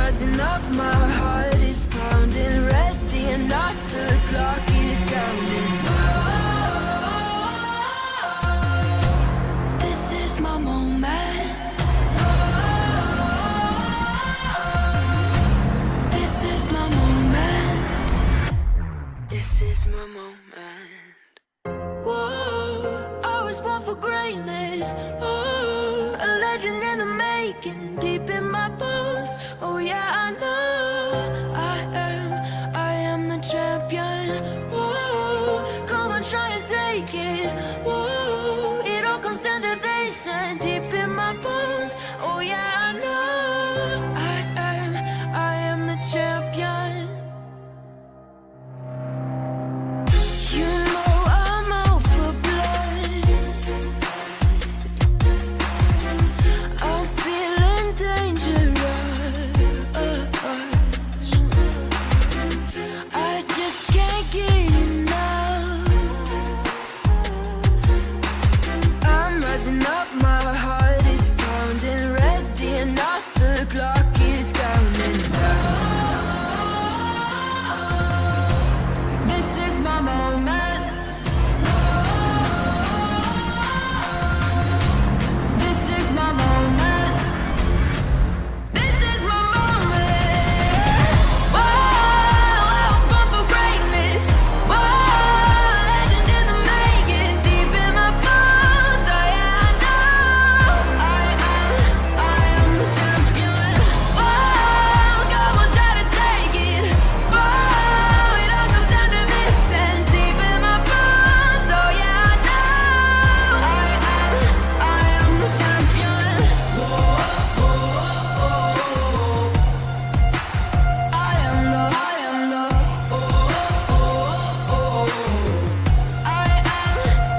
rising up, my heart is pounding, ready or not, the clock is counting. This is my moment. This is my moment. This is my moment. Whoa, I was born for greatness. Oh, a legend in the making, deep in my bones. Oh yeah, I know I am the champion. Whoa, come on, try and take it. Whoa, it all comes down to this and deep in my bones. Oh yeah, I know I am the champion. You know I'm out for blood. I'm feeling dangerous. I just can't get enough. I'm rising up, my heart is pounding, ready or not, the clock is counting down. This is my moment. This is my moment. This is my moment. Whoa, I was born for greatness. Whoa, legend in the making, deep in my bones. I know I am the champion. Whoa, come on, try to take it. Whoa, it all comes down to this and deep in my bones. Oh yeah, I know I am the champion.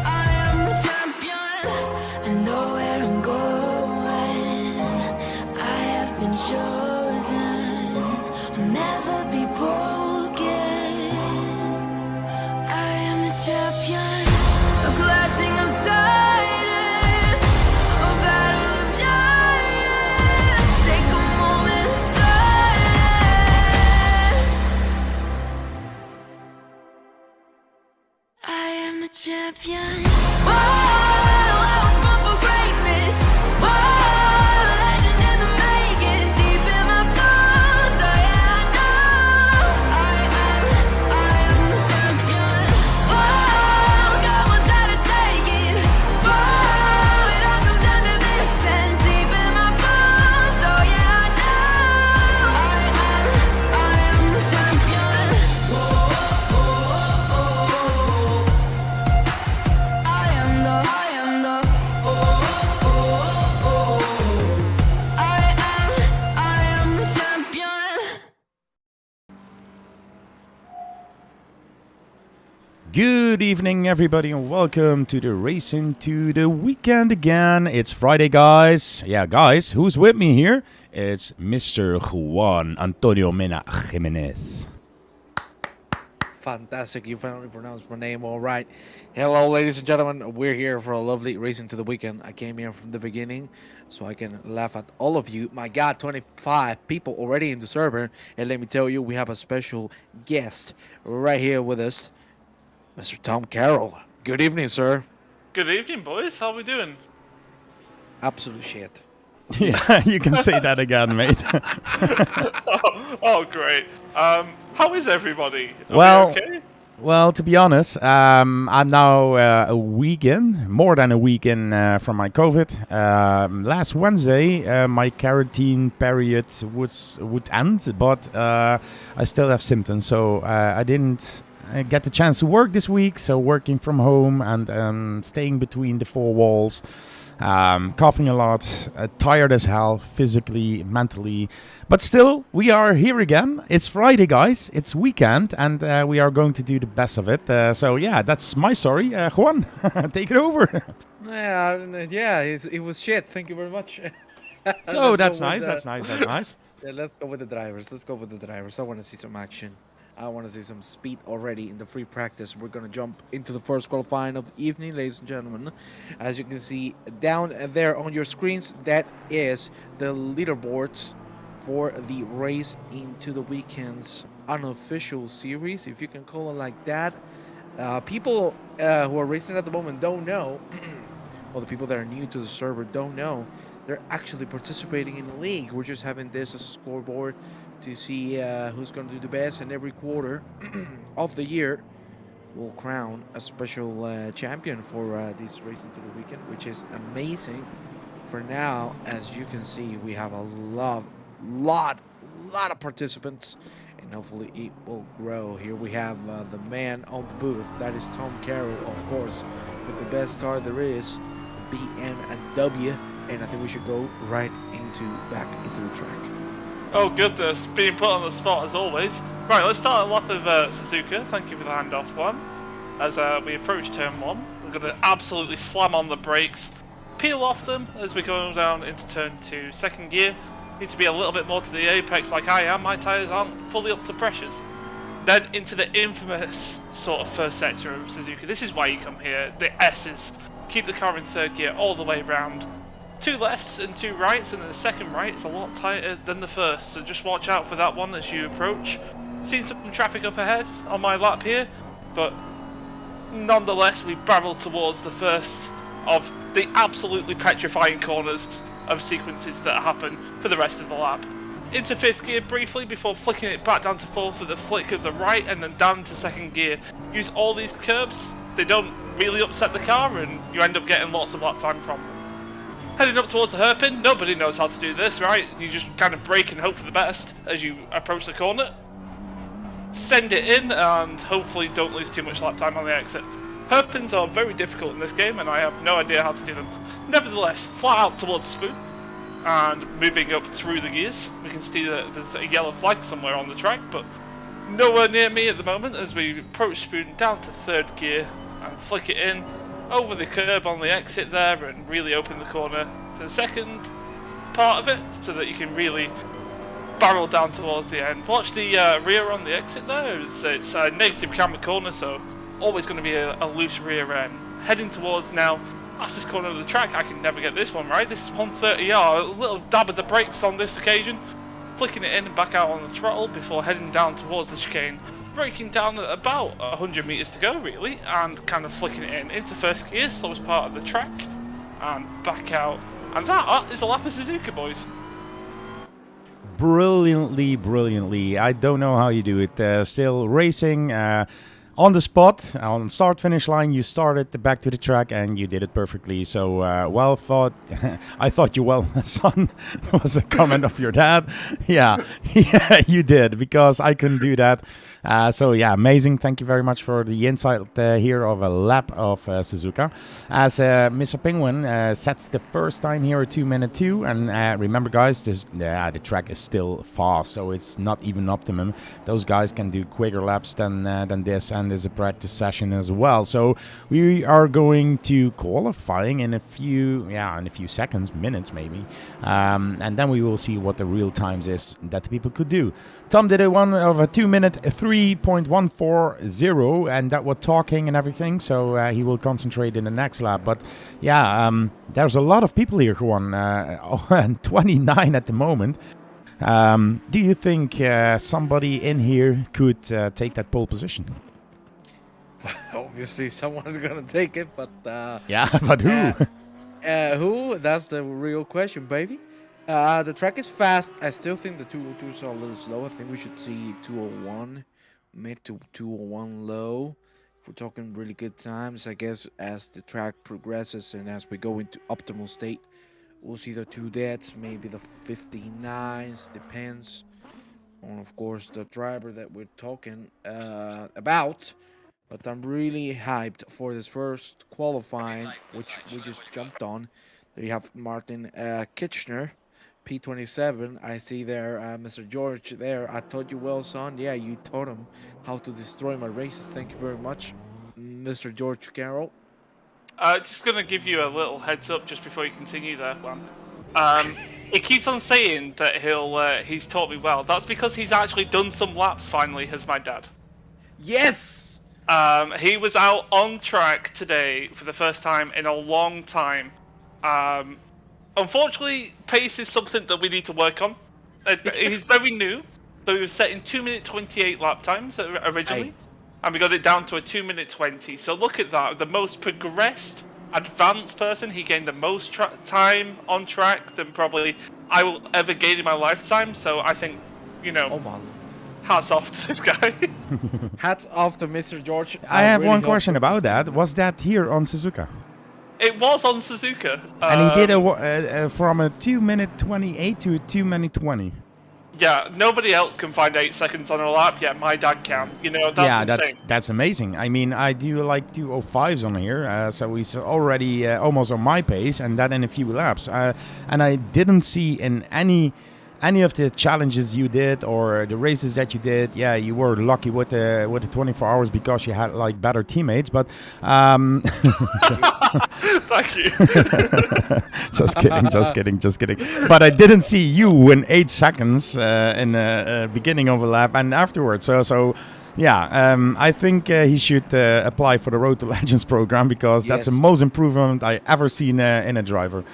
I am the champion. I know where I'm going. I have been chosen. I'll never be broken. I am the champion. A clashing of titans, a battle of giants. Take a moment of silence. I am the champion. Whoa, I was born for greatness. Whoa, legend in the making, deep in my bones. Oh yeah, I know I am the champion. Whoa, come on, try to take it. Whoa, it all comes down to this and deep in my bones. Oh yeah, I know I am the champion. I am the champion. Good evening, everybody, and welcome to the Race into the Weekend again. It's Friday, guys. Yeah, guys, who's with me here? It's Mr. Juan Antonio Mena Jimenez. Fantastic. You finally pronounced my name all right. Hello, ladies and gentlemen. We're here for a lovely Racing to the Weekend. I came here from the beginning so I can laugh at all of you. My God, 25 people already in the server. And let me tell you, we have a special guest right here with us, Mr. Tom Carroll. Good evening, sir. Good evening, boys. How we doing? Absolute shit. Yeah, you can say that again, mate. Oh, great. How is everybody? Are Well- we okay? Well, to be honest, I'm now a week in, more than a week in from my COVID. Last Wednesday, my quarantine period would end, but I still have symptoms, so I didn't get the chance to work this week. So working from home and staying between the four walls, coughing a lot, tired as hell, physically, mentally. But still, we are here again. It's Friday, guys. It's weekend, and we are going to do the best of it. So yeah, that's my story. Juan, take it over. Yeah, it was shit. Thank you very much. So Let's that's go with nice. the- That's nice. That's nice. Yeah, let's go with the drivers. I want to see some action. I want to see some speed already in the free practice. We're going to jump into the first qualifying of the evening, ladies and gentlemen. As you can see down there on your screens, that is the leaderboards for the race into the weekend's unofficial series, if you can call it like that. People who are racing at the moment don't know, well, the people that are new to the server don't know, they're actually participating in the league. We're just having this as a scoreboard to see who's going to do the best, and every quarter of the year will crown a special champion for this race into the weekend, which is amazing. For now, as you can see, we have a lot of participants, and hopefully it will grow. Here we have the man on the booth. That is Tom Carroll, of course, with the best car there is, BMW, and I think we should go right back into the track. Oh goodness, being put on the spot as always. Right, let's start a lap of Suzuka. Thank you for the handoff one. As we approach turn 1, we're going to absolutely slam on the brakes, peel off them as we go down into turn 2. Second gear, need to be a little bit more to the apex like I am. My tyres aren't fully up to pressures. Then into the infamous sort of first sector of Suzuka. This is why you come here. The S's. Keep the car in third gear all the way round. 2 lefts and 2 rights, and then the second right is a lot tighter than the first, so just watch out for that one as you approach. Seen some traffic up ahead on my lap here, but nonetheless we barrel towards the first of the absolutely petrifying corners of sequences that happen for the rest of the lap. Into 5th gear briefly before flicking it back down to 4th for the flick of the right, and then down to 2nd gear. Use all these curbs, they don't really upset the car, and you end up getting lots of lap time from them. Heading up towards the hairpin, nobody knows how to do this, right? You just kind of brake and hope for the best as you approach the corner. Send it in and hopefully don't lose too much lap time on the exit. Hairpins are very difficult in this game and I have no idea how to do them. Nevertheless, flat out towards the spoon and moving up through the gears. We can see that there's a yellow flag somewhere on the track, but nowhere near me at the moment as we approach spoon down to 3rd gear and flick it in over the curb on the exit there and really open the corner to the second part of it so that you can really barrel down towards the end. Watch the rear on the exit there. It's a negative camber corner, so always going to be a loose rear end. Heading towards now fastest corner of the track. I can never get this one right. This is 130R. A little dab of the brakes on this occasion, flicking it in and back out on the throttle before heading down towards the chicane. Braking down at about 100 meters to go really, and kind of flicking it in into 1st gear, slowest part of the track, and back out. And that is a lap of Suzuka, boys. Brilliantly. I don't know how you do it. Still racing on the spot, on start finish line. You started back to the track and you did it perfectly. So well thought. I thought you well, son, was a comment of your dad. Yeah, you did, because I couldn't do that. So yeah, amazing. Thank you very much for the insight here of a lap of Suzuka. As Mr. Penguin sets the first time here at 2:02, and remember guys, the track is still fast, so it's not even optimum. Those guys can do quicker laps than this, and there's a practice session as well. So we are going to qualifying in a few seconds, minutes maybe, and then we will see what the real times is that the people could do. Tom did a 2-minute 3.140, and that was talking and everything, so he will concentrate in the next lap. But yeah, there's a lot of people here who won, and 29 at the moment. Do you think somebody in here could take that pole position? Obviously, someone's gonna take it, but yeah, but who? Who? That's the real question, baby. The track is fast. I still think the 202s are a little slow. I think we should see 201, mid to 201 low. If we're talking really good times, I guess as the track progresses and as we go into optimal state, we'll see the 2 deads, maybe the 59s. Depends on, of course, the driver that we're talking about. But I'm really hyped for this first qualifying, which we just jumped on. There you have Martin Kitchener, P27. I see there Mr. George there. I taught you well, son. Yeah, you taught him how to destroy my races. Thank you very much, Mr. George Carroll. Just going to give you a little heads up just before you continue there, Juan. He keeps on saying that he's taught me well. That's because he's actually done some laps finally, as my dad. Yes! He was out on track today for the first time in a long time. Unfortunately, pace is something that we need to work on. He's very new, so he was setting 2-minute 28 lap times originally, Aye. and we got it down to a 2-minute 20. So look at that, the most progressed, advanced person. He gained the most time on track than probably I will ever gain in my lifetime. So I think, Oh my. hats off to this guy. Hats off to Mr. George. I have really one hope question that about this- that. Was that here on Suzuka? It was on Suzuka, And he did from a 2-minute 28 to a 2-minute 20. Yeah, nobody else can find 8 seconds on a lap. Yeah, my dad can. That's Yeah, insane. that's amazing. I mean, I do like 2:05s on here, so he's already almost on my pace, and that in a few laps. And I didn't see in any of the challenges you did or the races that you did. Yeah, you were lucky with the 24 hours because you had like better teammates. But Thank you. just kidding. But I didn't see you in 8 seconds in the beginning of a lap and afterwards. So yeah, I think he should apply for the Road to Legends program because that's the Yes. most improvement I ever seen in a driver.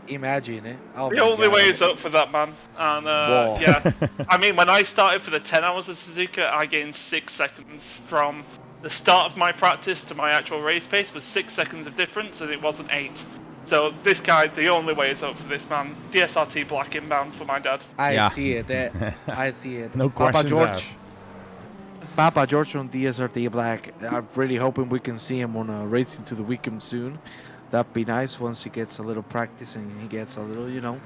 Imagine it. Oh The my only God. way is up for that man. And Whoa. yeah, I mean, when I started for the 10 hours of Suzuka, I gained 6 seconds from the start of my practice to my actual race pace was 6 seconds of difference, and it wasn't 8. So this guy, the only way is up for this man. DSRT black inbound for my dad. I Yeah. see it. I see it. No Papa questions George. asked. Papa George from DSRT Black. I'm really hoping we can see him on a Racing to the Weekend soon. That'd be nice once he gets a little practice and he gets a little,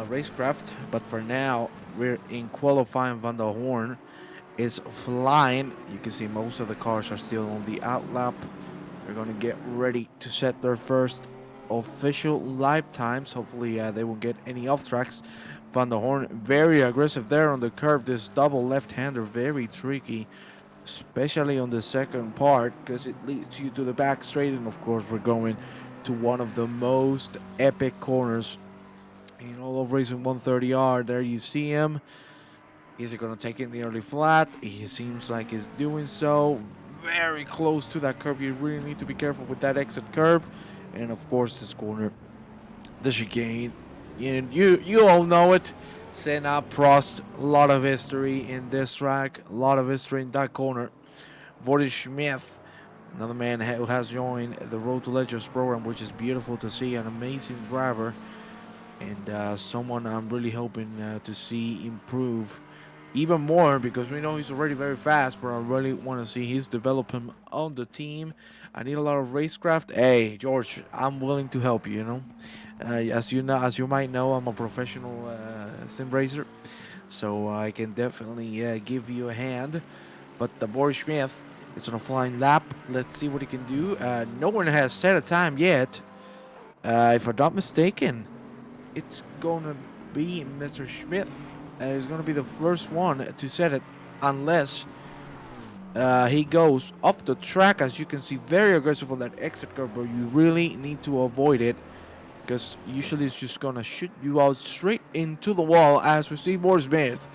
racecraft. But for now, we're in qualifying. Van der Horn is flying. You can see most of the cars are still on the out lap. They're going to get ready to set their first official lap times. Hopefully, they won't get any off tracks. Van der Horn very aggressive there on the curb. This double left-hander very tricky, especially on the second part because it leads you to the back straight. And of course, we're going to one of the most epic corners in all of Racing 130R. There you see him. Is he going to take it nearly flat? He seems like he's doing so. Very close to that curb. You really need to be careful with that exit curb. And of course, this corner, the chicane. You all know it. Senna, Prost, a lot of history in this track, a lot of history in that corner. Boris Smith, another man who has joined the Road to Legends program, which is beautiful to see. An amazing driver, and someone I'm really hoping to see improve even more because we know he's already very fast, but I really want to see his development on the team. I need a lot of racecraft. Hey, George, I'm willing to help you. As you might know, I'm a professional sim racer, so I can definitely give you a hand. But the Boris Smith is on a flying lap. Let's see what he can do. No one has set a time yet. If I'm not mistaken, it's gonna be Mr. Smith. Is going to be the first one to set it, unless he goes off the track. As you can see, very aggressive on that exit curve, but you really need to avoid it because usually it's just going to shoot you out straight into the wall. As we see Boris Smith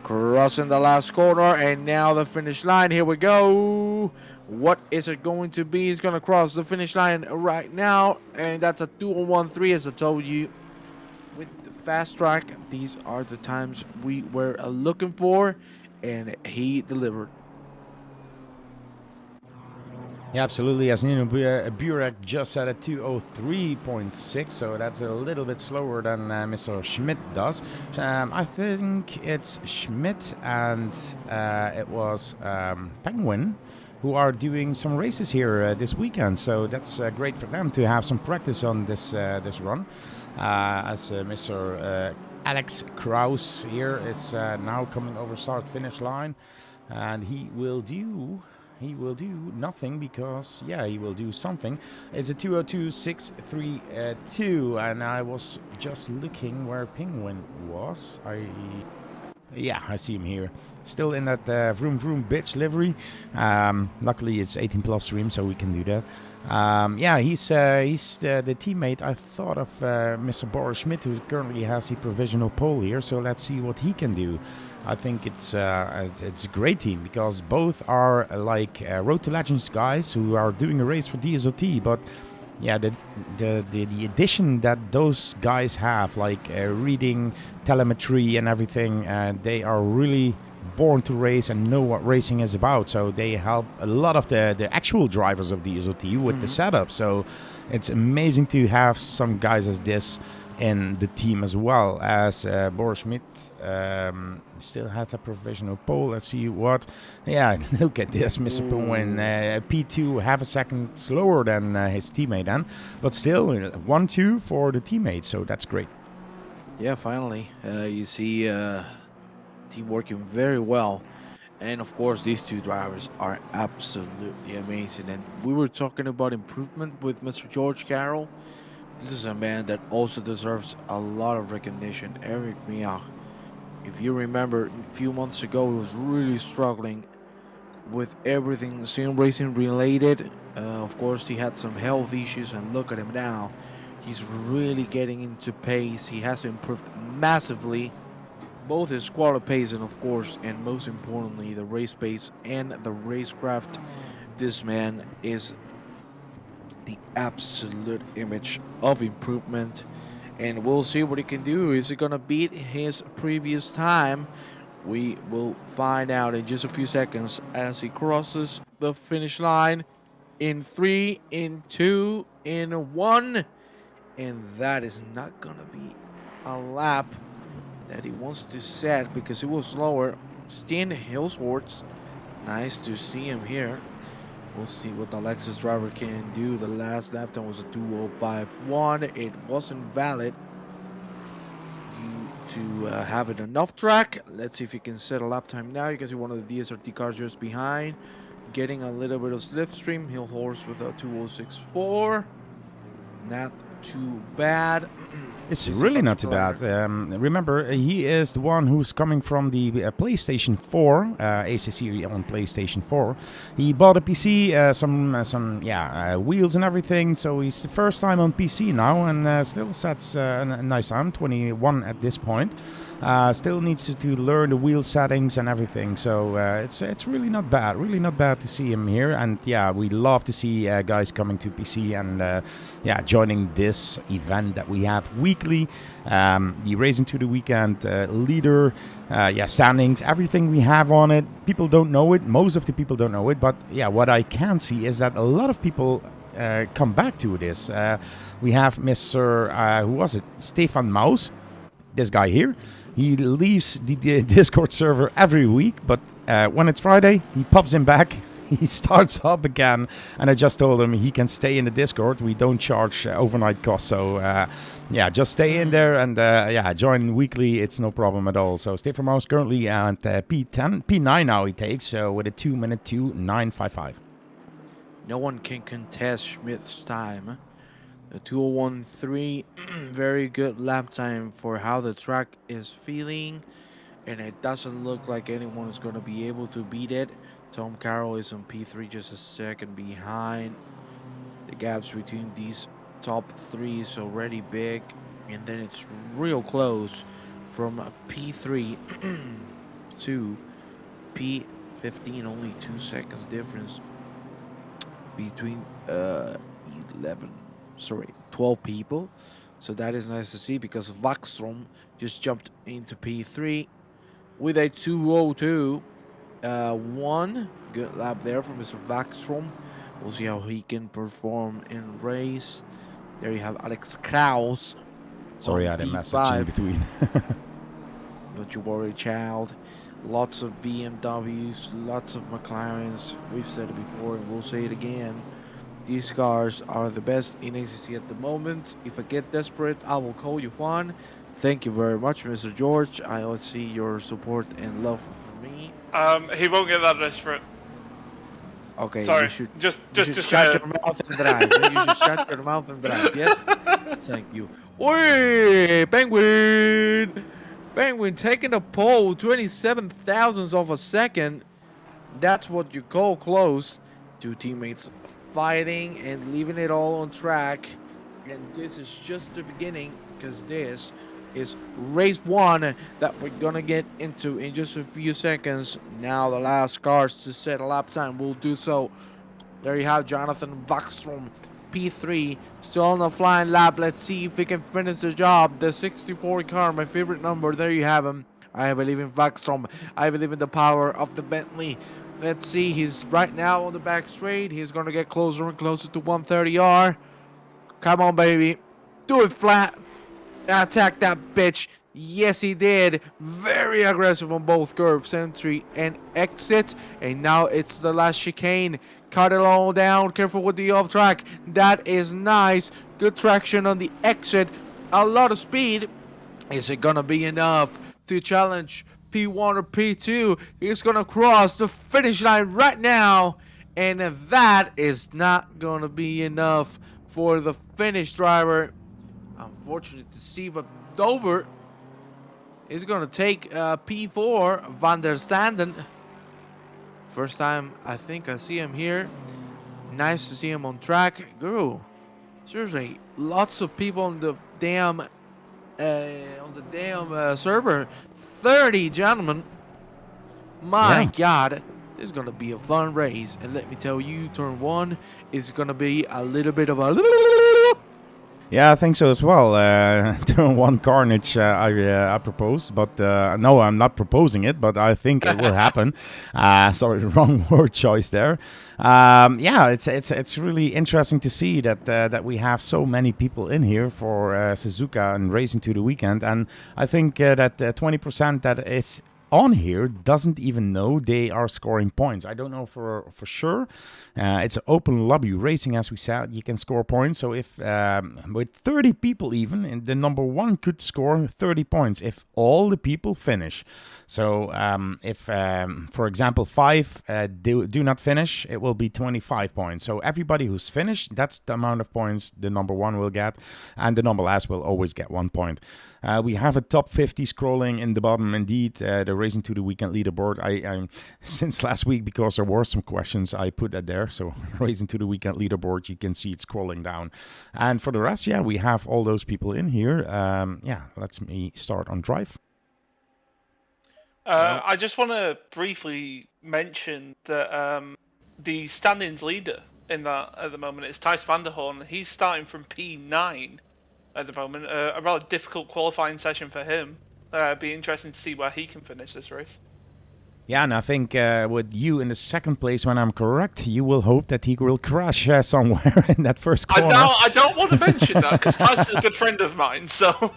crossing the last corner, and now the finish line. Here we go. What is it going to be? He's going to cross the finish line right now, and that's a 2:01.3, as I told you. With the fast track, these are the times we were looking for, and he delivered. Yeah, absolutely. As Nino Burek just said at 2:03.6, so that's a little bit slower than Mr. Schmidt does. I think it's Schmidt and it was Penguin who are doing some races here this weekend. So that's great for them to have some practice on this run. As Mr. Alex Kraus here is now coming over start-finish line, and he will do nothing because, yeah, he will do something. It's a 2:02.632, and I was just looking where Penguin was. Yeah, I see him here. Still in that vroom vroom bitch livery. Luckily, it's 18 plus stream, so we can do that. Yeah, he's the teammate I thought of, Mr. Boris Schmidt, who currently has the provisional pole here. So let's see what he can do. I think it's a great team because both are like Road to Legends guys who are doing a race for DSRT, but yeah, the addition that those guys have, like reading telemetry and everything, they are really born to race and know what racing is about. So they help a lot of the actual drivers of DSRT with the setup. So it's amazing to have some guys as this in the team as well. As Boris Schmidt still has a professional pole. Let's see what. Yeah, look at this, Mr. Penguin. P2 half a second slower than his teammate then. But still, 1-2 for the teammate. So that's great. Yeah, finally, you see team working very well. And of course, these two drivers are absolutely amazing. And we were talking about improvement with Mr. George Carroll. This is a man that also deserves a lot of recognition. Eric Miach, if you remember, a few months ago, he was really struggling with everything sim racing related. Of course, he had some health issues, and look at him now. He's really getting into pace. He has improved massively, both his quality pace and, of course, and most importantly, the race pace and the racecraft. This man is the absolute image of improvement, and we'll see what he can do. Is he gonna beat his previous time? We will find out in just a few seconds as he crosses the finish line in 3, in 2, in 1, and that is not gonna be a lap that he wants to set because it was slower. Steen Hillsworth, nice to see him here. We'll see what the Lexus driver can do. The last lap time was a 2:05.1. It wasn't valid due to having enough track. Let's see if he can set a lap time now. You can see one of the DSRT cars just behind, getting a little bit of slipstream. Hill horse with a 2:06.4. Not too bad. It's really not too bad. Remember, he is the one who's coming from the PlayStation 4, ACC on PlayStation 4. He bought a PC, some wheels and everything. So he's the first time on PC now, and still sets a nice time, 21 at this point. Still needs to learn the wheel settings and everything. So it's really not bad. Really not bad to see him here. And yeah, we love to see guys coming to PC and joining this event that we have weekly. The Racing to the Weekend leader, standings, everything we have on it. People don't know it. Most of the people don't know it. But yeah, what I can see is that a lot of people come back to this. We have Mr. Who was it? Stefan Maus, this guy here. He leaves the Discord server every week, but when it's Friday, he pops him back. He starts up again, and I just told him he can stay in the Discord. We don't charge overnight costs, so just stay in there and join weekly. It's no problem at all. So Stefan Maus currently at P9 now he takes with a 2-minute 2:09.55. No one can contest Schmidt's time. The 2:01.3, very good lap time for how the track is feeling, and it doesn't look like anyone is going to be able to beat it. Tom Carroll is on P3, just a second behind. The gaps between these top three is already big, and then it's real close from P3 to P15, only 2 seconds difference between 12 people. So that is nice to see because Vaxstrom just jumped into P3 with a 2:02.1. Good lap there for Mr. Vaxstrom. We'll see how he can perform in race. There you have Alex Kraus. Sorry, I had a message in between. Don't you worry, child. Lots of BMWs, lots of McLarens. We've said it before and we'll say it again. These cars are the best in ACC at the moment. If I get desperate, I will call you Juan. Thank you very much, Mr. George. I always see your support and love for me. He won't get that desperate. Okay, Sorry, you should just shut your mouth and drive. You should shut your mouth and drive. Yes, thank you. Oi, Penguin! Penguin taking the pole, 27 thousandths of a second. That's what you call close. Two teammates fighting and leaving it all on track. And this is just the beginning, because this is race one that we're gonna get into in just a few seconds. Now the last cars to set a lap time will do so. There you have Jonathan Vaxstrom P3 still on the flying lap. Let's see if he can finish the job. The 64 car, my favorite number. There you have him. I believe in Vaxstrom. I believe in the power of the Bentley. Let's see. He's right now on the back straight. He's going to get closer and closer to 130R. Come on, baby. Do it flat. Attack that bitch. Yes, he did. Very aggressive on both curves, entry and exit. And now it's the last chicane. Cut it all down. Careful with the off track. That is nice. Good traction on the exit. A lot of speed. Is it gonna be enough to challenge P1 or P2? He's gonna cross the finish line right now. And that is not gonna be enough for the finish driver. Unfortunate to see, but Dover is going to take P4, Van der Standen. First time I think I see him here. Nice to see him on track. Girl, seriously, lots of people on the damn server. 30 gentlemen. My God, this is going to be a fun race. And let me tell you, turn 1 is going to be a little bit of a... Yeah, I think so as well. Turn 1 carnage, I propose, but no, I'm not proposing it, but I think it will happen. Sorry, wrong word choice there. Yeah, it's really interesting to see that we have so many people in here for Suzuka and Racing to the Weekend, and I think that 20% that is on here doesn't even know they are scoring points. I don't know for sure. It's an open lobby racing, as we said. You can score points. So if with 30 people even, and the number 1 could score 30 points if all the people finish. So if, for example, 5 do not finish, it will be 25 points. So everybody who's finished, that's the amount of points the number 1 will get, and the number last will always get 1 point. We have a top 50 scrolling in the bottom. Indeed, the Racing to the Weekend leaderboard. I since last week, because there were some questions, I put that there. So Racing to the Weekend leaderboard, you can see it scrolling down. And for the rest, yeah, we have all those people in here. Yeah, let's me start on drive. I just want to briefly mention that the standings leader in that at the moment is Thijs van der Hoorn. He's starting from P9 at the moment. A rather difficult qualifying session for him. Be interesting to see where he can finish this race. Yeah, and I think with you in the second place, when I'm correct, you will hope that he will crash somewhere in that first corner. I don't want to mention that because Thijs is a good friend of mine, so...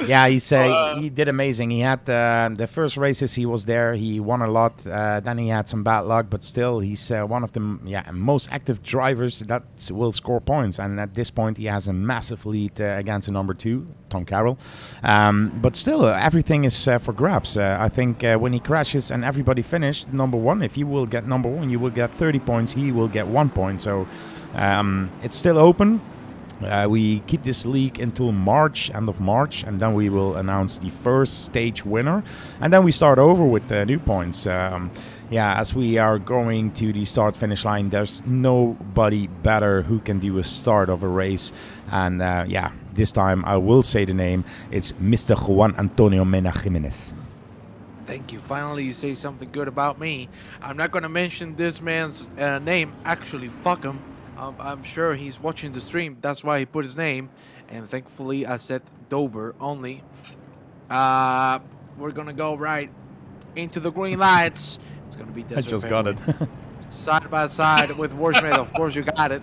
Yeah, he did amazing. He had the first races he was there. He won a lot. Then he had some bad luck, but still, he's one of the most active drivers that will score points. And at this point, he has a massive lead against the number 2, Tom Carroll. But still, everything is for grabs. I think when he crashes and everybody finished number 1, if you will get number 1, you will get 30 points. He will get 1 point. So it's still open. We keep this league until March, end of March, and then we will announce the first stage winner. And then we start over with new points. As we are going to the start-finish line, there's nobody better who can do a start of a race. And this time I will say the name. It's Mr. Juan Antonio Mena Jimenez. Thank you. Finally, you say something good about me. I'm not going to mention this man's name. Actually, fuck him. I'm sure he's watching the stream. That's why he put his name. And thankfully, I said Dober only. We're going to go right into the green lights. It's going to be I just got it. Side by side with Warsmith. Of course, you got it.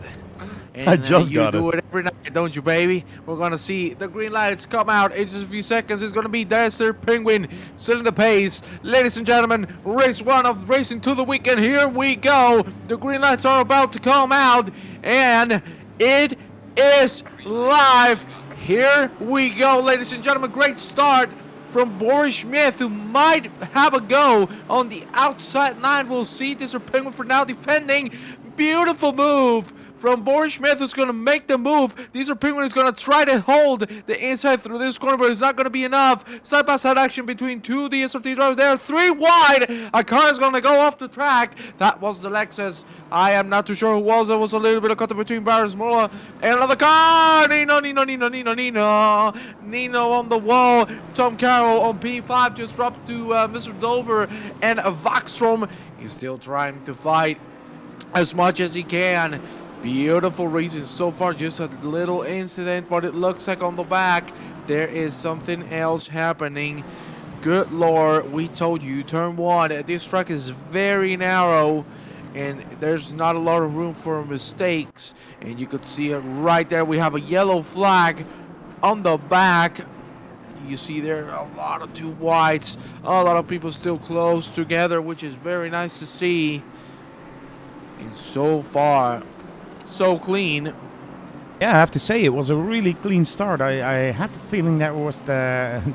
And, I just got it. You do it every night, don't you, baby? We're going to see the green lights come out in just a few seconds. It's going to be Desert Penguin still in the pace. Ladies and gentlemen, race 1 of Racing to the Weekend. Here we go. The green lights are about to come out. And it is live. Here we go, ladies and gentlemen. Great start from Boris Smith, who might have a go on the outside line. We'll see. Desert Penguin for now defending. Beautiful move from Boris Smith, who's going to make the move. Desert Penguin is going to try to hold the inside through this corner, but it's not going to be enough. Side-by-side action between 2 DSRT drivers there. 3 wide. A car is going to go off the track. That was the Lexus. I am not too sure who was. There was a little bit of contact between Barris Mola and another car. Nino on the wall. Tom Carroll on P5 just dropped to Mr. Dover and Vaxstrom. He's still trying to fight as much as he can. Beautiful racing so far, just a little incident, but it looks like on the back there is something else happening. Good lord, we told you, turn 1, this track is very narrow and there's not a lot of room for mistakes, and you could see it right there. We have a yellow flag on the back. You see there a lot of two whites, a lot of people still close together, which is very nice to see. And so far, so clean. Yeah, I have to say it was a really clean start. I had the feeling that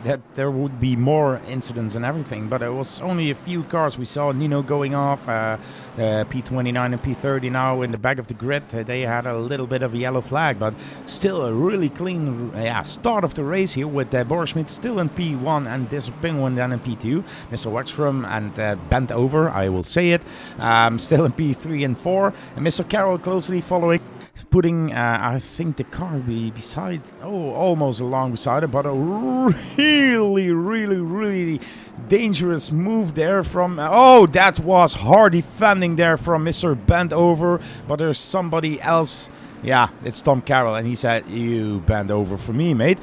that there would be more incidents and everything, but it was only a few cars. We saw Nino going off, P29 and P30 now in the back of the grid. They had a little bit of a yellow flag, but still a really clean start of the race here with Boris Schmidt still in P1 and this Penguin then in P2. Mr. Waxstrom and bent over, I will say it, still in P3 and 4. And Mr. Carroll closely following. Putting, I think, the car beside, almost along beside it, but a really dangerous move there from, that was hard defending there from Mr. Bent over, but there's somebody else. Yeah, it's Tom Carroll, and he said, "You bend over for me, mate."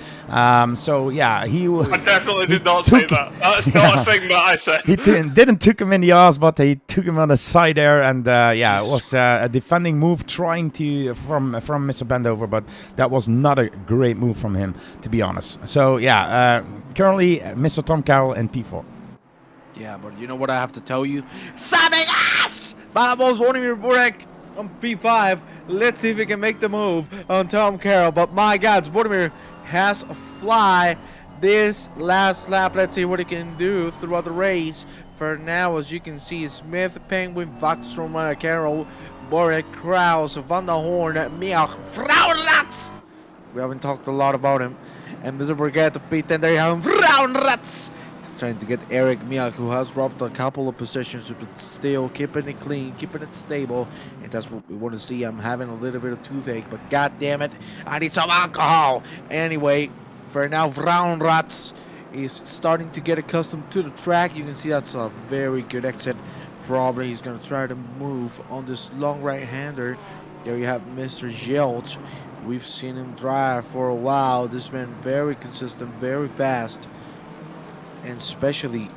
So yeah, I definitely did not say that. That's not a thing that I said. He didn't took him in the ass, but he took him on the side there, and it was a defending move trying to from Mr. Bendover, but that was not a great move from him, to be honest. So yeah, currently Mr. Tom Carroll in P4. Yeah, but you know what I have to tell you? Sabigas! Vamos, Vladimir Burek on P5. Let's see if he can make the move on Tom Carroll. But my God, Vladimir has a fly this last lap. Let's see what he can do throughout the race. For now, as you can see, Smith, Penguin, Vaxstrom, Carroll, Burek, Kraus, Van der Horn, Miach, Frauenratz. We haven't talked a lot about him. And Mr. Burgett to P10, there you have him, Frauenratz. Trying to get Eric Miak, who has dropped a couple of positions, but still keeping it clean, keeping it stable, and that's what we want to see. I'm having a little bit of toothache, but god damn it, I need some alcohol. Anyway, for now, Vraunratz is starting to get accustomed to the track. You can see that's a very good exit. Probably he's going to try to move on this long right-hander. There you have Mr. Gelt. We've seen him drive for a while. This man very consistent, very fast, and especially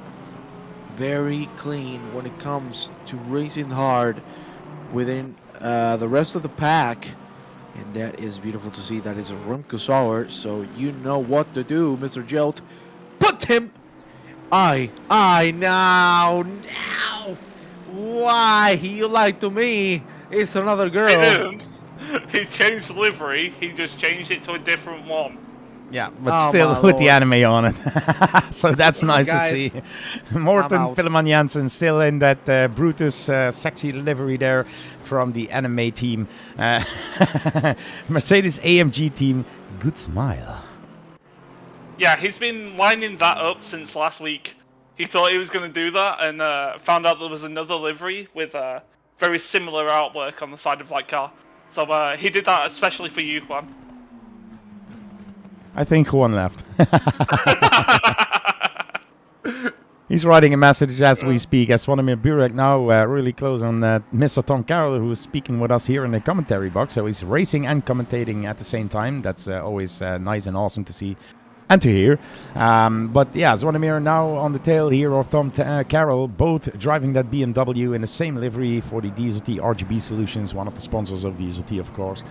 very clean when it comes to racing hard within the rest of the pack, and that is beautiful to see. That is a Remco Sauer, so you know what to do, Mr. Gelt. Put him! Now! Why? He lied to me. It's another girl. He didn't. He changed livery, he just changed it to a different one. Yeah, but still with the anime on it. So that's nice to see. Morten Pilleman Jansen still in that Brutus sexy livery there from the anime team. Mercedes AMG team, good smile. Yeah, he's been lining that up since last week. He thought he was going to do that and found out there was another livery with very similar artwork on the side of that car. So he did that especially for you, Juan. I think Juan left. He's writing a message as we speak. As Vladimir Burek now really close on Mr. Tom Carroll, who is speaking with us here in the commentary box. So he's racing and commentating at the same time. That's always nice and awesome to see and to hear. But yeah, Vladimir now on the tail here of Tom Carroll, both driving that BMW in the same livery for the DSRT RGB Solutions, one of the sponsors of DSRT, of course.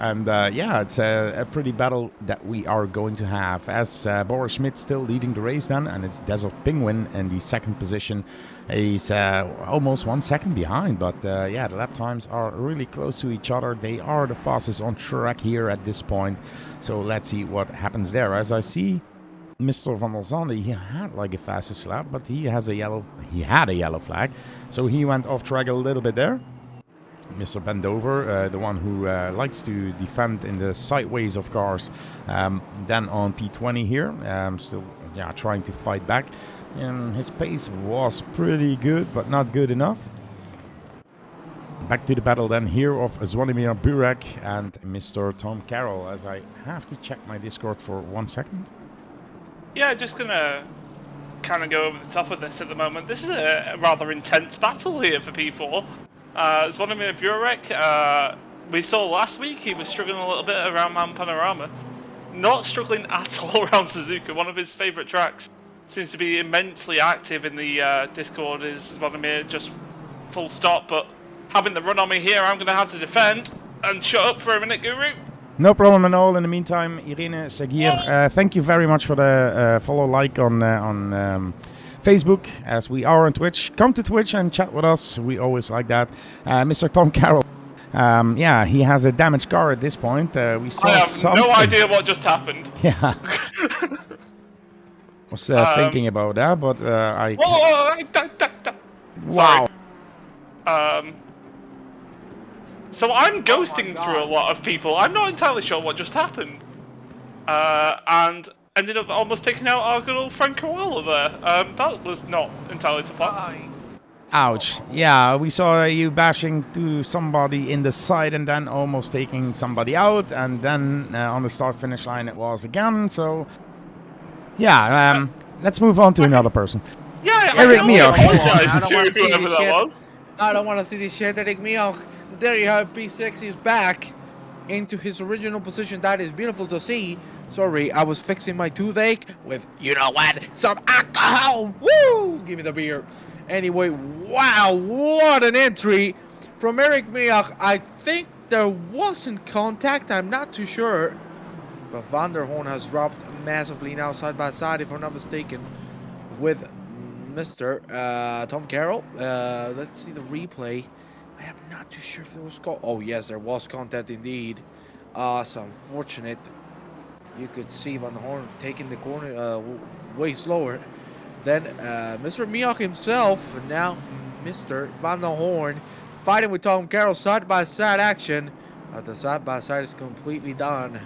And yeah, it's a pretty battle that we are going to have. As Boris Schmidt still leading the race then, and it's Desert Penguin in the second position. He's almost 1 second behind, but yeah, the lap times are really close to each other. They are the fastest on track here at this point. So let's see what happens there. As I see, Mr. Van der Zande, he had like a fastest lap, but he had a yellow flag. So he went off track a little bit there. Mr. Bendover, the one who likes to defend in the sideways of cars, then on P20 here, still trying to fight back. And his pace was pretty good, but not good enough. Back to the battle then here of Vladimir Burek and Mr. Tom Carroll, as I have to check my Discord for 1 second. Yeah, just gonna kind of go over the top of this at the moment. This is a rather intense battle here for P4. Vladimir Burek we saw last week he was struggling a little bit around Mount Panorama. Not struggling at all around Suzuka, one of his favourite tracks. Seems to be immensely active in the Discord, is Zvonimir, just full stop, but having the run on me here, I'm going to have to defend. And shut up for a minute, Guru. No problem at all. In the meantime, Irene Sagir, thank you very much for the follow, like on Facebook, as we are on Twitch. Come to Twitch and chat with us. We always like that. Mr. Tom Carroll, yeah, he has a damaged car at this point. We saw I have something. no idea what just happened. Yeah. Was thinking about that, but I. Sorry. Wow. So I'm ghosting through a lot of people. I'm not entirely sure what just happened. And ended up almost taking out our good old friend Koala there. That was not entirely to plan. Ouch. Yeah, we saw you bashing to somebody in the side and then almost taking somebody out. And then on the start-finish line it was again. So, yeah, let's move on to another person. Yeah, Eric I Mio. apologize to whoever that was. I don't want to see this shit, Eric Mio. There you have P6 is back into his original position. That is beautiful to see. Sorry, I was fixing my toothache with, you know what, some alcohol. Woo! Give me the beer. Anyway, wow, what an entry from Eric Mioch. I think there wasn't contact. I'm not too sure. But Van der Horn has dropped massively now side by side, if I'm not mistaken, with Mr. Tom Carroll. Let's see the replay. I am not too sure if there was oh yes, there was contact indeed. So unfortunate. You could see Van der Horn taking the corner way slower than Mr. Mioch himself. And now Mr. Van der Horn fighting with Tom Carroll side by side action. The side by side is completely done.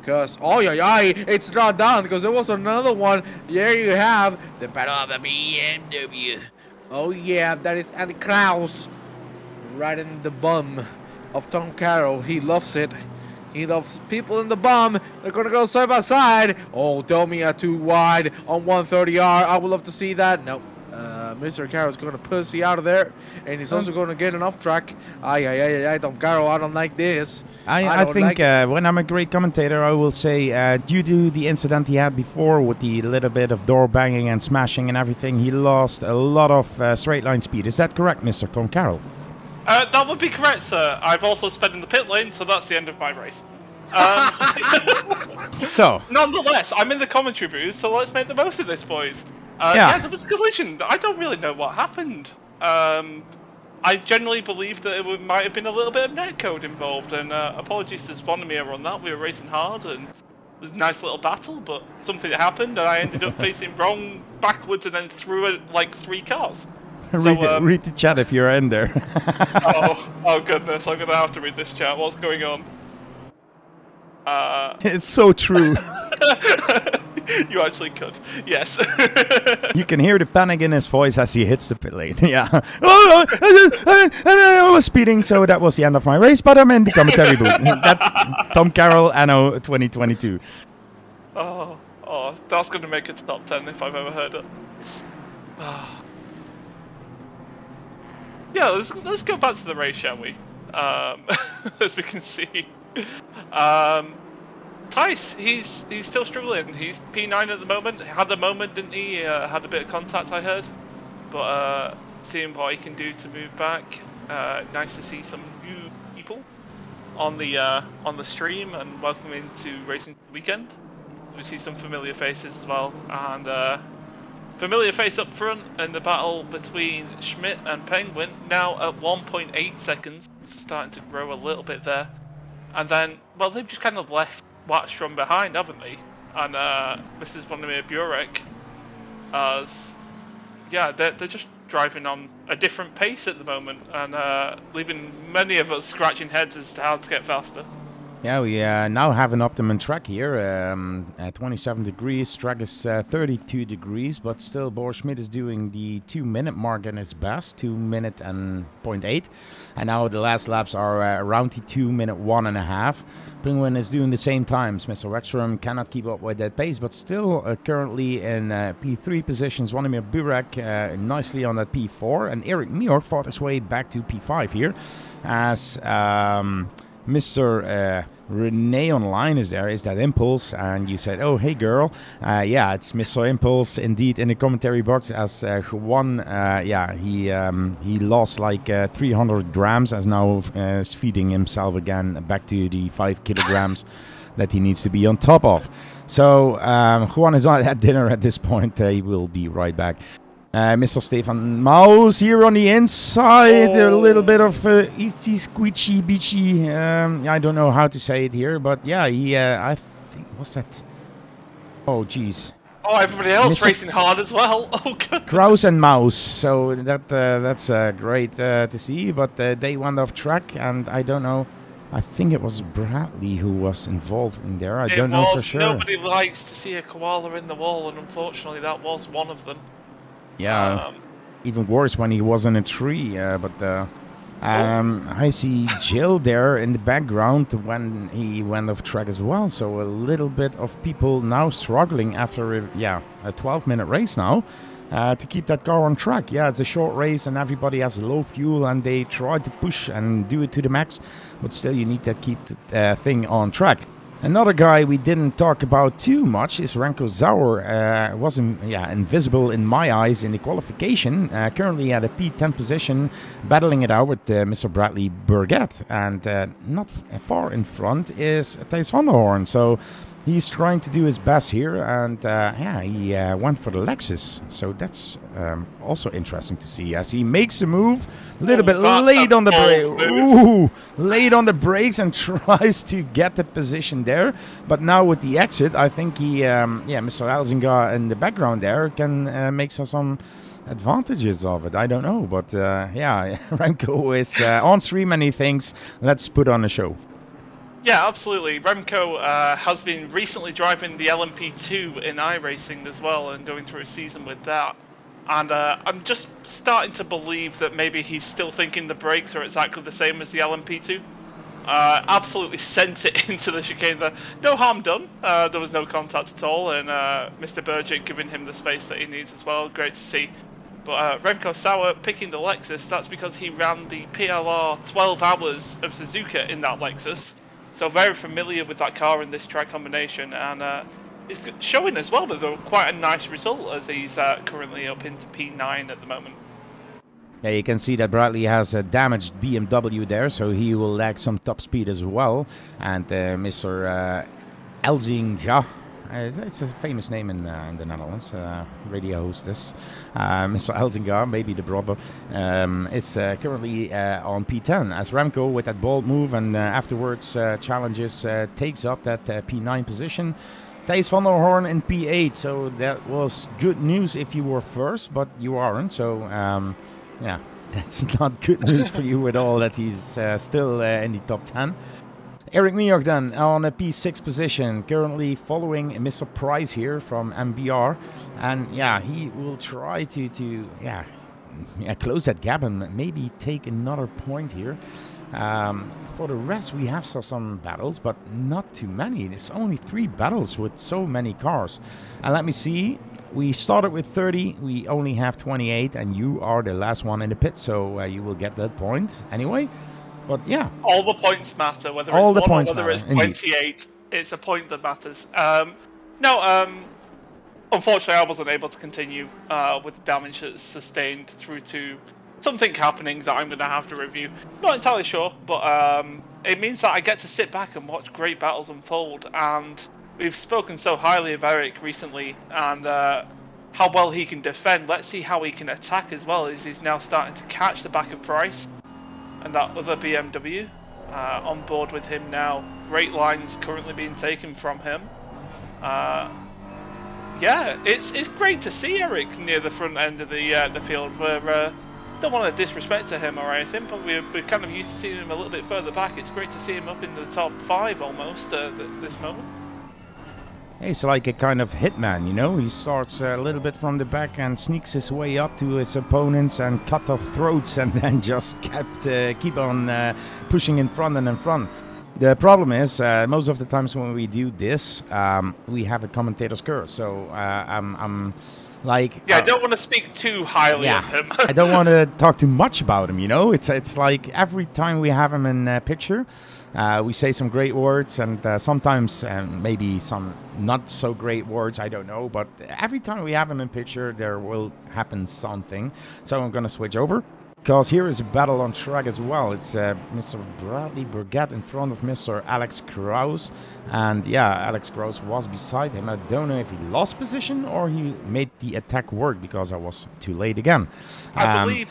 Because, oh yeah, it's not done because there was another one. There you have the battle of the BMW. Oh yeah, that is Andy Kraus. Right in the bum of Tom Carroll. He loves it. He loves people in the bum. They're going to go side by side. Oh, Delmia too wide on 130R. I would love to see that. No. Mr. Carroll's going to pussy out of there. And he's also going to get an off track. Tom Carroll, I don't like this. I think when I'm a great commentator, I will say due to the incident he had before with the little bit of door banging and smashing and everything, he lost a lot of straight line speed. Is that correct, Mr. Tom Carroll? That would be correct, sir. I've also sped in the pit lane, so that's the end of my race. So, nonetheless, I'm in the commentary booth, so let's make the most of this, boys. Yeah, there was a collision. I don't really know what happened. I generally believe that it might have been a little bit of netcode involved, and apologies to Zvonimir on that. We were racing hard, and it was a nice little battle, but something happened, and I ended up facing wrong backwards and then through it like 3 cars. read the chat if you're in there. oh goodness, I'm gonna have to read this chat. What's going on? It's so true. You actually could, yes. You can hear the panic in his voice as he hits the pit lane. Yeah. I was speeding, so that was the end of my race, but I'm in the commentary booth. Tom Carroll, Anno 2022. Oh, that's gonna make it top 10 if I've ever heard it. Yeah, let's go back to the race, shall we? As we can see, Tice, he's still struggling. He's P9 at the moment. Had a moment, didn't he? Had a bit of contact, I heard. But seeing what he can do to move back. Nice to see some new people on the stream, and welcome into Racing Weekend. We see some familiar faces as well, and familiar face up front in the battle between Schmidt and Penguin, now at 1.8 seconds. It's starting to grow a little bit there. And then, well, they've just kind of left Watch from behind, haven't they? And Mrs. Zvonimir Burek, yeah, they're just driving on a different pace at the moment, and leaving many of us scratching heads as to how to get faster. Yeah, we now have an optimum track here at 27 degrees. Track is 32 degrees, but still Boris Schmidt is doing the 2-minute mark in his best, 2 minute and 0.8. And now the last laps are around the 2-minute 1.5. Penguin is doing the same times. Mr. Wexstrom cannot keep up with that pace, but still currently in P3 position. Zvonimir Burek nicely on that P4. And Eric Mior fought his way back to P5 here as... Mr. Renee Online is there. Is that Impulse? And you said, "Oh, hey girl, yeah, it's Mr. Impulse indeed." In the commentary box, as Juan, he lost like 300 grams, as now is feeding himself again back to the 5 kilograms that he needs to be on top of. So Juan is at dinner at this point. He will be right back. Mr. Stefan Maus here on the inside, a little bit of easty squeechy beachy. I don't know how to say it here, but yeah, he I think what's that? Oh jeez. Oh, everybody else Mr. racing hard as well. Oh, good. Kraus and Maus. So that's great to see. But they went off track, and I don't know. I think it was Bradley who was involved in there. I don't know for sure. Nobody likes to see a koala in the wall, and unfortunately, that was one of them. Yeah, even worse when he was in a tree. I see Jill there in the background when he went off track as well. So a little bit of people now struggling after a 12-minute race now to keep that car on track. Yeah, it's a short race and everybody has low fuel and they try to push and do it to the max. But still, you need to keep the thing on track. Another guy we didn't talk about too much is Remco Sauer. Was invisible in my eyes in the qualification. Currently at a P10 position, battling it out with Mr. Bradley Burgett. And not far in front is Thijs van der Hoorn. So he's trying to do his best here. And he went for the Lexus. So that's also interesting to see as he makes a move. A little bit late on the brake. Ooh, late on the brakes and tries to get the position there. But now with the exit, I think Mr. Elzinga in the background there can make some advantages of it. I don't know, but Remco is on stream many things. Let's put on a show. Yeah, absolutely. Remco has been recently driving the LMP2 in iRacing as well and going through a season with that. And I'm just starting to believe that maybe he's still thinking the brakes are exactly the same as the LMP2. Absolutely sent it into the chicane there. No harm done. There was no contact at all, and Mr. Burgett giving him the space that he needs as well. Great to see. But Remco Sauer picking the Lexus, that's because he ran the PLR 12 hours of Suzuka in that Lexus. So very familiar with that car in this track combination, and it's showing as well with quite a nice result as he's currently up into P9 at the moment. Yeah, you can see that Bradley has a damaged BMW there, so he will lack some top speed as well. And Mr. Elzinga, it's a famous name in the Netherlands, radio hostess. Mr. Elzinga, maybe the brother, is currently on P10 as Remco with that bold move and afterwards challenges takes up that P9 position. Thijs van der Hoorn in P8, so that was good news if you were first, but you aren't, so that's not good news for you at all that he's still in the top 10. Eric Mioch then on a P6 position, currently following Mr. Price here from MBR, and he will try to close that gap and maybe take another point here. For the rest, we have some battles, but not too many. There's only 3 battles with so many cars. And let me see. We started with 30. We only have 28, and you are the last one in the pit, so you will get that point anyway. But yeah, all the points matter. Whether all it's the one points or whether matter, it's 28, indeed. It's a point that matters. Unfortunately, I wasn't able to continue with the damage that's sustained through to something happening that I'm going to have to review. Not entirely sure, but it means that I get to sit back and watch great battles unfold. And we've spoken so highly of Eric recently and how well he can defend. Let's see how he can attack as well, as he's now starting to catch the back of Price and that other BMW on board with him now. Great lines currently being taken from him. It's great to see Eric near the front end of the field. We're don't want to disrespect to him or anything, but we're kind of used to seeing him a little bit further back. It's great to see him up in the top 5 almost at this moment. He's like a kind of hitman, you know. He starts a little bit from the back and sneaks his way up to his opponents and cut their throats, and then just keep on pushing in front and in front. The problem is, most of the times when we do this, we have a commentator's curse. So I'm like... I don't want to speak too highly of him. I don't want to talk too much about him, you know. It's like every time we have him in picture, We say some great words and sometimes maybe some not so great words, I don't know. But every time we have him in picture, there will happen something. So I'm going to switch over. Because here is a battle on track as well. It's Mr. Bradley Burgett in front of Mr. Alex Kraus. And yeah, Alex Kraus was beside him. I don't know if he lost position or he made the attack work because I was too late again. I believe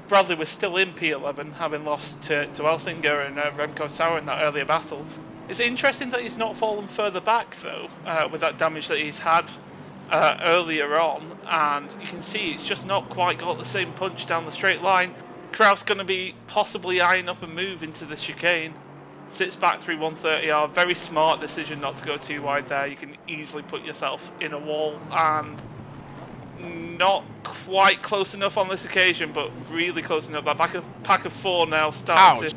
Bradley was still in P11, having lost to Elsinger and Remco Sauer in that earlier battle. It's interesting that he's not fallen further back, though, with that damage that he's had earlier on, and you can see it's just not quite got the same punch down the straight line. Kraus going to be possibly eyeing up a move into the chicane. Sits back through 130R. Very smart decision not to go too wide there. You can easily put yourself in a wall, and not quite close enough on this occasion, but really close enough. That pack of four now starting to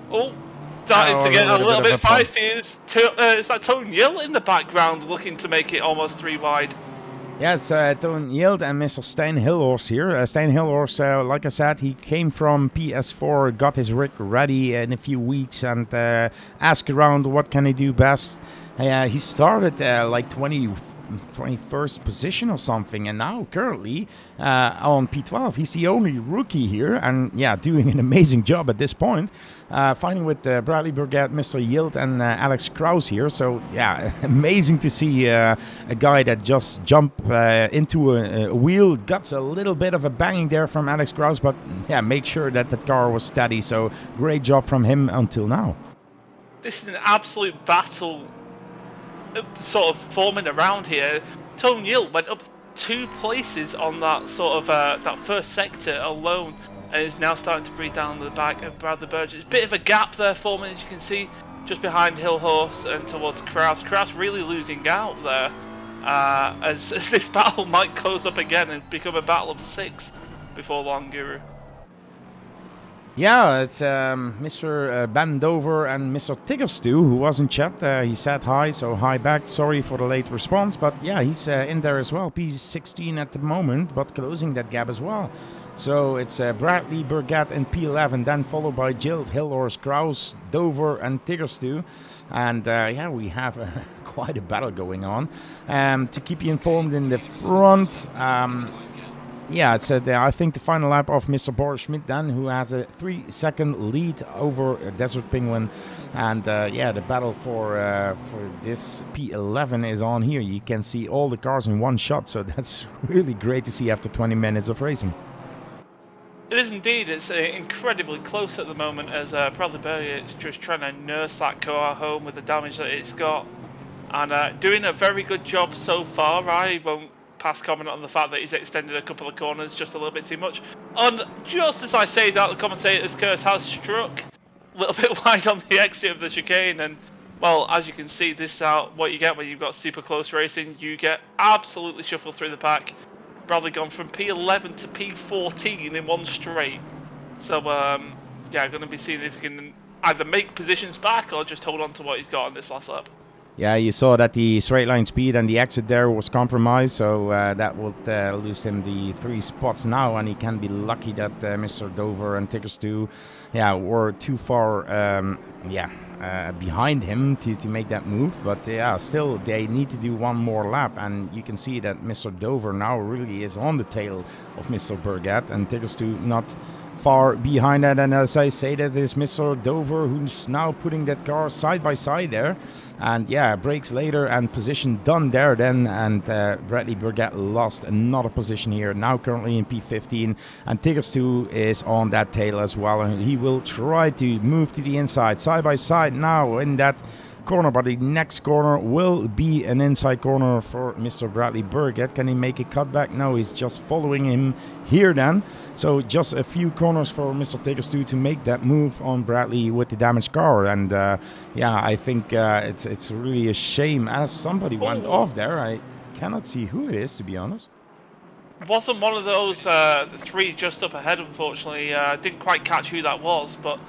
get a little bit feisty. Is that Tone Yill in the background looking to make it almost 3 wide? Yes, Toon Yield and Mr. Stijn Hilhorst here. Stijn Hilhorst, like I said, he came from PS4, got his rig ready in a few weeks and asked around what can he do best. He started like 21st position or something, and now currently on P12 he's the only rookie here, and yeah, doing an amazing job at this point, fighting with Bradley Burgett, Mr. Yield and Alex Kraus here. So yeah, amazing to see a guy that just jumped into a wheel, got a little bit of a banging there from Alex Kraus, but yeah, make sure that that car was steady. So great job from him until now. This is an absolute battle sort of forming around here. Tone Yill went up 2 places on that sort of that first sector alone, and is now starting to breathe down the back of Bradley Burgett. Bit of a gap there forming, as you can see, just behind Hilhorst and towards Kraus. Kraus really losing out there, as this battle might close up again and become a battle of 6 before long, Guru. Yeah, it's Mr. Bandover and Mr. Tiggerstu who was in chat. He said hi, so hi back. Sorry for the late response, but yeah, he's in there as well. P16 at the moment, but closing that gap as well. So it's Bradley Burgett in P11, then followed by Jild, Hilhorst, Kraus, Dover and Tiggerstu. And yeah, we have quite a battle going on. To keep you informed in the front... yeah, it's I think the final lap of Mr. Boris Schmidt then, who has a 3-second lead over Desert Penguin. And yeah, the battle for this P11 is on here. You can see all the cars in one shot, so that's really great to see after 20 minutes of racing. It is indeed. It's incredibly close at the moment, as Bradley Burgett is just trying to nurse that car home with the damage that it's got. And doing a very good job so far. I won't pass comment on the fact that he's extended a couple of corners just a little bit too much. And just as I say that, the commentator's curse has struck a little bit wide on the exit of the chicane, and well, as you can see, this is what you get when you've got super close racing. You get absolutely shuffled through the pack. Bradley gone from P11 to P14 in one straight. So yeah, going to be seeing if he can either make positions back or just hold on to what he's got on this last lap. Yeah, you saw that the straight line speed and the exit there was compromised, so that would lose him the 3 spots now, and he can be lucky that Mr. Dover and Tiggerstu, yeah, were too far, behind him to make that move. But yeah, still they need to do one more lap, and you can see that Mr. Dover now really is on the tail of Mr. Burgett, and Tiggerstu not far behind that. And as I say, that is Mr. Dover who's now putting that car side by side there, and yeah, brakes later and position done there then. And Bradley Burgett lost another position here, now currently in P15, and Tiggerstu is on that tail as well, and he will try to move to the inside, side by side now in that corner, but the next corner will be an inside corner for Mr. Bradley Burgett. Can he make a cutback? No, he's just following him here then. So just a few corners for Mr. Tiggerstu to make that move on Bradley with the damaged car. And yeah, I think it's really a shame, as somebody went off there. I cannot see who it is, to be honest. Wasn't one of those 3 just up ahead, unfortunately. Didn't quite catch who that was, but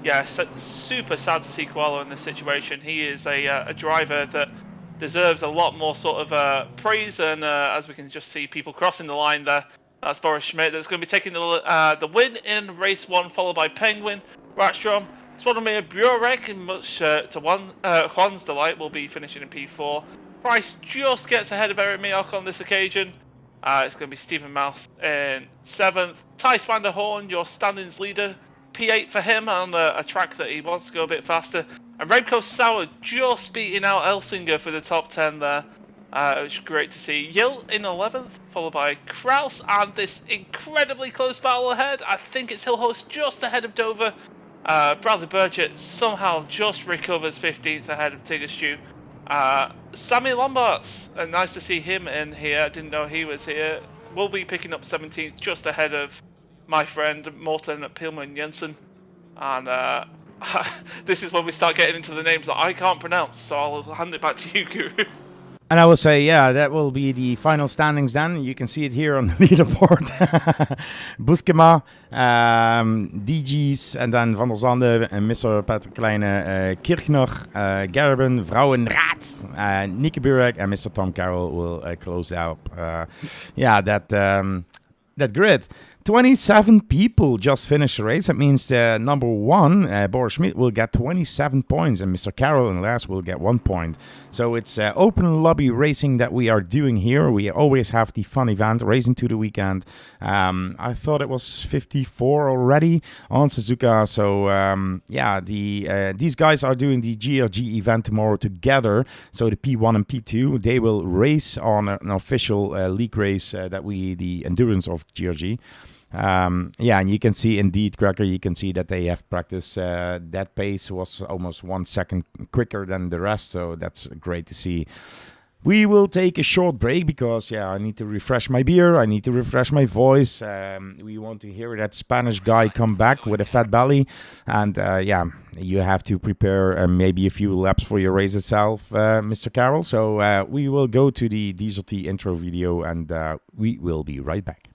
yeah, super sad to see Koala in this situation. He is a driver that deserves a lot more sort of praise, and as we can just see people crossing the line there, that's Boris Schmidt that's going to be taking the win in race 1, followed by Penguin, Ratstrom, Swadomir Burek, in much to Juan's delight, will be finishing in P4. Price just gets ahead of Eric Miok on this occasion. It's going to be Stephen Mouse in 7th. Ty Spanderhorn, your standings leader, P8 for him on a track that he wants to go a bit faster. And Remco Sauer just beating out Elsinger for the top 10 there, which is great to see. Yilt in 11th, followed by Kraus, and this incredibly close battle ahead. I think it's Hillhost just ahead of Dover. Bradley Burchett somehow just recovers 15th ahead of Tigger Stew. Sammy Lombards, nice to see him in here. I didn't know he was here. Will be picking up 17th, just ahead of my friend Morten Pilman Jensen. And this is when we start getting into the names that I can't pronounce, so I'll hand it back to you, Guru. And I will say, yeah, that will be the final standings then. You can see it here on the leaderboard. Buskema, DG's, and then Van der Zande, Mr. Patrick Kleine, Kirchner, Gerben, Vrouwenraad, Nieke Burek, and Mr. Tom Carroll will close out that grid. 27 people just finished the race. That means the number 1, Boris Schmidt, will get 27 points, and Mr. Carroll and Lars will get 1 point. So it's open lobby racing that we are doing here. We always have the fun event, Racing to the Weekend. I thought it was 54 already on Suzuka. So these guys are doing the GRG event tomorrow together. So the P1 and P2, they will race on an official league race the endurance of GRG. And you can see indeed, Cracker, you can see that they have practiced. That pace was almost 1 second quicker than the rest, so that's great to see. We will take a short break because, I need to refresh my beer. I need to refresh my voice. We want to hear that Spanish guy come back with a fat belly. And, you have to prepare maybe a few laps for your race itself, Mr. Carroll. So we will go to the DSRT intro video, and we will be right back.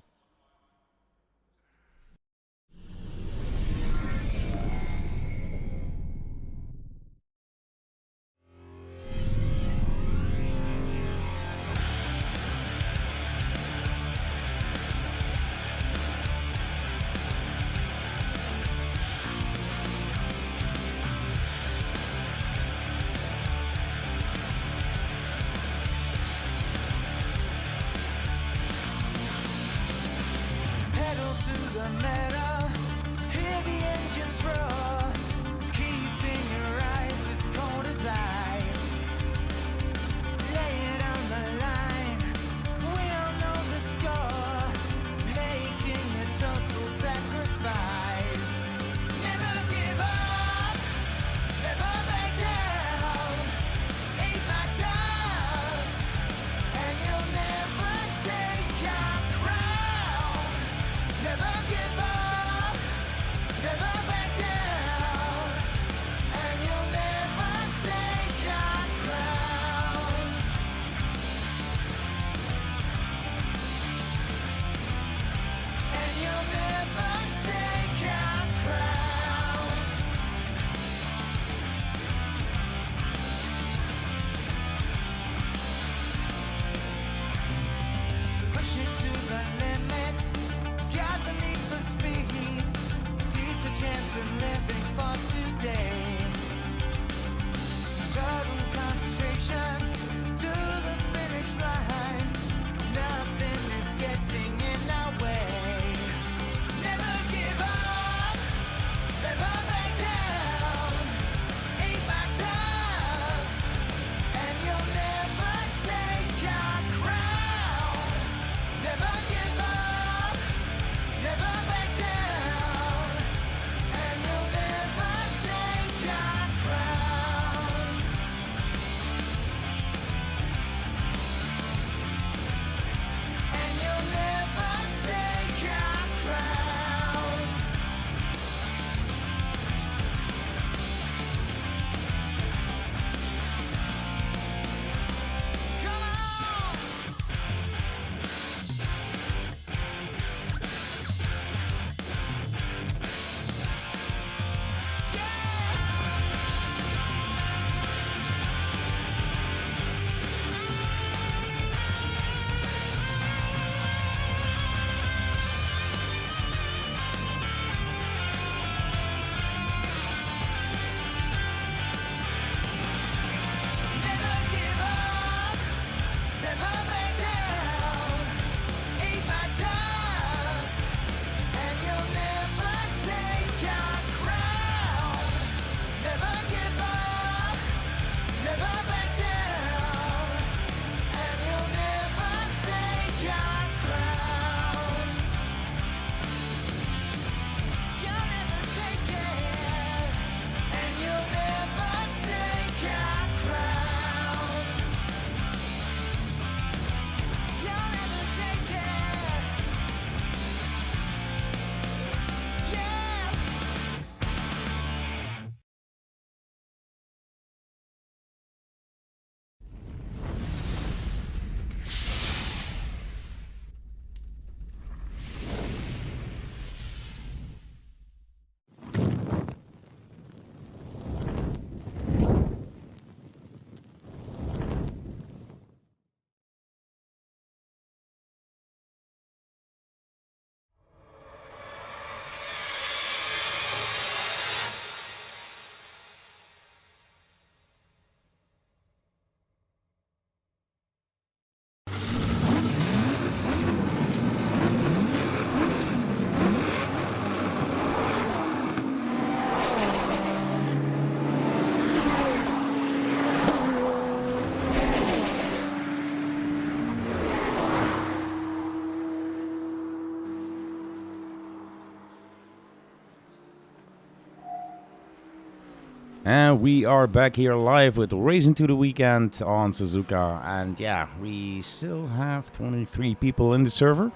And we are back here live with Racing to the Weekend on Suzuka. And yeah, we still have 23 people in the server.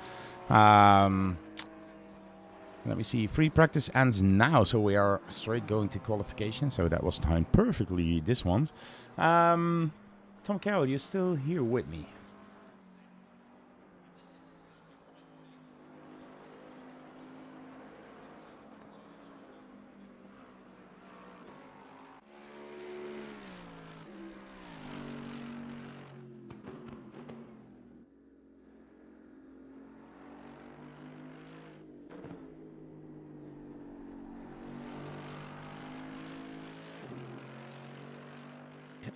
Let me see, free practice ends now, so we are straight going to qualification. So that was timed perfectly, this one. Tom Carroll, you're still here with me.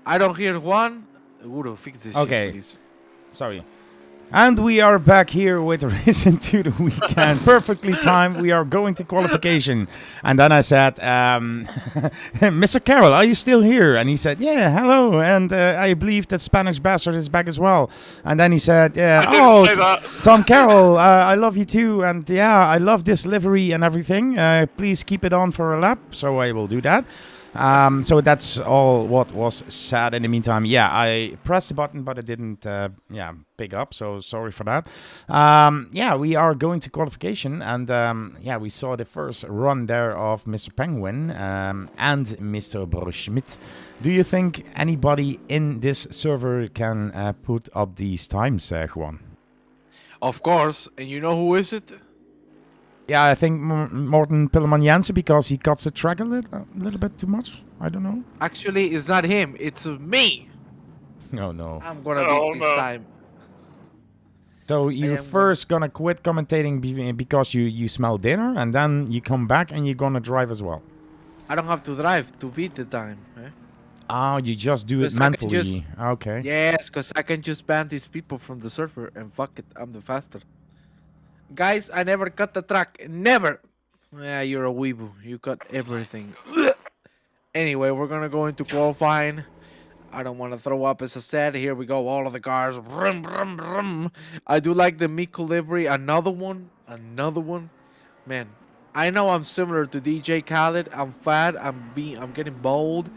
I don't hear one. Guru, fix this Okay. shit, please. Sorry. And we are back here with Racing to the Weekend. Perfectly timed. We are going to qualification. And then I said, Mr. Carroll, are you still here? And he said, yeah, hello. And I believe that Spanish Bastard is back as well. And then he said, yeah, I didn't say that. Tom Carroll, I love you too. And yeah, I love this livery and everything. Please keep it on for a lap. So I will do that. So that's all what was said in the meantime. Yeah, I pressed the button, but it didn't pick up. So sorry for that. Yeah, we are going to qualification. And yeah, we saw the first run there of Mr. Penguin and Mr. Schmidt. Do you think anybody in this server can put up these times, Juan? Of course. And you know who is it? Yeah, I think Morten Pilleman Jansen, because he cuts the track a little bit too much. I don't know. Actually, it's not him. It's me. Oh, no. I'm gonna Oh, beat no. this time. So you're am first gonna quit commentating because you smell dinner, and then you come back and you're gonna drive as well. I don't have to drive to beat the time. Eh? Oh, you just do it Because I can mentally. just- Okay. Yes, because I can just ban these people from the server and fuck it, I'm the faster. Guys, I never cut the track. Never. Yeah, you're a weeaboo. You cut everything. Anyway, we're gonna go into qualifying. I don't want to throw up, as I said. Here we go. All of the cars. Vroom, vroom, vroom. I do like the Miko livery. Another one. Another one. Man, I know I'm similar to DJ Khaled. I'm fat. I'm getting bold.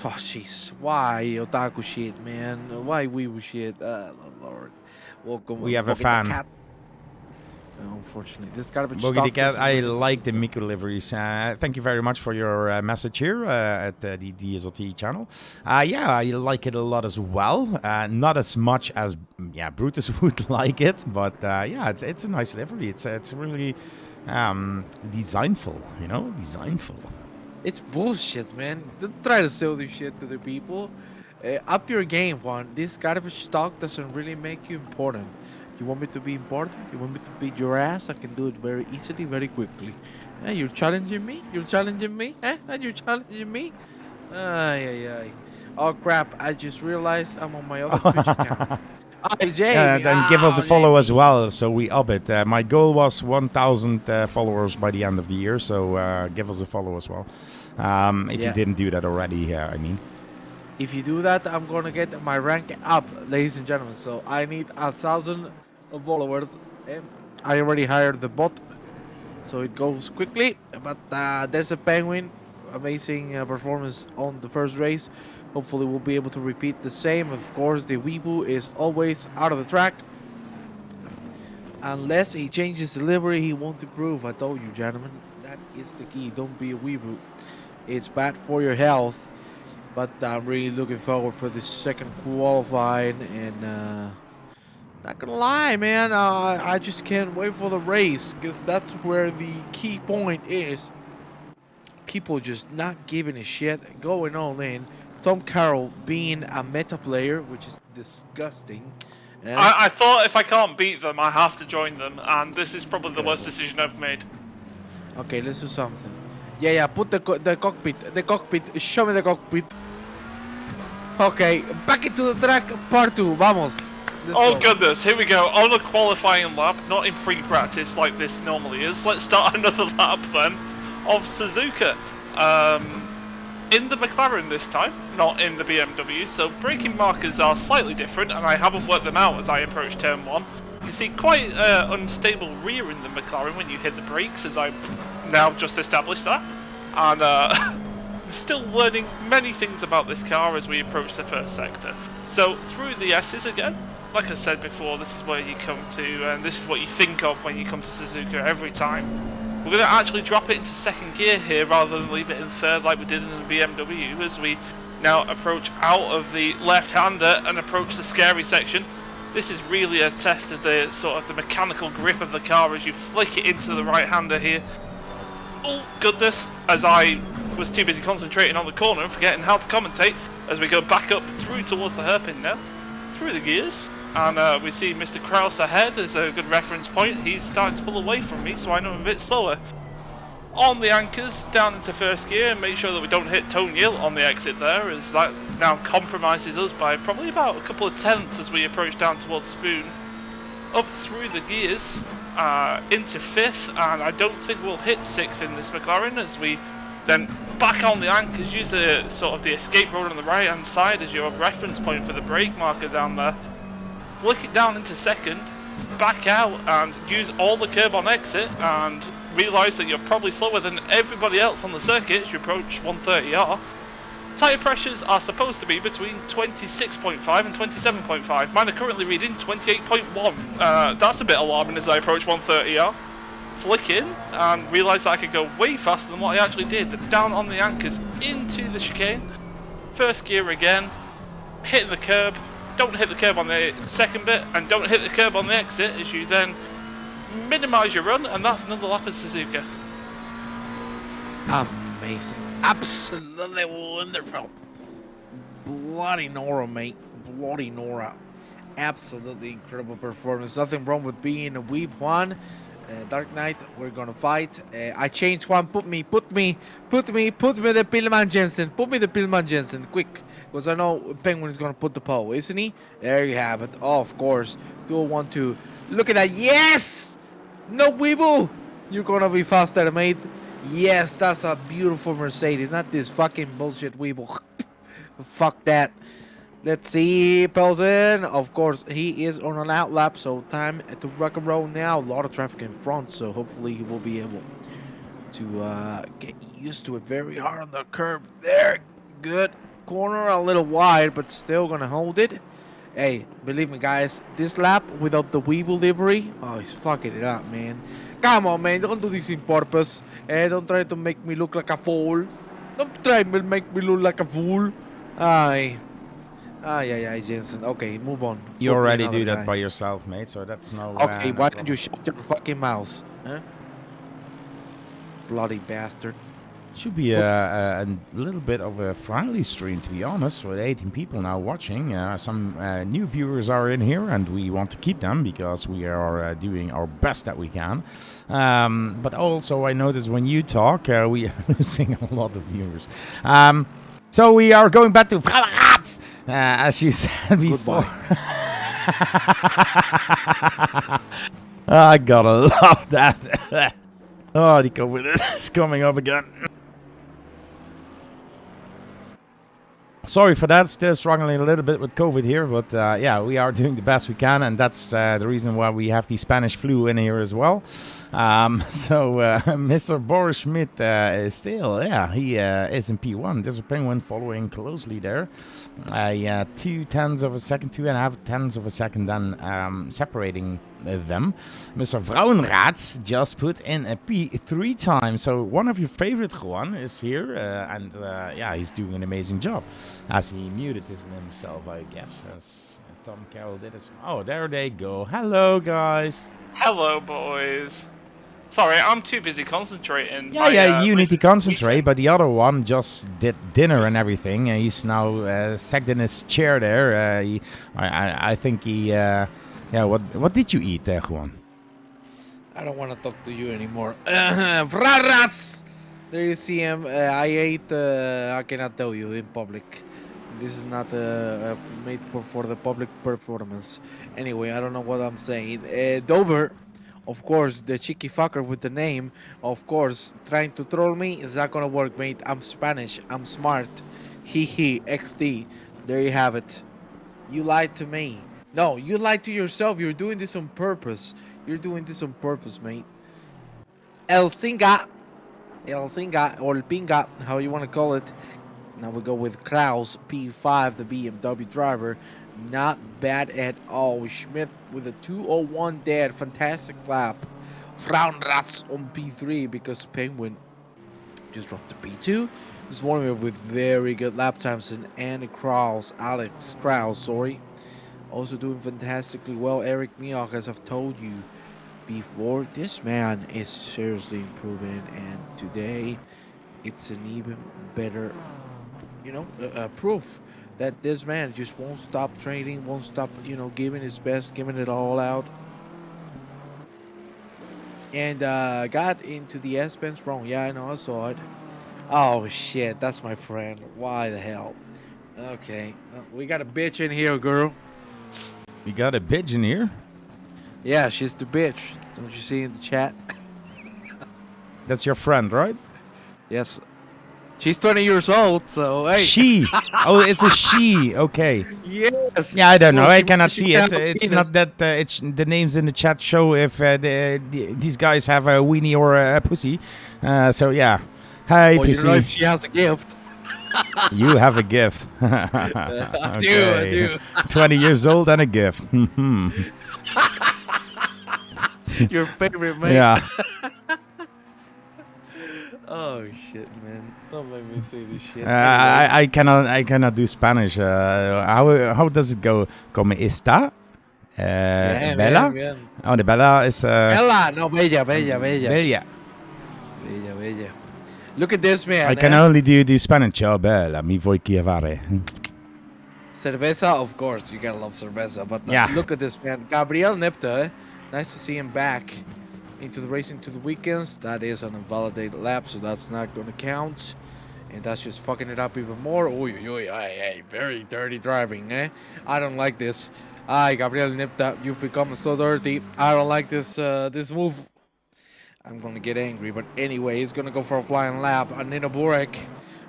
Oh, jeez. Why otaku shit, man? Why weeaboo shit? Lord. Welcome. We have a Boogie the fan. Cat. Unfortunately, this garbage Boogie the stock Cat, doesn't I really- like the micro liveries. Thank you very much for your message here at the DSRT channel. Yeah, I like it a lot as well. Not as much as Brutus would like it, but yeah, it's a nice livery. It's really designful, you know, designful. It's bullshit, man. Don't try to sell this shit to the people. Up your game, Juan. This garbage stock doesn't really make you important. You want me to be important? You want me to beat your ass? I can do it very easily, very quickly. You're challenging me? You're challenging me? You're challenging me? Ay, ay, ay. Oh, crap. I just realized I'm on my other Twitch account. It's Jamie. Then give us a follow Jamie. as well, so we up it. My goal was 1,000 followers by the end of the year, so give us a follow as well. If you Yeah. didn't do that already, I mean. If you do that, I'm gonna get my rank up, ladies and gentlemen. So I need 1,000 followers. And I already hired the bot, so it goes quickly. But there's a Penguin, amazing performance on the first race. Hopefully, we'll be able to repeat the same. Of course, the weeaboo is always out of the track. Unless he changes delivery, he won't improve. I told you, gentlemen, that is the key. Don't be a weeaboo. It's bad for your health. But I'm really looking forward for this second qualifying, and not gonna lie, man, I just can't wait for the race, because that's where the key point is. People just not giving a shit, going all in. Tom Carroll being a meta player, which is disgusting. And I thought if I can't beat them, I have to join them, and this is probably the worst decision I've made. okay, let's do something. Yeah, put the cockpit, show me the cockpit. Okay, back into the track, part 2, vamos. Let's Oh go. goodness, here we go, on a qualifying lap, not in free practice like this normally is. Let's start another lap then of Suzuka. In the McLaren this time, not in the BMW, so braking markers are slightly different, and I haven't worked them out as I approach turn 1. You see quite unstable rear in the McLaren when you hit the brakes, as I've now just established that. And still learning many things about this car as we approach the first sector. So through the S's again, like I said before, this is where you come to, and this is what you think of when you come to Suzuka every time. We're going to actually drop it into second gear here rather than leave it in third like we did in the BMW as we now approach out of the left-hander and approach the scary section. This is really a test of the sort of the mechanical grip of the car as you flick it into the right-hander here. Oh goodness, as I was too busy concentrating on the corner and forgetting how to commentate as we go back up through towards the hairpin now, through the gears. And we see Mr. Kraus ahead as a good reference point. He's starting to pull away from me, so I know I'm a bit slower. On the anchors, down into first gear, and make sure that we don't hit Tonyil on the exit there, as that now compromises us by probably about a couple of tenths as we approach down towards Spoon. Up through the gears, into fifth, and I don't think we'll hit sixth in this McLaren as we then back on the anchors, use the sort of the escape road on the right hand side as your reference point for the brake marker down there. Flick it down into second, back out and use all the curb on exit and realise that you're probably slower than everybody else on the circuit as you approach 130R. Tyre pressures are supposed to be between 26.5 and 27.5. Mine are currently reading 28.1. That's a bit alarming as I approach 130R. Flick in and realise that I could go way faster than what I actually did. Down on the anchors into the chicane. First gear again. Hit the curb. Don't hit the curb on the second bit and don't hit the curb on the exit as you then minimise your run, and that's another lap of Suzuka. Amazing. Absolutely wonderful. Bloody Nora, mate. Bloody Nora. Absolutely incredible performance. Nothing wrong with being a weep one. Dark Knight, we're gonna fight. I changed one. Put me the Pillman Jensen. Put me the Pillman Jensen, quick. Because I know Penguin is gonna put the pole, isn't he? There you have it. Oh, of course. 201-2. Look at that. Yes! No weeble! You're gonna be faster, mate. Yes, that's a beautiful Mercedes. Not this fucking bullshit weeble. Fuck that. Let's see, Pelzen. Of course, he is on an out lap, so time to rock and roll now. A lot of traffic in front, so hopefully he will be able to get used to it. Very hard on the curb there. Good. Corner a little wide, but still gonna hold it. Hey, believe me, guys, this lap without the Weeble livery, oh, he's fucking it up, man. Come on, man, don't do this in purpose. Don't try to make me look like a fool. Don't try to make me look like a fool. Ay, Jensen. Okay, move on. You Put already another do that guy. by yourself, mate, so that's no... Okay, no why problem. don't you shut your fucking mouth, huh? Bloody bastard. Should be a little bit of a friendly stream, to be honest, with 18 people now watching. Some new viewers are in here, and we want to keep them because we are doing our best that we can. But also, I notice when you talk, we are losing a lot of viewers. So we are going back to Fragat, as you said before. I gotta love that. Oh, the COVID is coming up again. Sorry for that, still struggling a little bit with COVID here, but yeah, we are doing the best we can, and that's the reason why we have the Spanish flu in here as well. Mr. Boris Schmidt is still, yeah, he is in P1. There's a Penguin following closely there. 2/10 of a second, 2.5 of a second then separating them. Mr. Vrouwenraads just put in a P3 time. So one of your favorite, Juan, is here. And yeah, he's doing an amazing job. As he muted himself, I guess. As Tom Carroll did as well. Oh, there they go. Hello, guys. Hello, boys. Sorry, I'm too busy concentrating. Yeah, you need to concentrate, but the other one just did dinner and everything. He's now sagged in his chair there. I think he... yeah, what did you eat there, Juan? I don't want to talk to you anymore. Frarats! There you see him. I ate, I cannot tell you in public. This is not made for the public performance. Anyway, I don't know what I'm saying. Dober, of course, the cheeky fucker with the name, of course, trying to troll me. Is not gonna work, mate. I'm Spanish. I'm smart. Hee XD. There you have it. You lied to me. No, you lied to yourself. You're doing this on purpose. You're doing this on purpose, mate. El Singa. El Singa or Pinga, how you want to call it. Now we go with Kraus P5, the BMW driver. Not bad at all. Schmidt with a 201 dead. Fantastic lap. Frauenratz on P3 because Penguin just dropped to P2. This one with very good lap times. And Andy Kraus, Alex Kraus, sorry. Also doing fantastically well. Eric Mioch, as I've told you before, this man is seriously improving. And today, it's an even better proof that this man just won't stop training, won't stop, giving his best, giving it all out. And got into the S-Pens wrong. Yeah, I know, I saw it. Oh, shit, that's my friend. Why the hell? Okay, we got a bitch in here, girl. You got a pigeon here? Yeah, she's the bitch. Don't you see in the chat? That's your friend, right? Yes. She's 20 years old, so hey. She. Oh, it's a she. Okay. Yes. Yeah, I don't know. Well, I she- cannot she see can it. have a It's penis. not that it's the names in the chat show if these guys have a weenie or a pussy. So yeah. Hi, Well, you don't know if pussy. she has a gift. You have a gift. I do. 20 years old and a gift. Your favorite man. Yeah. Oh shit, man! Don't make me say this shit. I cannot do Spanish. How does it go? Como está? Bien, Bella? bien, bien. Oh, the Bella is Bella, no, bella. Bella. Bella. Look at this man. I can only do Spanish. Ciao, Bella. Mi vuoi chiamare? Cerveza, of course, you gotta love cerveza. But Yeah. look at this man, Gabriel Nepta. Nice to see him back into the racing to the weekends. That is an invalidated lap, so that's not gonna count. And that's just fucking it up even more. Hey, very dirty driving, eh? I don't like this. Ay, Gabriel Nepta, you've become so dirty. I don't like this this move. I'm gonna get angry, but anyway, he's gonna go for a flying lap. And Nina Burek,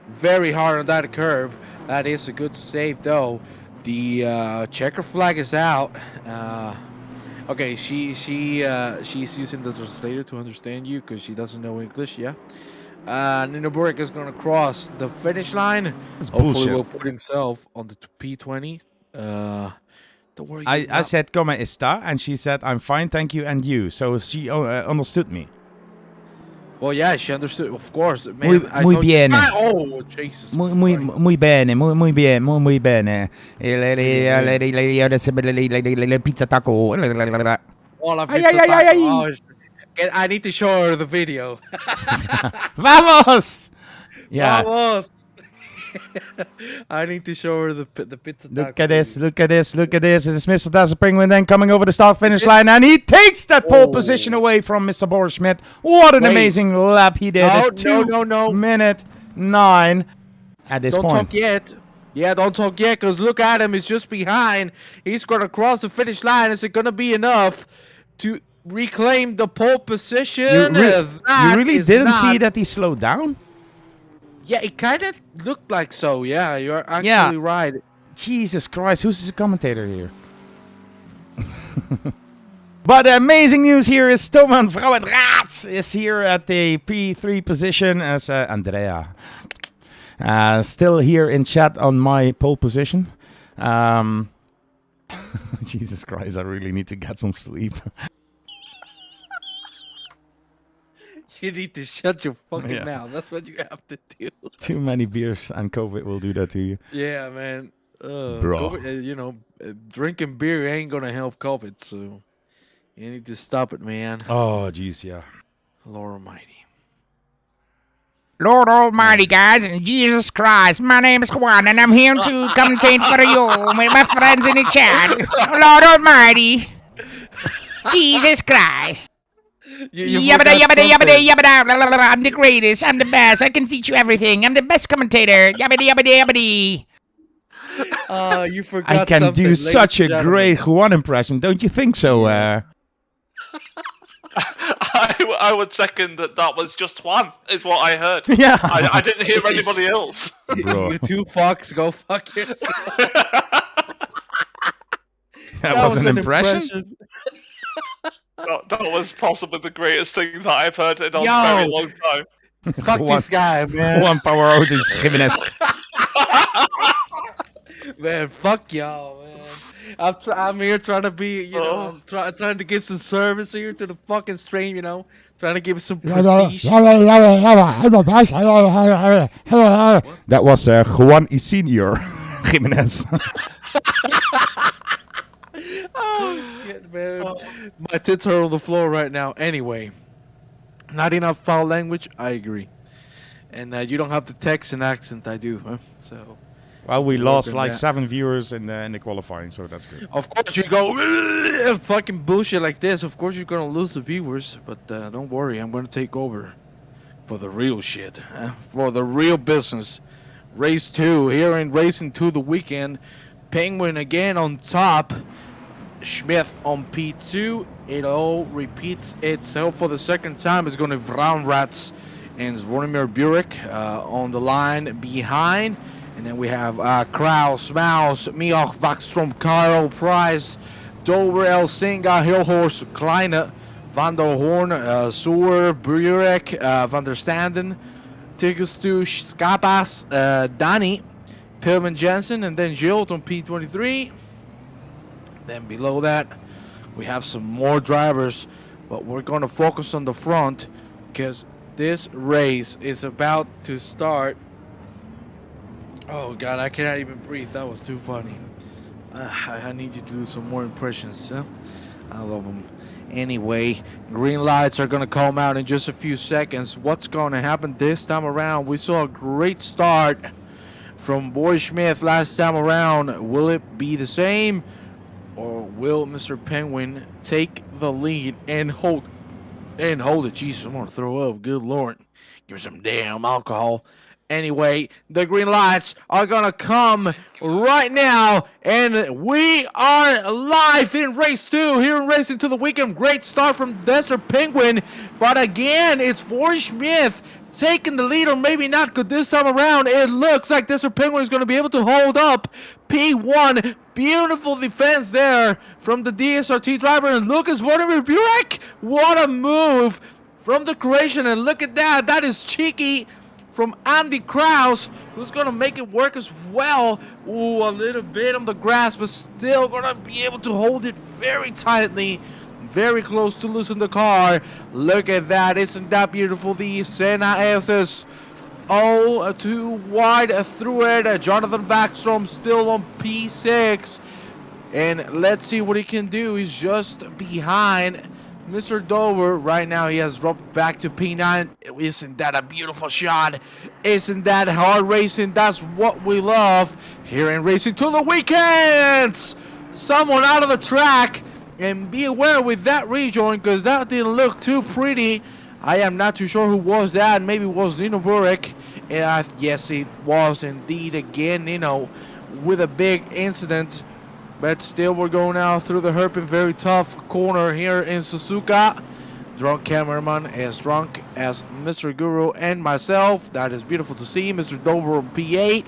very hard on that curb. That is a good save, though. The checker flag is out. Okay, she's using the translator to understand you because she doesn't know English. Yeah. Nina Burek is gonna cross the finish line. That's Hopefully, bullshit. will put himself on the P20. Don't worry. I said como está, and she said I'm fine, thank you, and you. So she understood me. Well, yeah, she understood. Of course, man. Muy- I muy told you- bien. Oh, Jesus. Muy bene, muy bien, muy bene. Le pizza taco. All of Ay, it's ay, ay, ay, attack. ay. Oh, shit. I need to show her the video. Vamos! Yeah. Vamos. I need to show her the pizza Look taco at this, video. look at this, look at this. It's Mr. Dazzle Penguin then coming over the start finish line, and he takes that pole Oh. position away from Mr. Boris Schmidt. What an Wait. amazing lap he did. No, at 2 no. minute 9 at this Don't point. talk yet. Yeah, don't talk yet, because look at him. He's just behind. He's going to cross the finish line. Is it going to be enough to reclaim the pole position? You That really is didn't see not- that he slowed down? Yeah, it kind of looked like so. Yeah, you're actually Yeah. right. Jesus Christ, who's the commentator here? But amazing news here is Stoman Vrouwenraad is here at the P3 position as Andrea. Still here in chat on my pole position. Jesus Christ, I really need to get some sleep. You need to shut your fucking Yeah. mouth. That's what you have to do. Too many beers and COVID will do that to you. Yeah, man. Bro. COVID, drinking beer ain't gonna help COVID, so you need to stop it, man. Oh, jeez, yeah. Lord Almighty. Lord Almighty, guys, Jesus Christ, my name is Juan, and I'm here to commentate for you with my friends in the chat. Lord Almighty, Jesus Christ. Yabba yabba yabba yabba yabba. I'm the greatest. I'm the best. I can teach you everything. I'm the best commentator. Yabba yabba yabba. You forgot I can something, do ladies such a and gentlemen. great Juan impression, don't you think so? I would second that was just one, is what I heard. Yeah. I didn't hear anybody else. Bro, You two fucks, go fuck yourself. that was an impression? That was possibly the greatest thing that I've heard in a Yo. very long time. Fuck One- this guy, man. One power outage, Jimenez. Man, fuck y'all, man. I'm here trying to be, I'm trying to give some service here to the fucking stream, trying to give it some prestige. That was Juan Isinio Jimenez. Oh shit, man. My tits are on the floor right now. Anyway, not enough foul language. I agree. And you don't have the Texan accent. I do. Huh? So. Well, we lost like that. 7 viewers in the qualifying, so that's good. Of course you go fucking bullshit like this. Of course you're gonna lose the viewers, but don't worry, I'm gonna take over for the real shit, for the real business. Race 2 here in Racing 2 the weekend. Penguin again on top. Smith on P2. It all repeats itself for the second time. It's going to Brown Rats and Zvonimir Burek on the line behind. And then we have Kraus, Maus, Mioch, Vaxstrom, Carl, Price, Dover, Elsinga, Hillhorst, Kleine, Van der Horn, Soer, Burek, Van der Standen, Tigestu, Skapas, Danny, Pillman Jensen, and then Gilt on P23. Then below that, we have some more drivers, but we're going to focus on the front because this race is about to start. Oh God, I cannot even breathe. That was too funny. I need you to do some more impressions. Huh? I love them. Anyway, green lights are going to come out in just a few seconds. What's going to happen this time around? We saw a great start from Boy Smith last time around. Will it be the same? Or will Mr. Penguin take the lead and hold it? Jesus, I'm going to throw up. Good Lord. Give me some damn alcohol. Anyway, the green lights are going to come right now, and we are live in race 2 here in Racing to the Weekend. Great start from Desert Penguin, but again, it's Boy Smith taking the lead, or maybe not, because this time around, it looks like Desert Penguin is going to be able to hold up P1. Beautiful defense there from the DSRT driver, and Lucas Vladimir Burek. What a move from the Croatian, and look at that. That is cheeky from Andy Kraus, who's going to make it work as well. Ooh, a little bit on the grass, but still going to be able to hold it very tightly. Very close to losing the car. Look at that. Isn't that beautiful? The Senna S's all too wide through it. Jonathan Backstrom still on P6. And let's see what he can do. He's just behind Mr. Dover. Right now he has dropped back to P9. Isn't that a beautiful shot? Isn't that hard racing? That's what we love here in Racing to the Weekends. Someone out of the track. And be aware with that rejoin, because that didn't look too pretty. I am not too sure who was that. Maybe it was Nino Burek. And yes, it was indeed again, with a big incident. But still, we're going out through the hairpin, very tough corner here in Suzuka. Drunk cameraman as drunk as Mr. Guru and myself. That is beautiful to see. Mr. Dover on P8.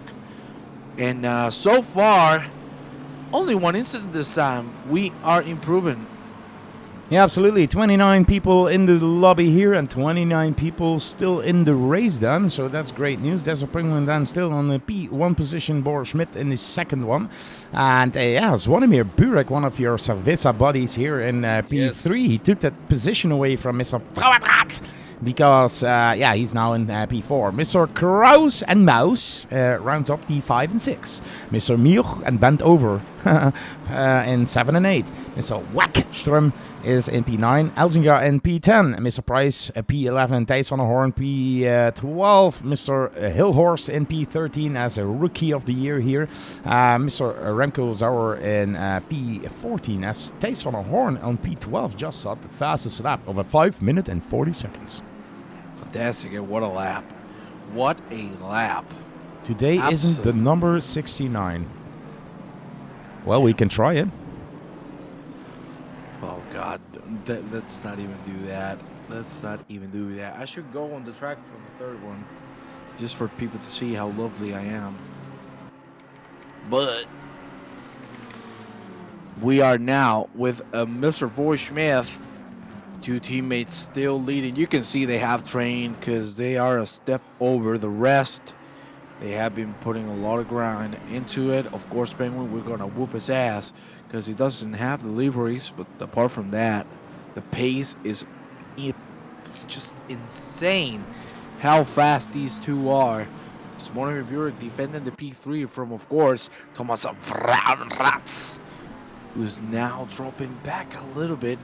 And so far, only one incident this time. We are improving. Yeah, absolutely. 29 people in the lobby here and 29 people still in the race then. So that's great news. There's a Penguin then still on the P1 position. Boris Schmidt in the second one. And Zvonimir Burek, one of your Cerveza buddies here in P3. Yes. He took that position away from Mr. Vrouwenraad. Because, he's now in P4. Mr. Kraus and Maus rounds up the 5 and 6. Mr. Mioch and bent over in 7 and 8. Mr. Wackström is in P9. Elzinga in P10. Mr. Price, P11. Thijs van der Hoorn, P12. Mr. Hillhorst in P13 as a Rookie of the Year here. Mr. Remco Zauer in P14 as Thijs van der Hoorn on P12 just got the fastest lap of a 5 minute and 40 seconds. Fantastic, and what a lap. What a lap. Today isn't the number 69. Well, we can try it. Oh, God. Let's not even do that. Let's not even do that. I should go on the track for the third one, just for people to see how lovely I am. But we are now with Mr. Boy Smith Two teammates still leading. You can see they have trained because they are a step over the rest. They have been putting a lot of grind into it. Of course, Penguin, we're going to whoop his ass because he doesn't have the liveries. But apart from that, the pace is just insane how fast these two are. Smoner Buick defending the P3 from, of course, Thomas Vrats, who's now dropping back a little bit.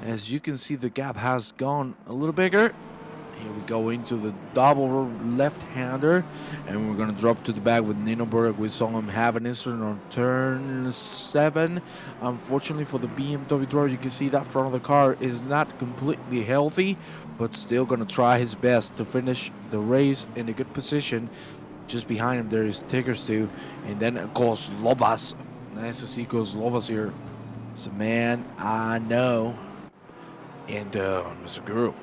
As you can see, the gap has gone a little bigger. Here we go into the double left-hander, and we're going to drop to the back with Ninoberg. We saw him have an incident on turn 7. Unfortunately for the BMW driver, you can see that front of the car is not completely healthy, but still going to try his best to finish the race in a good position. Just behind him, there is Tiggerstu, and then Kozlovas. Nice to see Kozlovas here. It's a man I know. And Mr. Guru,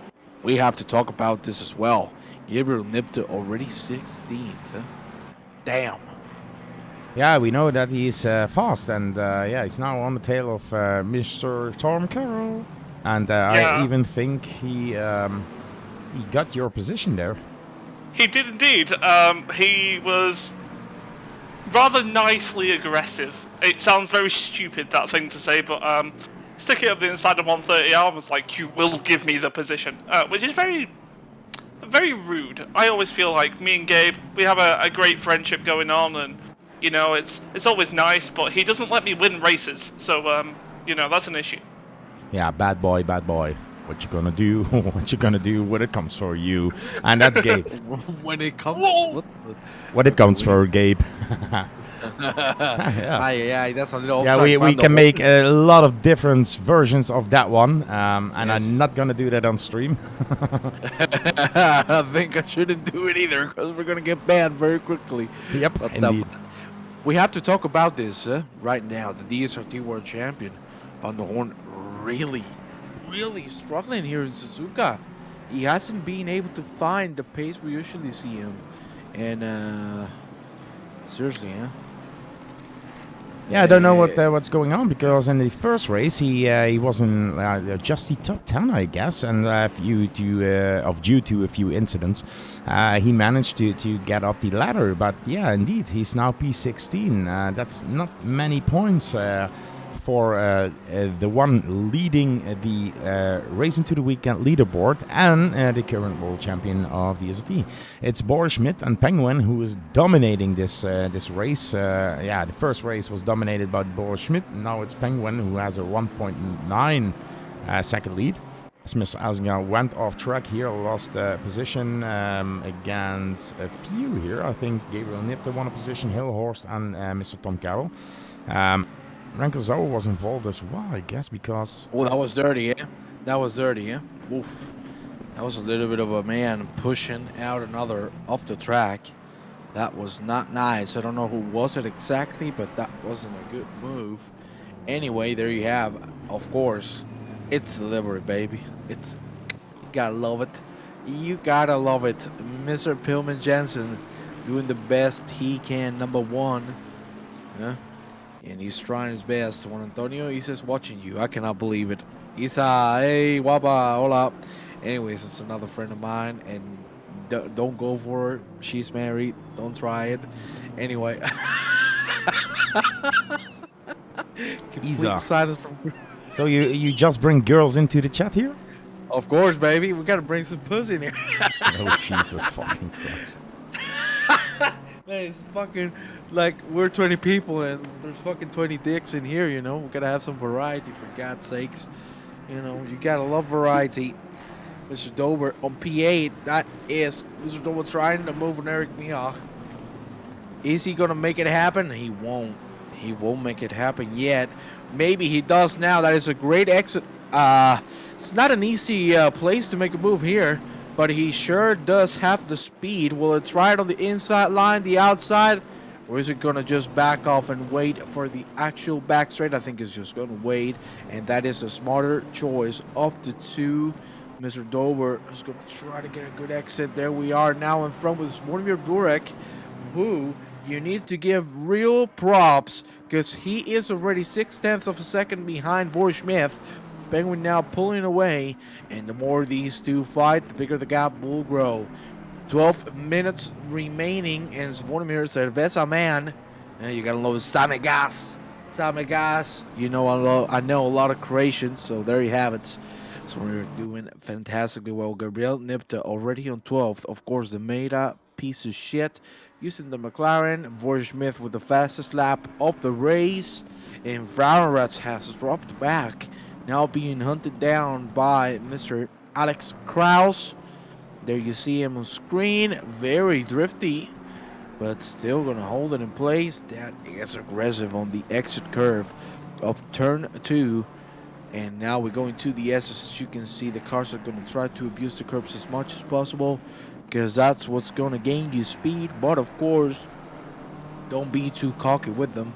we have to talk about this as well. Gabriel Nipta already 16th. Damn. Yeah, we know that he's fast, and yeah, he's now on the tail of Mr. Tom Carroll. And I even think he got your position there. He did indeed. He was rather nicely aggressive. It sounds very stupid, that thing to say, but sticking up the inside of 130, I was like, you will give me the position, which is very, very rude. I always feel like me and Gabe, we have a great friendship going on, and you know, it's always nice, but he doesn't let me win races, so you know, that's an issue. Yeah, bad boy, bad boy. What you gonna do? What you gonna do when it comes for you? And that's Gabe. When it comes, When it comes for Gabe. yeah, that's a little. Yeah, we can make a lot of different versions of that one, and yes. I'm not gonna do that on stream. I think I shouldn't do it either because we're gonna get banned very quickly. Yep, but, indeed. We have to talk about this right now. The DSRT World Champion Van der Horn really struggling here in Suzuka. He hasn't been able to find the pace we usually see him, and seriously, huh? Yeah, I don't know what's going on, because in the first race he was in just the top 10, I guess, and due to a few incidents, he managed to get up the ladder. But yeah, indeed, he's now P16. That's not many points for the one leading the Race into the Weekend leaderboard and the current world champion of the DSRT. It's Boris Schmidt and Penguin who is dominating this race. Yeah, the first race was dominated by Boris Schmidt. Now it's Penguin who has a 1.9 second lead. Smith Asga went off track here, lost position against a few here. I think Gabriel Nipta won a position, Hillhorst and Mr. Tom Carroll. Rankelzo was involved as well, I guess, because... Oh, that was dirty, yeah? That was dirty, yeah? Oof. That was a little bit of a man pushing out another off the track. That was not nice. I don't know who was it exactly, but that wasn't a good move. Anyway, there you have, of course, it's delivery, baby. You gotta love it. You gotta love it. Mr. Pillman Jensen doing the best he can, number one. Yeah? And he's trying his best. Juan Antonio, he says, watching you. I cannot believe it. Isa, hey, waba, hola. Anyways, it's another friend of mine, and don't go for her. She's married. Don't try it. Anyway. Isa. Silence from... So you just bring girls into the chat here? Of course, baby. We got to bring some pussy in here. Oh, Jesus fucking Christ. Man, it's fucking like we're 20 people and there's fucking 20 dicks in here, you know. We gotta have some variety, for God's sakes. You know, you gotta love variety. Mr. Dober on P8, that is Mr. Dober trying to move on Eric Mioch. Is he gonna make it happen? He won't. He won't make it happen yet. Maybe he does now. That is a great exit. It's not an easy place to make a move here, but he sure does have the speed. Will it try it on the inside line, the outside, or is it going to just back off and wait for the actual back straight? I think it's just going to wait, and that is a smarter choice of the two. Mr. Dober is going to try to get a good exit. There we are now in front with Svormir Burek, who you need to give real props because he is already 0.6 of a second behind Boris Smith. Penguin now pulling away, and the more these two fight, the bigger the gap will grow. 12 minutes remaining, and Zvonimir Cerveza Man. You got a little Same Gas. Same Gas. You know, I know a lot of Croatians, so there you have it. So we're doing fantastically well. Gabriel Nipta already on 12th. Of course, the Meta piece of shit using the McLaren. Voyer Smith with the fastest lap of the race. And Vraurenrats has dropped back. Now being hunted down by Mr. Alex Kraus. There you see him on screen. Very drifty, but still going to hold it in place. That is aggressive on the exit curve of turn 2. And now we're going to the S's. As you can see, the cars are going to try to abuse the curbs as much as possible, because that's what's going to gain you speed. But of course, don't be too cocky with them,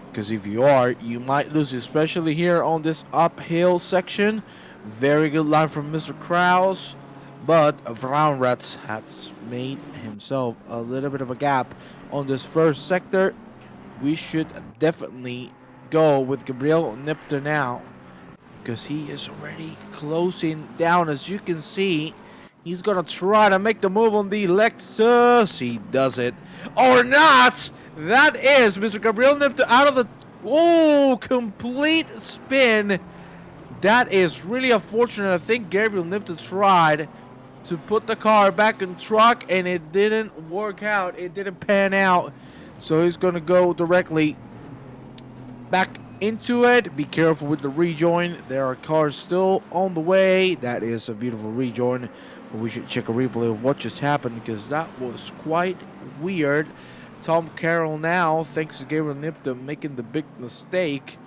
because if you are, you might lose, especially here on this uphill section. Very good line from Mr. Kraus, but Vraurenrats has made himself a little bit of a gap on this first sector. We should definitely go with Gabriel Nipter now, because he is already closing down. As you can see, he's gonna try to make the move on the Lexus. He does it or not. That is Mr. Gabriel Nipter out of the complete spin. That is really unfortunate. I think Gabriel Nipter tried to put the car back in truck, and it didn't work out. It didn't pan out. So he's gonna go directly back into it. Be careful with the rejoin. There are cars still on the way. That is a beautiful rejoin. But we should check a replay of what just happened, because that was quite weird. Tom Carroll now, thanks to Gabriel Nipta making the big mistake,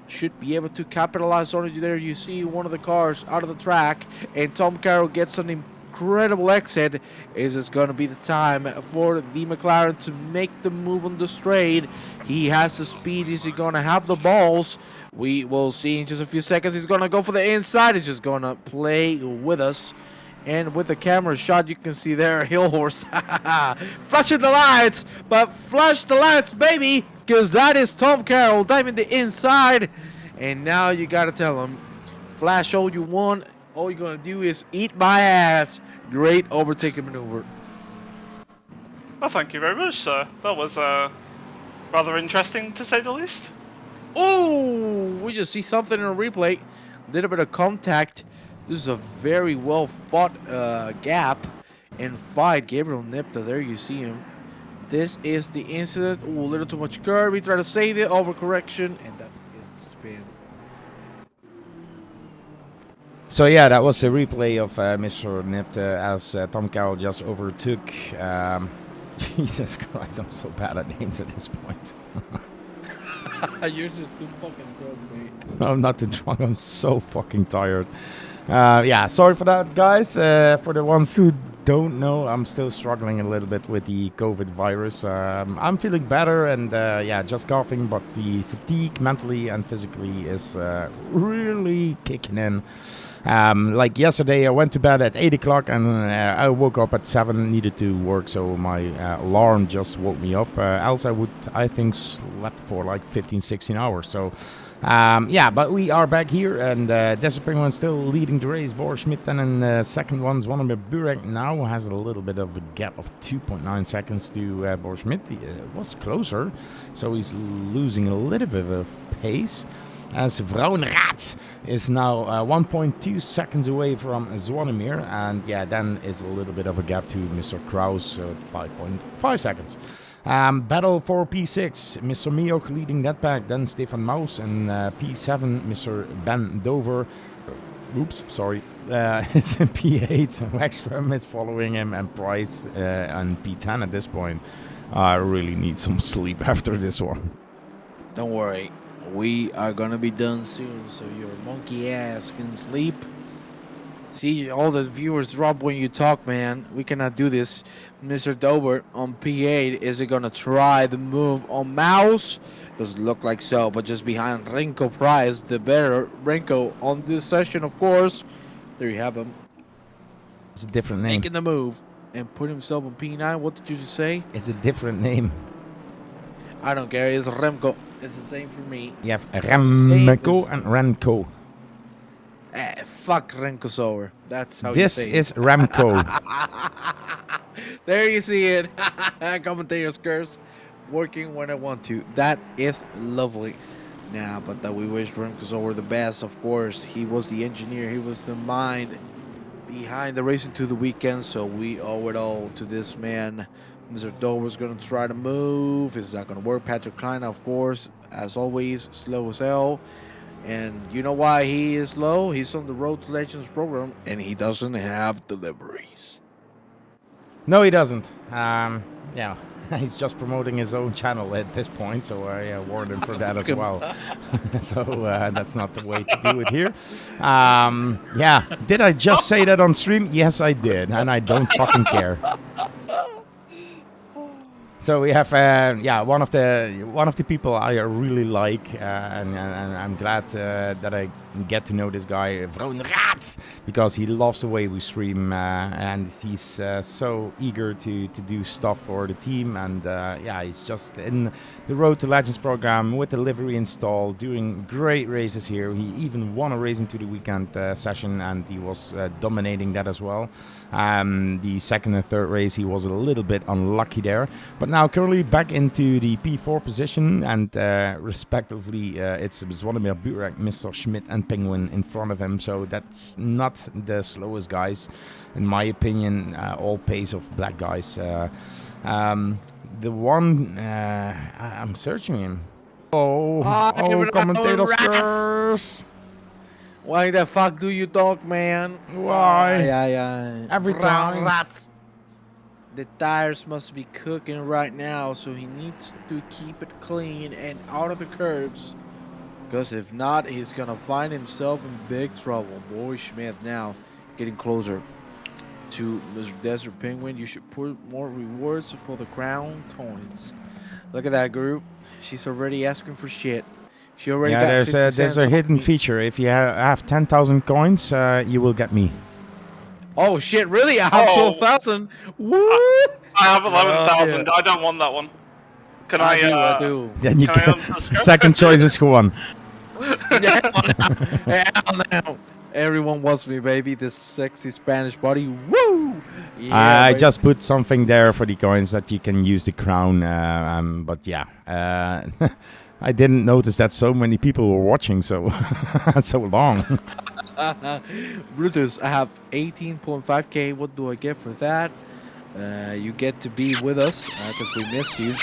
should be able to capitalize on it. There you see one of the cars out of the track, and Tom Carroll gets an incredible exit. Is this going to be the time for the McLaren to make the move on the straight? He has the speed. Is he going to have the balls? We will see in just a few seconds. He's going to go for the inside. He's just going to play with us. And with the camera shot, you can see there, Hill Horse flashing the lights. But flash the lights, baby, because that is Tom Carroll diving the inside. And now you got to tell him, flash all you want. All you're going to do is eat my ass. Great overtaking maneuver. Well, thank you very much, sir. That was rather interesting, to say the least. Oh, we just see something in a replay. A little bit of contact. This is a very well fought gap and fight. Gabriel Nipta, there you see him. This is the incident. Ooh, a little too much curve. He tried to save it. Overcorrection. And that is the spin. So yeah, that was a replay of Mr. Nipta as Tom Carroll just overtook. Jesus Christ, I'm so bad at names at this point. You're just too fucking drunk, mate. I'm not too drunk, I'm so fucking tired. Yeah, sorry for that, guys. For the ones who don't know, I'm still struggling a little bit with the COVID virus. I'm feeling better and yeah, just coughing, but the fatigue mentally and physically is really kicking in. Like yesterday, I went to bed at 8 o'clock and I woke up at 7, needed to work, so my alarm just woke me up. Else I would, I think, slept for like 15, 16 hours. So yeah, but we are back here, and Desert Penguin still leading the race. Boer Schmidt then in second one. Zvonimir Burek now has a little bit of a gap of 2.9 seconds to Boer Schmidt. He was closer, so he's losing a little bit of pace. As Vraurenrats is now 1.2 seconds away from Zvonimir, and yeah, then is a little bit of a gap to Mr. Kraus at 5.5 seconds. Battle for P6, Mr. Mioch leading that pack, then Stefan Maus, and P7, Mr. Ben Dover. Oops, sorry. It's in P8. Wexstrom is following him, and Price and P10 at this point. I really need some sleep after this one. Don't worry. We are gonna be done soon, so your monkey ass can sleep. See, all the viewers drop when you talk, man. We cannot do this. Mr. Dober on P8. Is it gonna try the move on Mouse? Doesn't look like so, but just behind Renko Price, the better Renko on this session, of course. There you have him. It's a different name. Making the move and put himself on P9. What did you just say? It's a different name. I don't care. It's Remco. It's the same for me. You have Remco and Renko. Fuck Renkosower. That's how This you say is Ramco. There you see it. Commentator's curse working when I want to. That is lovely. Nah, but we wish Renkosower the best, of course. He was the engineer, he was the mind behind the Racing to the Weekend, so we owe it all to this man. Mr. Dover's going to try to move. It's not going to work. Patrick Klein, of course, as always, slow as hell. And you know why he is slow? He's on the Road to Legends program, and he doesn't have deliveries. No, he doesn't. Yeah, he's just promoting his own channel at this point, so I warned him for that as well. So that's not the way to do it here. Yeah, did I just say that on stream? Yes, I did, and I don't fucking care. So we have, yeah, one of the people I really like, and I'm glad that I get to know this guy, Vroon Raats, because he loves the way we stream, and he's so eager to do stuff for the team, and yeah, he's just in the Road to Legends program with the livery install, doing great races here. He even won a Racing to the Weekend session, and he was dominating that as well. The second and third race, he was a little bit unlucky there, but now currently back into the P4 position, and respectively, it's Zvonimir Burek, Mr. Schmidt, and Penguin in front of him. So that's not the slowest guys, in my opinion. All pace of black guys. The one I'm searching him. Oh, commentators curse. Why the fuck do you talk, man? Why? Yeah. Every time. Rats. The tires must be cooking right now, so he needs to keep it clean and out of the curbs. Because if not, he's going to find himself in big trouble. Boy Smith now getting closer to Mr. Desert Penguin. You should put more rewards for the crown coins. Look at that group. She's already asking for shit. She already got 50 there's cents a on hidden me. feature. If you have 10,000 coins, you will get me. Oh shit! Really? I have Oh. 12,000. Woo! I have 11,000. yeah. I don't want that one. Can I? I do. Then you Can I get unsubscribe? second choice is Juan. Hell no. Everyone wants me, baby. This sexy Spanish body. Woo! Yeah, I baby. just put something there for the coins that you can use the crown. But yeah, I didn't notice that so many people were watching so so long. Brutus, I have 18.5k. What do I get for that? You get to be with us because we miss you.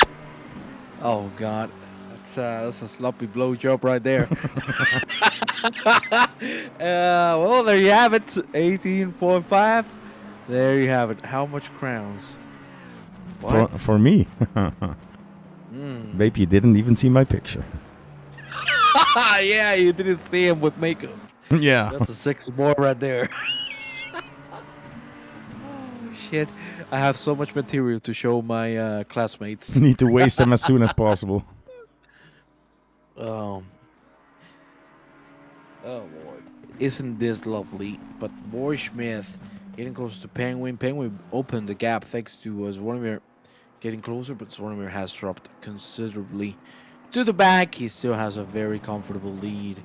Oh God, that's a sloppy blowjob right there. Well, there you have it. 18.5. There you have it. How much crowns? What? For me. Babe, you didn't even see my picture. Yeah, you didn't see him with makeup. Yeah. That's a sexy boy right there. Oh shit! I have so much material to show my classmates. Need to waste them as soon as possible. Oh Lord, isn't this lovely? But Boy Smith getting close to Penguin. Penguin opened the gap thanks to Zvonimir getting closer, but Zvonimir has dropped considerably to the back. He still has a very comfortable lead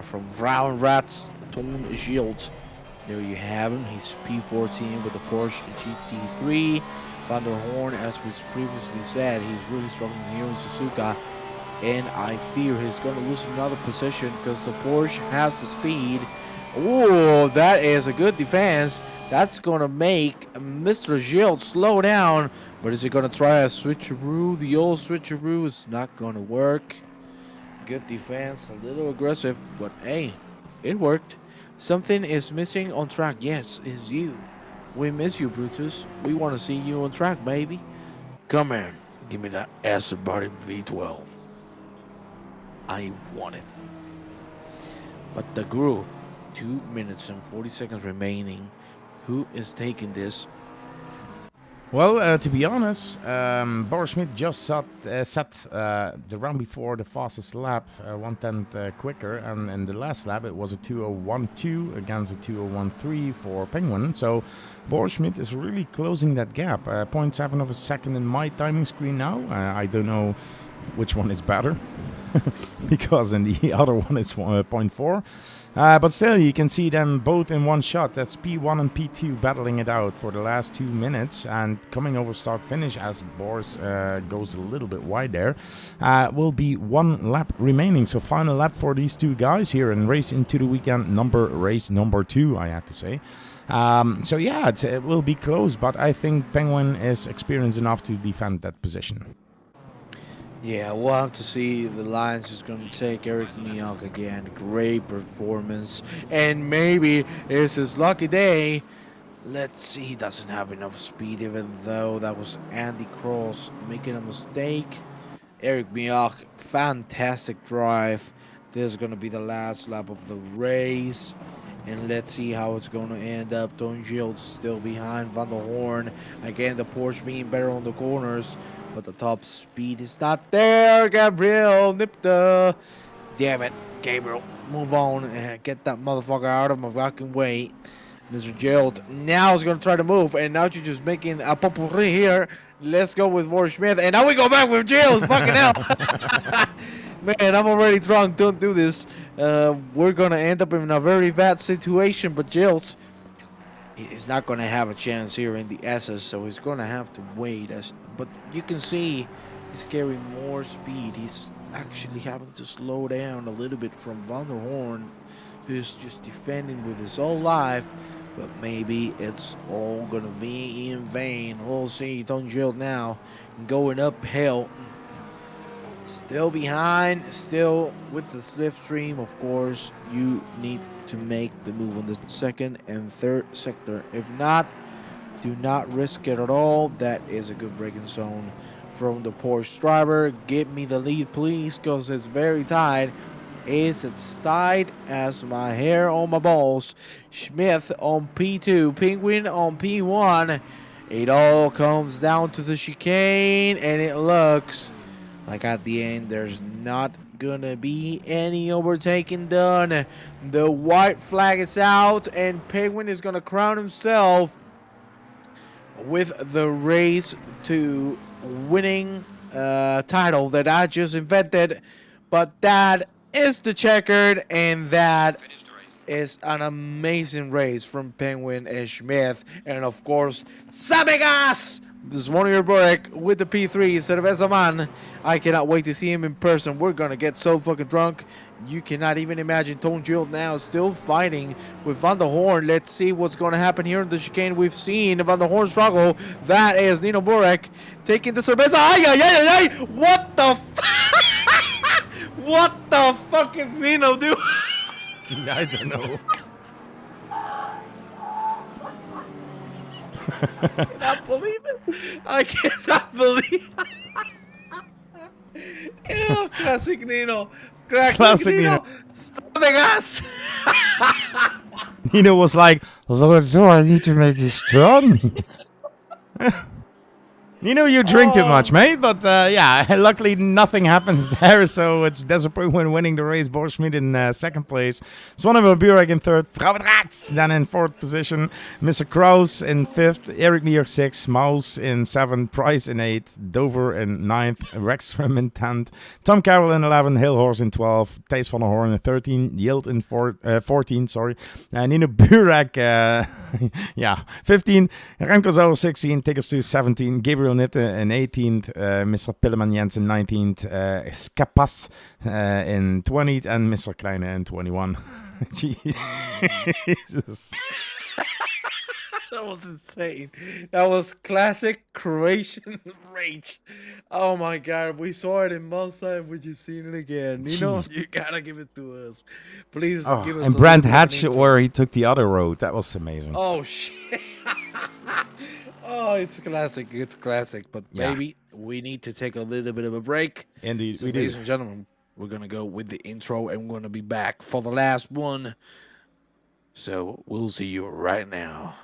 from Vroon Rats, Tom Gilt. There you have him. He's P14 with the Porsche GT3. Van der Horn, as we previously said, he's really struggling here in Suzuka. And I fear he's going to lose another position because the Porsche has the speed. Oh, that is a good defense. That's going to make Mr. Gilt slow down. But is he going to try a switcheroo? The old switcheroo is not going to work. Good defense, a little aggressive, but hey, it worked. Something is missing on track. Yes, it's you. We miss you, Brutus. We want to see you on track, baby. Come here. Give me that acid burning V12. I want it. But the group, 2 minutes and 40 seconds remaining. Who is taking this? Well, to be honest, Boris Schmidt just set the round before the fastest lap, 1/10 quicker, and in the last lap it was a 2:01.2 against a 2:01.3 for Penguin. So Boris Schmidt is really closing that gap. 0.7 of a second in my timing screen now. I don't know which one is better, because in the other one is 0.4. But still, you can see them both in one shot. That's P1 and P2 battling it out for the last 2 minutes. And coming over start-finish, as Boris goes a little bit wide there, will be 1 lap remaining. So final lap for these two guys here in race into the weekend race number 2, I have to say. So yeah, it will be close, but I think Penguin is experienced enough to defend that position. Yeah, we'll have to see. The Lions is going to take Eric Miak again. Great performance. And maybe it's his lucky day. Let's see. He doesn't have enough speed, even though that was Andy Cross making a mistake. Eric Miak, fantastic drive. This is going to be the last lap of the race. And let's see how it's going to end up. Don Gilles still behind Van der Horn. Again, the Porsche being better on the corners. But the top speed is not there. Gabriel Nipta. Damn it. Gabriel, move on and get that motherfucker out of my fucking way. Mr. Gilles now is going to try to move. And now you're just making a potpourri here. Let's go with Boris Smith. And now we go back with Gilles. Fucking hell. Man, I'm already drunk. Don't do this. We're going to end up in a very bad situation. But Gilles, he's not going to have a chance here in the SS, so he's going to have to wait. But you can see he's carrying more speed. He's actually having to slow down a little bit from Van der Horn, who's just defending with his whole life. But maybe it's all going to be in vain. We'll see. Don Gilles now going uphill. Still behind, still with the slipstream. Of course, you need to make the move on the second and third sector. If not, do not risk it at all. That is a good braking zone from the Porsche driver. Give me the lead, please, because it's very tight. It's as tight as my hair on my balls. Smith on P2, Penguin on P1. It all comes down to the chicane, and it looks like at the end there's not gonna be any overtaking done. The white flag is out, and Penguin is gonna crown himself with the race to winning title that I just invented. But that is the checkered, and that is an amazing race from Penguin and Smith. And of course, Sabegas! This is Warrior Burek with the P3 Cerveza Man. I cannot wait to see him in person. We're gonna get so fucking drunk. You cannot even imagine. Don Gilles now still fighting with Van der Horn. Let's see what's gonna happen here in the chicane. We've seen Van der Horn struggle. That is Nino Burek taking the Cerveza. Ay, ay, ay, ay, ay. What the what the fuck is Nino doing? I don't know. I cannot believe it. I cannot believe Ew, classic Nino. Classic Nino. Something else. Nino was like, Lord, do I need to make this strong? Nino, you drink too much, mate. But yeah, luckily nothing happens there. So it's Desert when winning the race. Boris Schmid in second place. Swannever Burek in third. Vrouwendraad then in fourth position. Mr. Kraus in fifth. Eric Mier sixth. Maus in seventh. Price in eighth. Dover in ninth. Rexstrom in 10th. Tom Carroll in 11th. Hilhorst in 12th. Thijs van der Hoorn in 13th. Yield in 14th. Sorry. Nino Burek, yeah, 15. Remco Zouwer 16. Tiggerstu 17. Gabriel Nitte in 18th, Mr. Pilleman Jens in 19th, Scapas in 20th, and Mr. Kleine in 21. Jesus. That was insane. That was classic Croatian rage. Oh my god, we saw it in Monza and we've seen it again. You know, you gotta give it to us. Please give us. And Brent Hatch, where he took the other road, that was amazing. Oh shit. Oh, it's classic. It's classic. But maybe we need to take a little bit of a break. Indeed, So, we do. ladies and gentlemen, we're going to go with the intro and we're going to be back for the last one. So we'll see you right now.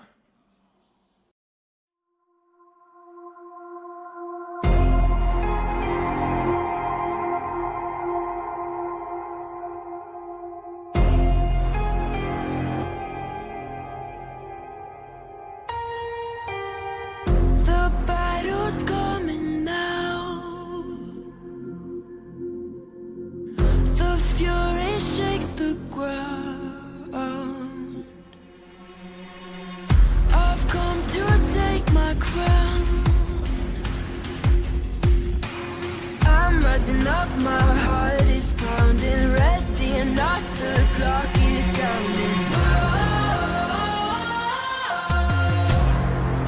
The battle's coming now. up, my heart is pounding, ready or not, the clock is counting.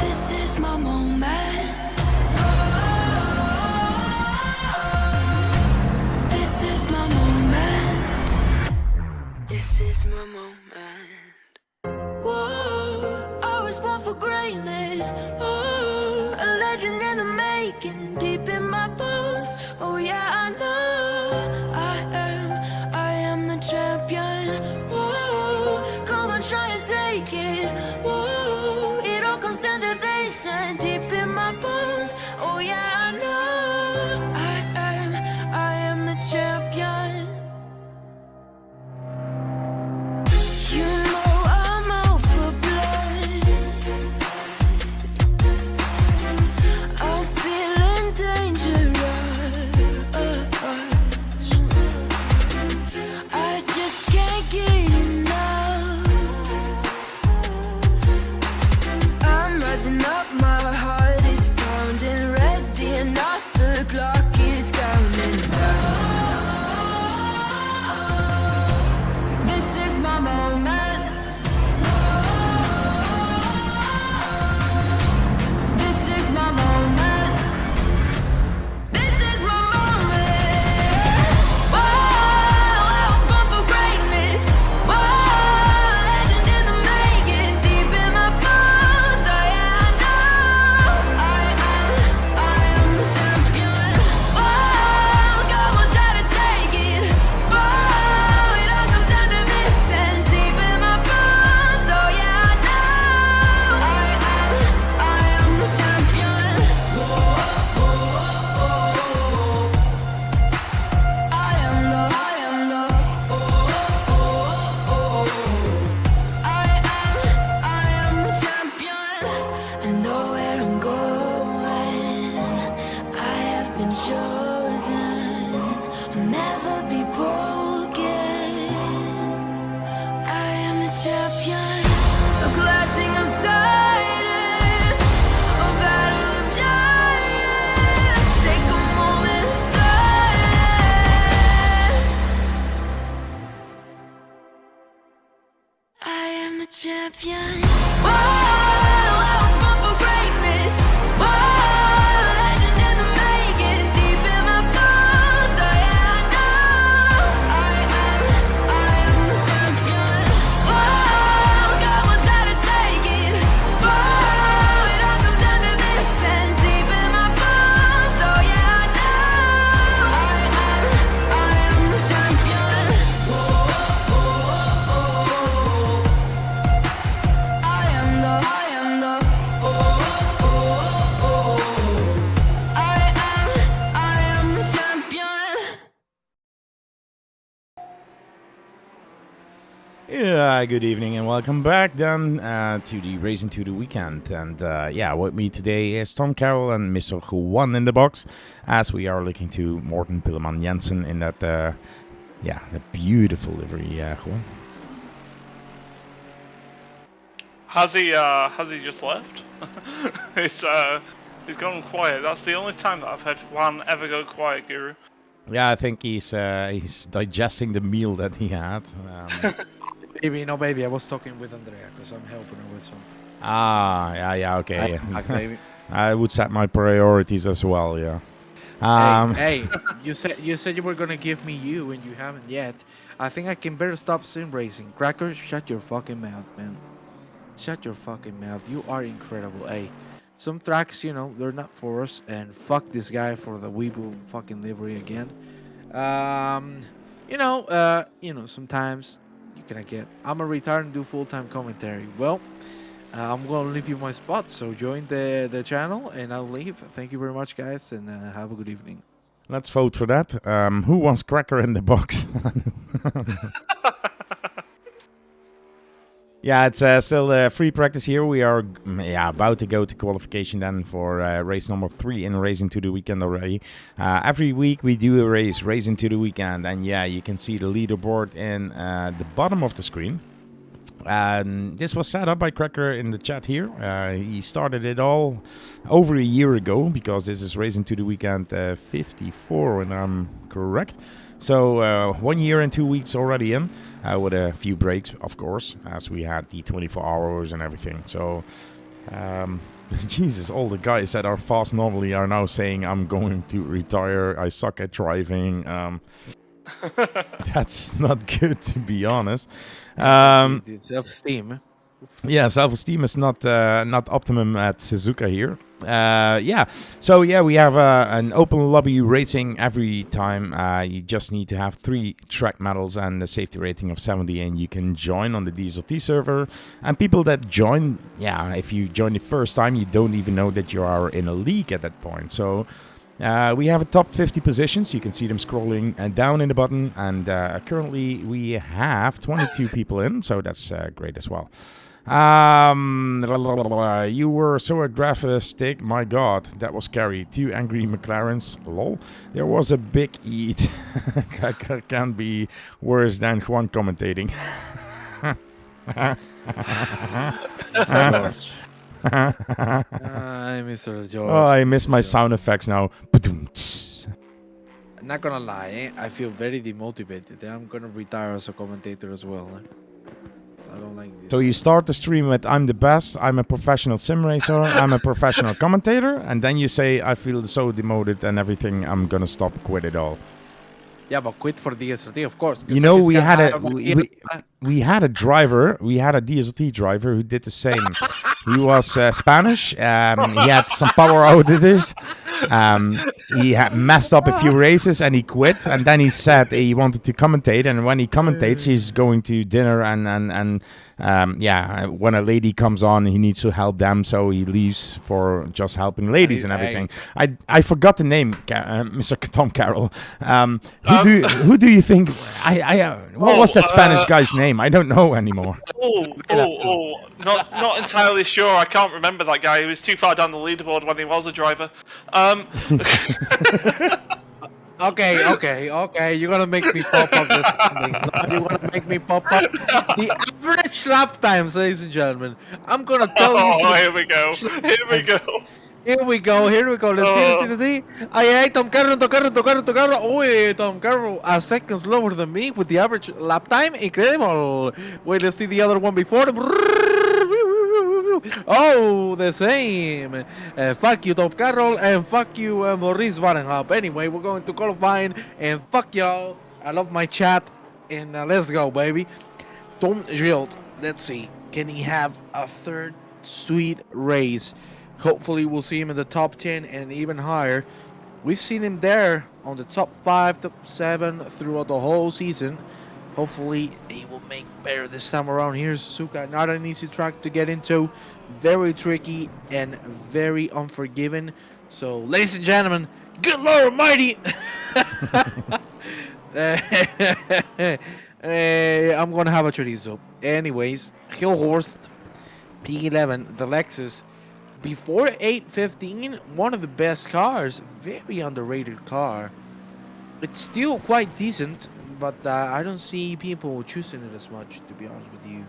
This is my moment. This is my moment. This is my moment. Whoa, I was born for greatness. Oh, a legend in the making, deep in my bones. Oh yeah, I know I am the champion. Whoa, come on, try and take it. Whoa, it all comes down to this and deep in my bones. Oh yeah, I know I am the champion. You know I'm out for blood. I'm feeling dangerous. I just can't get enough. I'm rising up, my heart is pounding, ready or not, the clock is counting down. This is my moment. This is my moment. This is my moment. Whoa, I was born for greatness. Whoa, legend in the making, deep in my bones. Oh yeah, I know I am the champion. Whoa, come on, try to take it. Whoa, it all comes down to this and deep in my bones. Oh yeah, I know I am the champion. I am the champion. I know where I'm going. I have been chosen. I'll never be broken. I am the champion. A clashing of titans, a battle of giants. Take a moment of silence. I am the champion. Whoa, I was born for greatness. Whoa, legend in the making, deep in my bones. Oh yeah, I know I am the champion. Whoa, come on, try to take it. Whoa, it all comes down to this and deep in my bones. Oh yeah, I know I am the champion. I am the champion. Yeah, good evening and welcome back then to the Racing to the Weekend. And yeah, with me today is Tom Carroll and Mr. Juan in the box, as we are looking to Morten Pilleman Jensen in that, yeah, the beautiful livery, Juan. Has he just left? He's gone quiet. That's the only time that I've heard Juan ever go quiet, Guru. Yeah, I think he's digesting the meal that he had. Baby, no, baby. I was talking with Andrea because I'm helping her with something. Yeah, okay. Baby. I would set my priorities as well, yeah. Hey, you said you were gonna give me you, and you haven't yet. I think I can better stop sim racing. Cracker, shut your fucking mouth, man. Shut your fucking mouth. You are incredible. Hey, some tracks, you know, they're not for us, and fuck this guy for the Weeble fucking livery again. You know, sometimes you can get. I'm a retard and do full-time commentary. Well, I'm gonna leave you my spot, so join the channel, and I'll leave. Thank you very much, guys, and have a good evening. Let's vote for that. Who wants Cracker in the box? Yeah, it's still free practice here. We are about to go to qualification then for race number 3 in Racing to the Weekend already. Every week we do a race, Racing to the Weekend, and yeah, you can see the leaderboard in the bottom of the screen. And this was set up by Cracker in the chat here. He started it all over a year ago because this is Racing to the Weekend 54, when I'm correct. So 1 year and 2 weeks already in, with a few breaks, of course, as we had the 24 hours and everything. So, Jesus, all the guys that are fast normally are now saying, I'm going to retire, I suck at driving. That's not good, to be honest. The self-esteem. Yeah, self-esteem is not optimum at Suzuka here. Yeah, so yeah, we have an open lobby racing every time. You just need to have 3 track medals and a safety rating of 70, and you can join on the DSRT server. And people that join, yeah, if you join the first time, you don't even know that you are in a league at that point. So we have a top 50 positions. You can see them scrolling down in the button, and currently we have 22 people in, so that's great as well. You were so aggressive, my god, that was scary. 2 angry McLarens, lol. There was a big eat. Can't be worse than Juan commentating. Hi, Mr. George. Oh, I miss my sound effects now. I'm not gonna lie, I feel very demotivated. I'm gonna retire as a commentator as well. I don't like this. So you start the stream with, I'm the best, I'm a professional sim racer, I'm a professional commentator, and then you say, I feel so demoted and everything, I'm gonna stop, quit it all. Yeah, but quit for DSRT, of course. 'cause You I know, just we got had tired a of my- we had a driver, we had a DSRT driver who did the same. He was Spanish. He had some power outages. He had messed up a few races and he quit. And then he said he wanted to commentate. And when he commentates, he's going to dinner and yeah, when a lady comes on, he needs to help them, so he leaves for just helping ladies and everything. I forgot the name, Mr. Tom Carroll. Who do you think? What was that Spanish guy's name? I don't know anymore. Not entirely sure. I can't remember that guy. He was too far down the leaderboard when he was a driver. Okay. You're gonna make me pop up this standings. You're gonna make me pop up the average lap times, ladies and gentlemen. I'm gonna tell you. Oh, here we go. Here we go. Let's see. Ay, Tom Carroll. Uy, Tom Carroll, a second slower than me with the average lap time. Incredible. Wait, let's see the other one before. Oh, the same. Fuck you, Tom Carroll, and fuck you, Maurice Varenhop. Anyway, we're going to qualifying, and fuck y'all. I love my chat, and let's go, baby. Tom Gild, let's see. Can he have a third sweet race? Hopefully, we'll see him in the top 10 and even higher. We've seen him there on the top 5, top 7 throughout the whole season. Hopefully, he will make better this time around. Here's Suzuka, not an easy track to get into. Very tricky and very unforgiving. So, ladies and gentlemen, good Lord Almighty! I'm going to have a chorizo. Anyways, Hillhorst, P11, the Lexus. Before 815, one of the best cars. Very underrated car. It's still quite decent, but I don't see people choosing it as much, to be honest with you.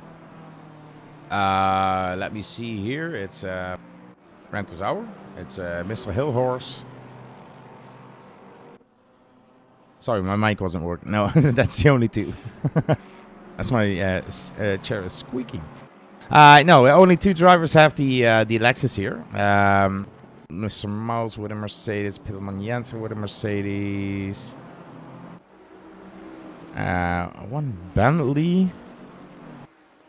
Let me see here. It's Remco Zauer. It's Mr. Hillhorse. Sorry, my mic wasn't working. No, that's the only two. That's my chair is squeaking. No, only 2 drivers have the Lexus here. Mr. Mouse with a Mercedes, Pillman Jensen with a Mercedes. One Bentley.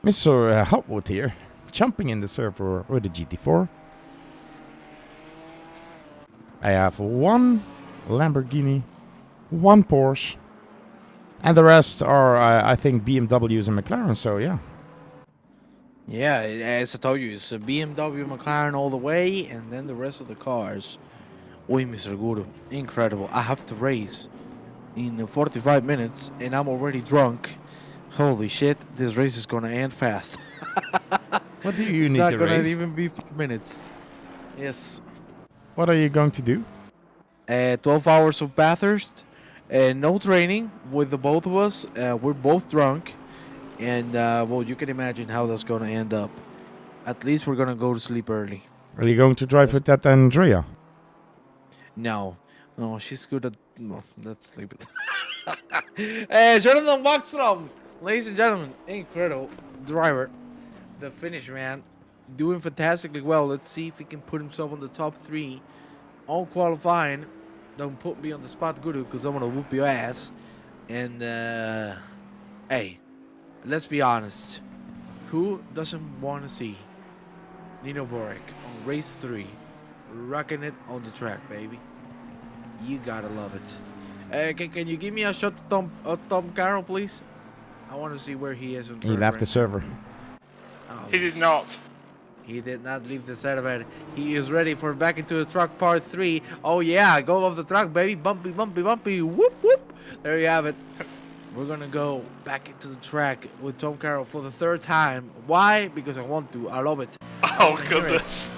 Mr. Hopwood here, jumping in the server with the GT4. I have 1 Lamborghini, 1 Porsche, and the rest are, I think, BMWs and McLaren, so yeah. Yeah, as I told you, it's a BMW, McLaren all the way, and then the rest of the cars. Uy, Mr. Guru, incredible. I have to race in 45 minutes, and I'm already drunk. Holy shit, this race is gonna end fast. What do you It's need not to gonna race? even be 5 minutes. Yes. What are you going to do? 12 hours of Bathurst, no training with the both of us. We're both drunk, And well, you can imagine how that's gonna end up. At least we're gonna go to sleep early. Are you going to drive with that Andrea? No, no, she's good at. No, let's sleep it. Hey, Jonathan Wackstrom, ladies and gentlemen, incredible driver, the Finnish man, doing fantastically well. Let's see if he can put himself on the top 3 on qualifying. Don't put me on the spot, Guru, because I'm gonna whoop your ass. And hey, let's be honest. Who doesn't want to see Nino Boric on race 3, rocking it on the track, baby? You gotta love it. Can you give me a shot to Tom Carroll, please? I want to see where he is. He left the server. Oh, He did not. He did not leave the side of it. He is ready for back into the truck part 3. Oh yeah, go off the truck, baby. Bumpy, bumpy, bumpy. Whoop, whoop. There you have it. We're gonna go back into the track with Tom Carroll for the 3rd time. Why? Because I want to. I love it. Oh, goodness.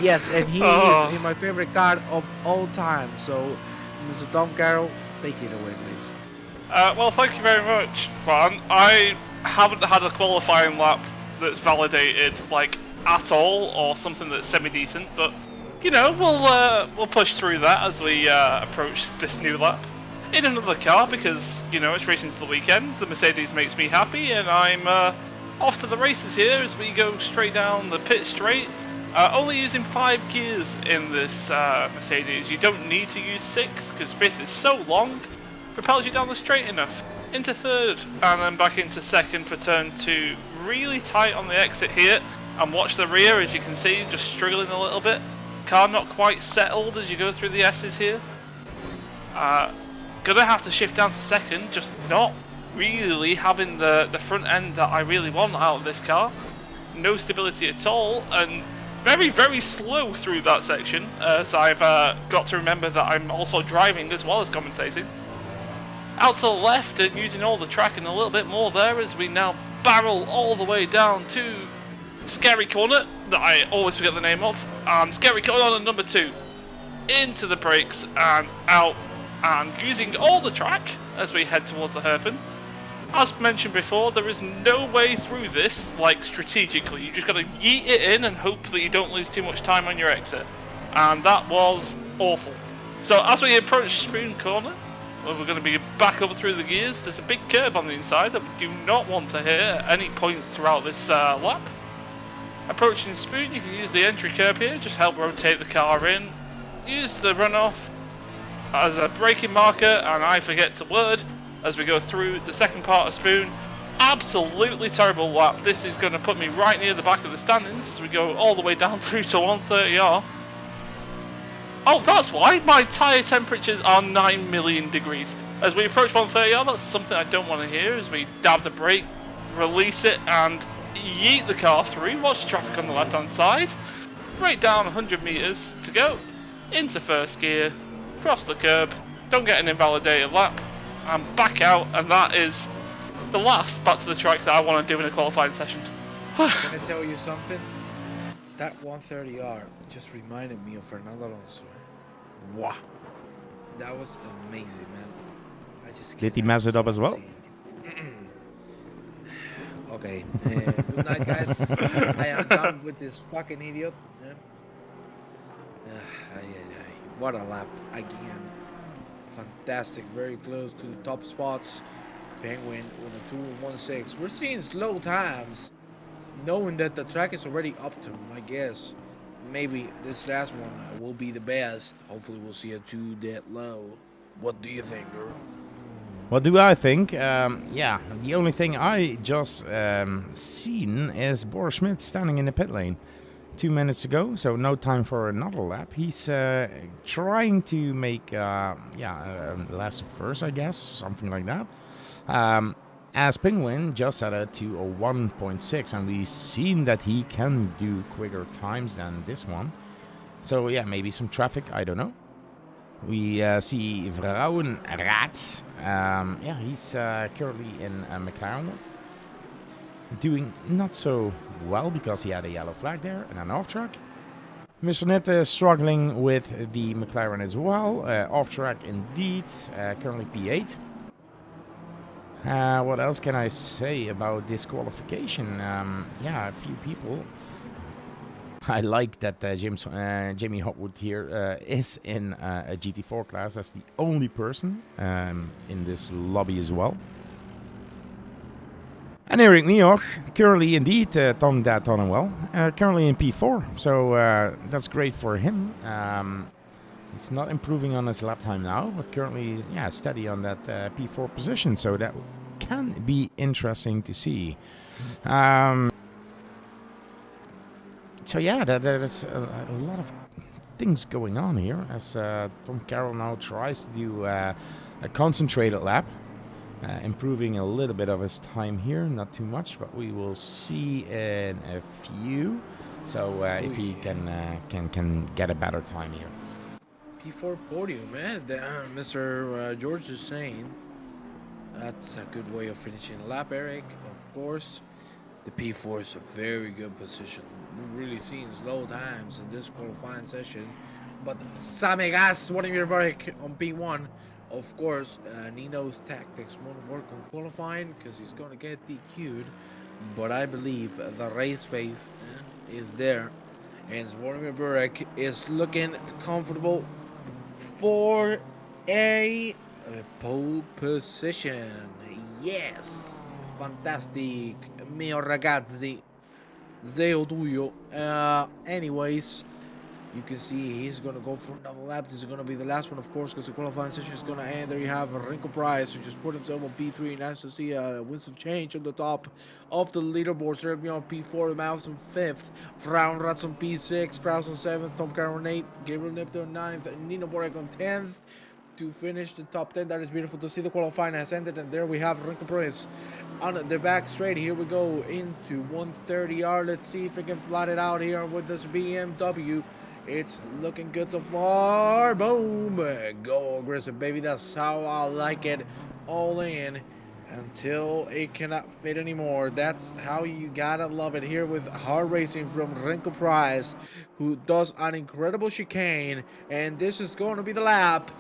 Yes, and he is in my favorite car of all time. So, Mr. Tom Carroll, take it away, please. Well, thank you very much, Juan. I haven't had a qualifying lap that's validated, like, at all, or something that's semi-decent, but, you know, we'll push through that as we approach this new lap. In another car, because, you know, it's racing to the weekend, the Mercedes makes me happy, and I'm off to the races here as we go straight down the pit straight. Only using 5 gears in this Mercedes. You don't need to use 6, because 5th is so long, propels you down the straight enough. Into 3rd, and then back into 2nd for turn 2. Really tight on the exit here, and watch the rear, as you can see, just struggling a little bit. Car not quite settled as you go through the S's here. Gonna have to shift down to 2nd, just not really having the front end that I really want out of this car. No stability at all, and very, very slow through that section, so I've got to remember that I'm also driving as well as commentating. Out to the left and using all the track and a little bit more there as we now barrel all the way down to Scary Corner, that I always forget the name of, and Scary Corner number 2. Into the brakes and out, and using all the track as we head towards the hairpin. As mentioned before, there is no way through this, like, strategically. You just gotta yeet it in and hope that you don't lose too much time on your exit. And that was awful. So as we approach Spoon Corner, where we're going to be back up through the gears, there's a big curve on the inside that we do not want to hit at any point throughout this lap. Approaching Spoon, you can use the entry curb here, just help rotate the car in. Use the runoff as a braking marker, and I forget to word as we go through the second part of Spoon. Absolutely terrible lap. This is going to put me right near the back of the standings as we go all the way down through to 130R. Oh, that's why my tyre temperatures are 9 million degrees. As we approach 130R, that's something I don't want to hear as we dab the brake, release it, and yeet the car through. Watch the traffic on the left-hand side. Right down 100 metres to go. Into first gear, cross the curb, don't get an invalidated lap, and back out, and that is the last back to the track that I want to do in a qualifying session. Can I tell you something? That 130R just reminded me of Fernando Alonso. Wow. That was amazing, man. I just Did he mess it up as well? Okay. Good night, guys. I am done with this fucking idiot. What a lap again. Fantastic. Very close to the top spots. Penguin with a 2:16. We're seeing slow times, knowing that the track is already up to, I guess. Maybe this last one will be the best. Hopefully we'll see a 2 that low. What do you think, girl? What do I think? Yeah, the only thing I just seen is Boris Schmidt standing in the pit lane 2 minutes ago, so no time for another lap. He's trying to make last first, I guess, something like that. As Penguin just set it to a 1.6, and we've seen that he can do quicker times than this one. So yeah, maybe some traffic, I don't know. We see Vrouwenraads. He's currently in McLaren. Doing not so well because he had a yellow flag there and an off track. Mr. Nip is struggling with the McLaren as well. Off track indeed, currently P8. What else can I say about this qualification? Yeah, a few people. I like that Jamie Hotwood here is in a GT4 class. That's the only person in this lobby as well. And Eric Mioch, currently indeed Tom that on well, currently in P4. So that's great for him. He's not improving on his lap time now, but currently, yeah, steady on that P4 position. So that can be interesting to see. So yeah, there's a lot of things going on here as Tom Carroll now tries to do a concentrated lap, improving a little bit of his time here, not too much, but we will see in a few. So if he can get a better time here. P4 podium, man. Mr. George is saying that's a good way of finishing a lap, Eric. Of course, the P4 is a very good position. We're really seeing slow times in this qualifying session. But Samegas, one of your break on P1. Of course, Nino's tactics won't work on qualifying because he's going to get DQ'd. But I believe the race pace is there. And Zvoromir Burek is looking comfortable for a pole position. Yes, fantastic, mio ragazzi, zio tuyo. Anyways, you can see he's gonna go for another lap. This is gonna be the last one, of course, because the qualifying session is gonna end. There you have Renko Price, who just put himself on P3. Nice to see winds of change on the top of the leaderboard. Sergio on P4, Mouse on 5th, Brown Rats on P6, Kraus on 7th, Tom Carroll on 8th, Gabriel Nipto on 9th, and Nino Borek on 10th. To finish the top 10, that is beautiful to see. The qualifying has ended, and there we have Renko Price on the back straight. Here we go into 130R. Let's see if we can flat it out here with this BMW. It's looking good so far. Boom. Go aggressive, baby. That's how I like it. All in until it cannot fit anymore. That's how you gotta love it here with hard racing from Renko Price, who does an incredible chicane. And this is going to be the lap.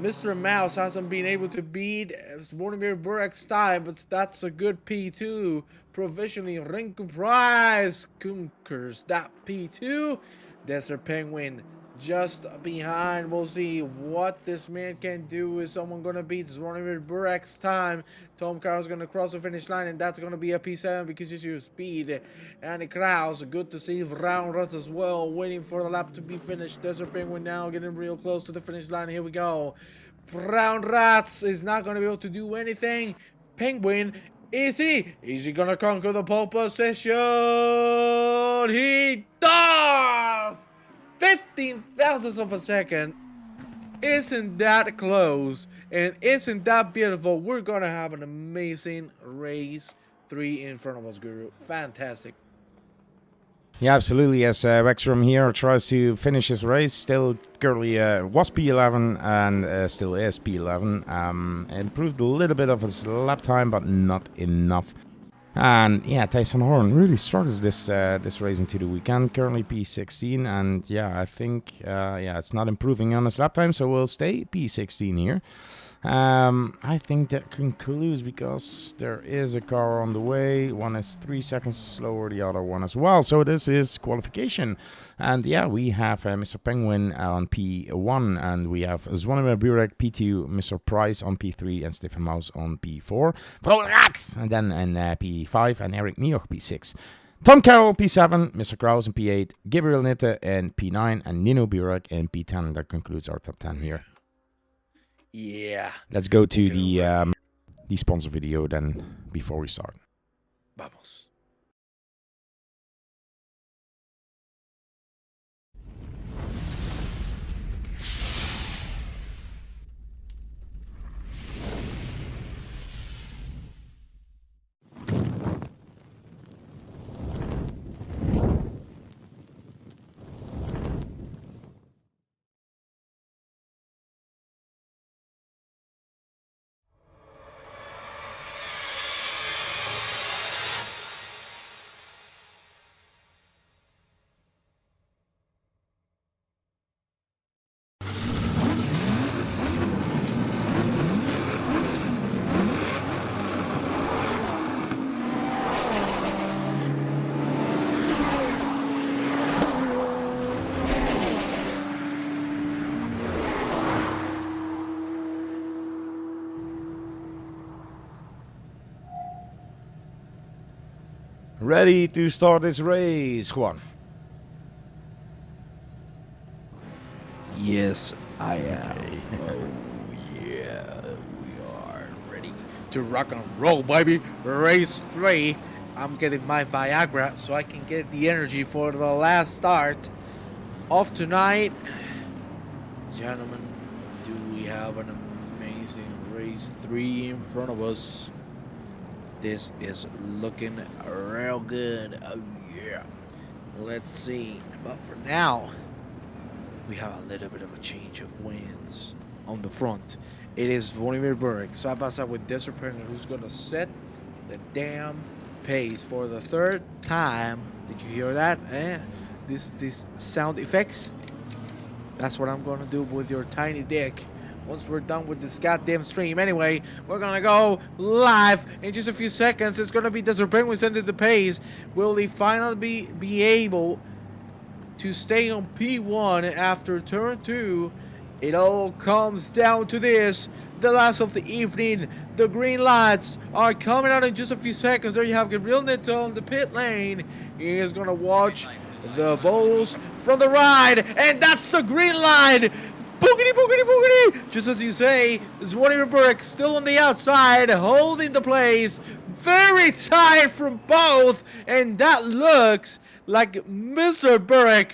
Mr. Mouse hasn't been able to beat Zvoromir Burek's time, but that's a good P2. Provisionally, Renko Price conquers that P2. Desert Penguin just behind. We'll see what this man can do. Is someone going to beat Zvoromir Burek's time? Tom Carroll's going to cross the finish line, and that's going to be a P7 because he's your speed. And the Kraus, good to see Brown Ruts as well, waiting for the lap to be finished. Desert Penguin now getting real close to the finish line. Here we go. Brown Rats is not going to be able to do anything. Penguin, is he? Is he going to conquer the pole position? He does! 15 thousandths of a second. Isn't that close? And isn't that beautiful? We're going to have an amazing race 3 in front of us, Guru. Fantastic. Yeah, absolutely. As Wexram here tries to finish his race, still currently was P11 and still is P11. Improved a little bit of his lap time, but not enough. And yeah, Tyson Horn really struggles this race into the weekend. Currently P16, and yeah, I think it's not improving on his lap time, so we'll stay P16 here. I think that concludes because there is a car on the way. One is 3 seconds slower, the other one as well. So this is qualification. And yeah, we have Mr. Penguin on P1, and we have Zvoromir Burek P2, Mr. Price on P3, and Stefan Maus on P4. Vrolax! And then in P5, and Eric Mioch P6. Tom Carroll P7, Mr. Kraus in P8, Gabriel Nitte in P9, and Nino Burek in P10. That concludes our top 10 here. Yeah. Let's go to the sponsor video then before we start. Vamos. Ready to start this race, Juan? Yes, I am. Oh, yeah, we are ready to rock and roll, baby. Race 3. I'm getting my Viagra so I can get the energy for the last start of tonight. Gentlemen, do we have an amazing race 3 in front of us? This is looking real good. Oh, yeah. Let's see. But for now, we have a little bit of a change of winds on the front. It is Vladimir Burek side by side with Desert Penguin, who's going to set the damn pace for the 3rd time. Did you hear that? These sound effects? That's what I'm going to do with your tiny dick once we're done with this goddamn stream. Anyway, we're going to go live in just a few seconds. It's going to be Desert Penguin sending the pace. Will he finally be able to stay on P1 after turn 2? It all comes down to this. The last of the evening. The green lights are coming out in just a few seconds. There you have Gabriel Neto on the pit lane. He is going to watch the Bulls from the ride. And that's the green line. Boogity, boogity, boogity. Just as you say, Vladimir Burek still on the outside, holding the place. Very tight from both. And that looks like Mr. Burek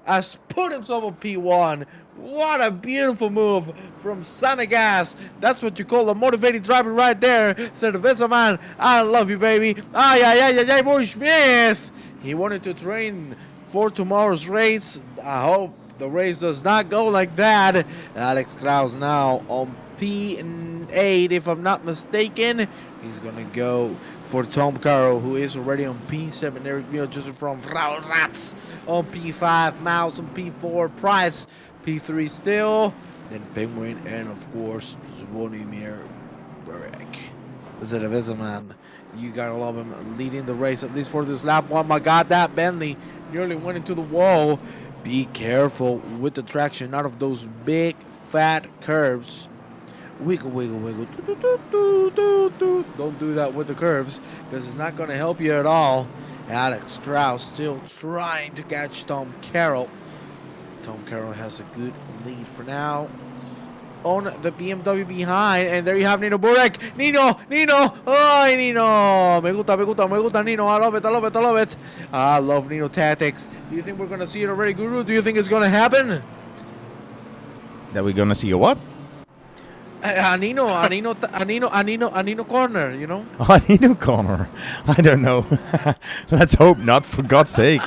has put himself on P1. What a beautiful move from Sanegas. That's what you call a motivated driver right there. Cerveza man, I love you, baby. Ay, boy Smith. He wanted to train for tomorrow's race. I hope the race does not go like that. Alex Kraus now on P8, if I'm not mistaken. He's going to go for Tom Carroll, who is already on P7. Eric Mio Joseph from Frau Rats on P5. Mouse on P4. Price P3 still. Then Penguin and, of course, Zvonimir Burek. Cerveza man, you gotta love him leading the race, at least for this lap. Oh my God, that Bentley nearly went into the wall. Be careful with the traction out of those big fat curves. Wiggle, wiggle, wiggle. Don't do that with the curves, because it's not going to help you at all. Alex Strauss still trying to catch Tom Carroll. Tom Carroll has a good lead for now on the BMW behind. And there you have Nino Burek. Nino. Ay, Nino. Me gusta, Nino. I love it. I love Nino tactics. Do you think we're going to see it already, Guru? Do you think it's going to happen? That we're gonna see a what? A Nino corner, you know? Oh, Nino corner. I don't know. Let's hope not, for God's sake.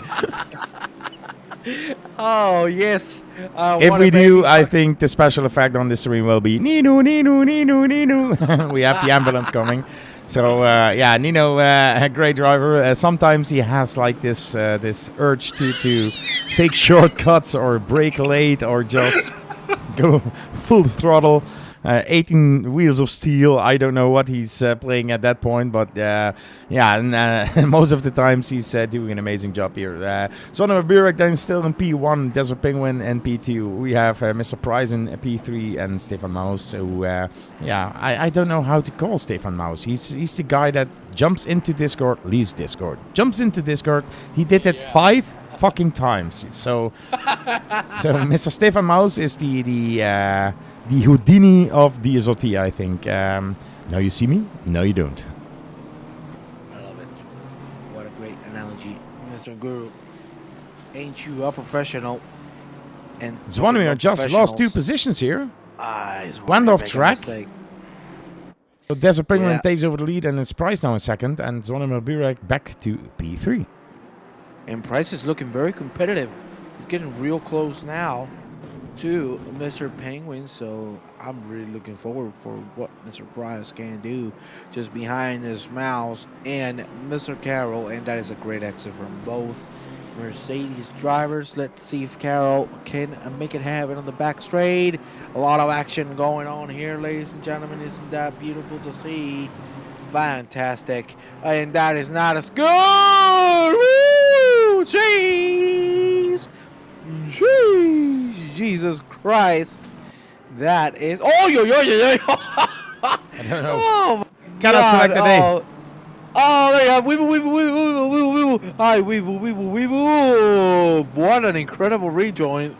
Oh, yes. If we do, I think the special effect on this stream will be Nino. We have the ambulance coming. So, yeah, Nino, a great driver. Sometimes he has like this urge to take shortcuts or brake late or just go full throttle. 18 wheels of steel. I don't know what he's playing at that point, but yeah, and most of the times he's doing an amazing job here. Zonnemer Burek then still in P1, Desert Penguin and P2. We have Mr. Price in P3 and Stefan Maus, who, I don't know how to call Stefan Maus. He's the guy that jumps into Discord, leaves Discord, jumps into Discord. He did it 5 fucking times. So Mr. Stefan Maus is the Houdini of DSRT, I think. Now you see me, now you don't. I love it. What a great analogy, Mr. Guru. Ain't you a professional? And Zvonimir just lost 2 positions here. Went off track. So Desert Penguin takes over the lead, and it's Price now in second, and Zvonimir Burek back to P3. And Price is looking very competitive. He's getting real close now to Mr. Penguin, so I'm really looking forward for what Mr. Price can do just behind his mouse and Mr. Carroll, and that is a great exit from both Mercedes drivers. Let's see if Carroll can make it happen on the back straight. A lot of action going on here, ladies and gentlemen. Isn't that beautiful to see? Fantastic. And that is not as good. Woo! Jeez! Jesus Christ. That is... Oh, yo. I don't know. Oh, my Cannot God. select a day. Oh, there you go. Weeble, weeble, weeble, weeble, weeble, weeble. Hi, weeble, weeble, weeble. What an incredible rejoin.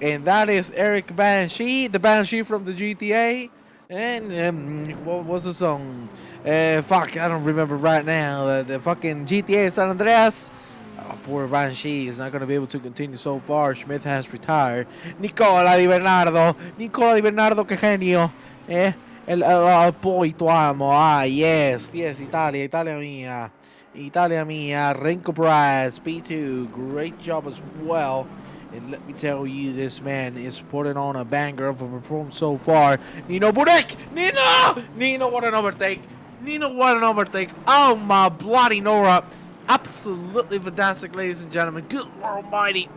And that is Eric Banshee, the Banshee from the GTA. And what was the song? Fuck, I don't remember right now. The fucking GTA San Andreas. Oh, poor Banshee is not going to be able to continue so far. Schmidt has retired. Nicola Di Bernardo. Nicola Di Bernardo, que genio. Poi tu amo. Ah, yes, Italia, Italia mia. Italia mia. Renko Prize, P2. Great job as well. And let me tell you, this man is putting on a banger of a performance so far. Nino Burek! Nino, what an overtake! Nino, what an overtake! Oh my bloody Nora! Absolutely fantastic, ladies and gentlemen. Good Lord Almighty!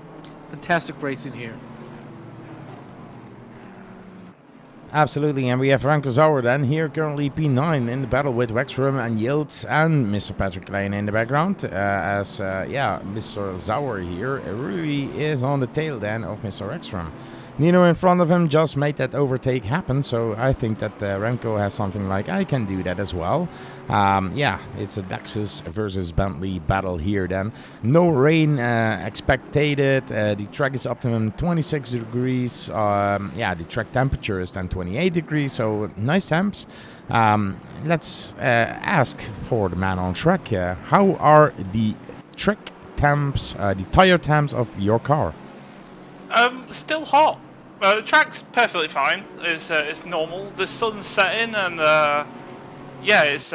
Fantastic racing here. Absolutely, and we have Remco Sauer then here currently P9 in the battle with Wexrum and Yields and Mr. Patrick Lane in the background. Mr. Sauer here really is on the tail then of Mr. Wexrum. Nino in front of him just made that overtake happen, so I think that Remco has something like, I can do that as well. It's a Lexus versus Bentley battle here then. No rain expected. The track is optimum 26 degrees. The track temperature is then 28 degrees, so nice temps. Let's ask for the man on track. How are the track temps, the tire temps of your car? Still hot. The track's perfectly fine. It's normal. The sun's setting, and it's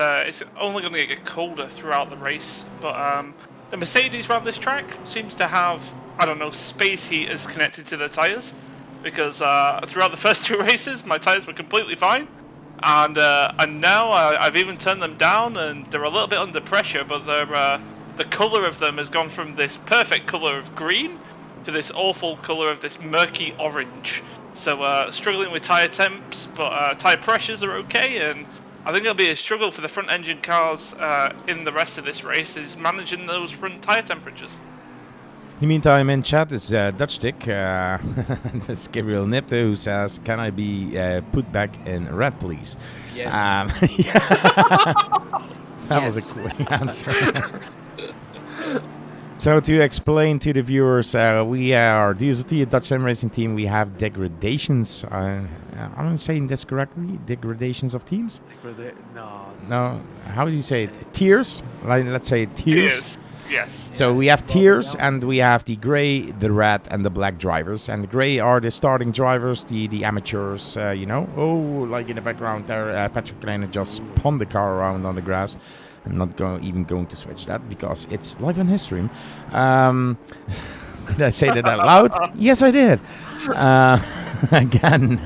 only going to get colder throughout the race. But the Mercedes around this track seems to have, I don't know, space heaters connected to the tires, because throughout the first two races my tires were completely fine, and now I've even turned them down, and they're a little bit under pressure. But the color of them has gone from this perfect color of green to this awful colour of this murky orange. So struggling with tyre temps, but tyre pressures are okay, and I think it'll be a struggle for the front engine cars in the rest of this race, is managing those front tyre temperatures. In the meantime, in chat is Dutch Stick, this Gabriel Nipte, who says, can I be put back in red, please? Yes. That was a quick answer. So to explain to the viewers, we are DSRT, a Dutch sim racing team. We have degradations. I'm saying this correctly? Degradations of teams? No. How do you say it? Tiers? Like, let's say tiers. Yes. So we have tiers, and we have the gray, the red, and the black drivers. And the gray are the starting drivers, the amateurs. Oh, like in the background there, Patrick Lane just spun the car around on the grass. I'm not even going to switch that because it's live on his stream. Did I say that out loud? Yes, I did. Again.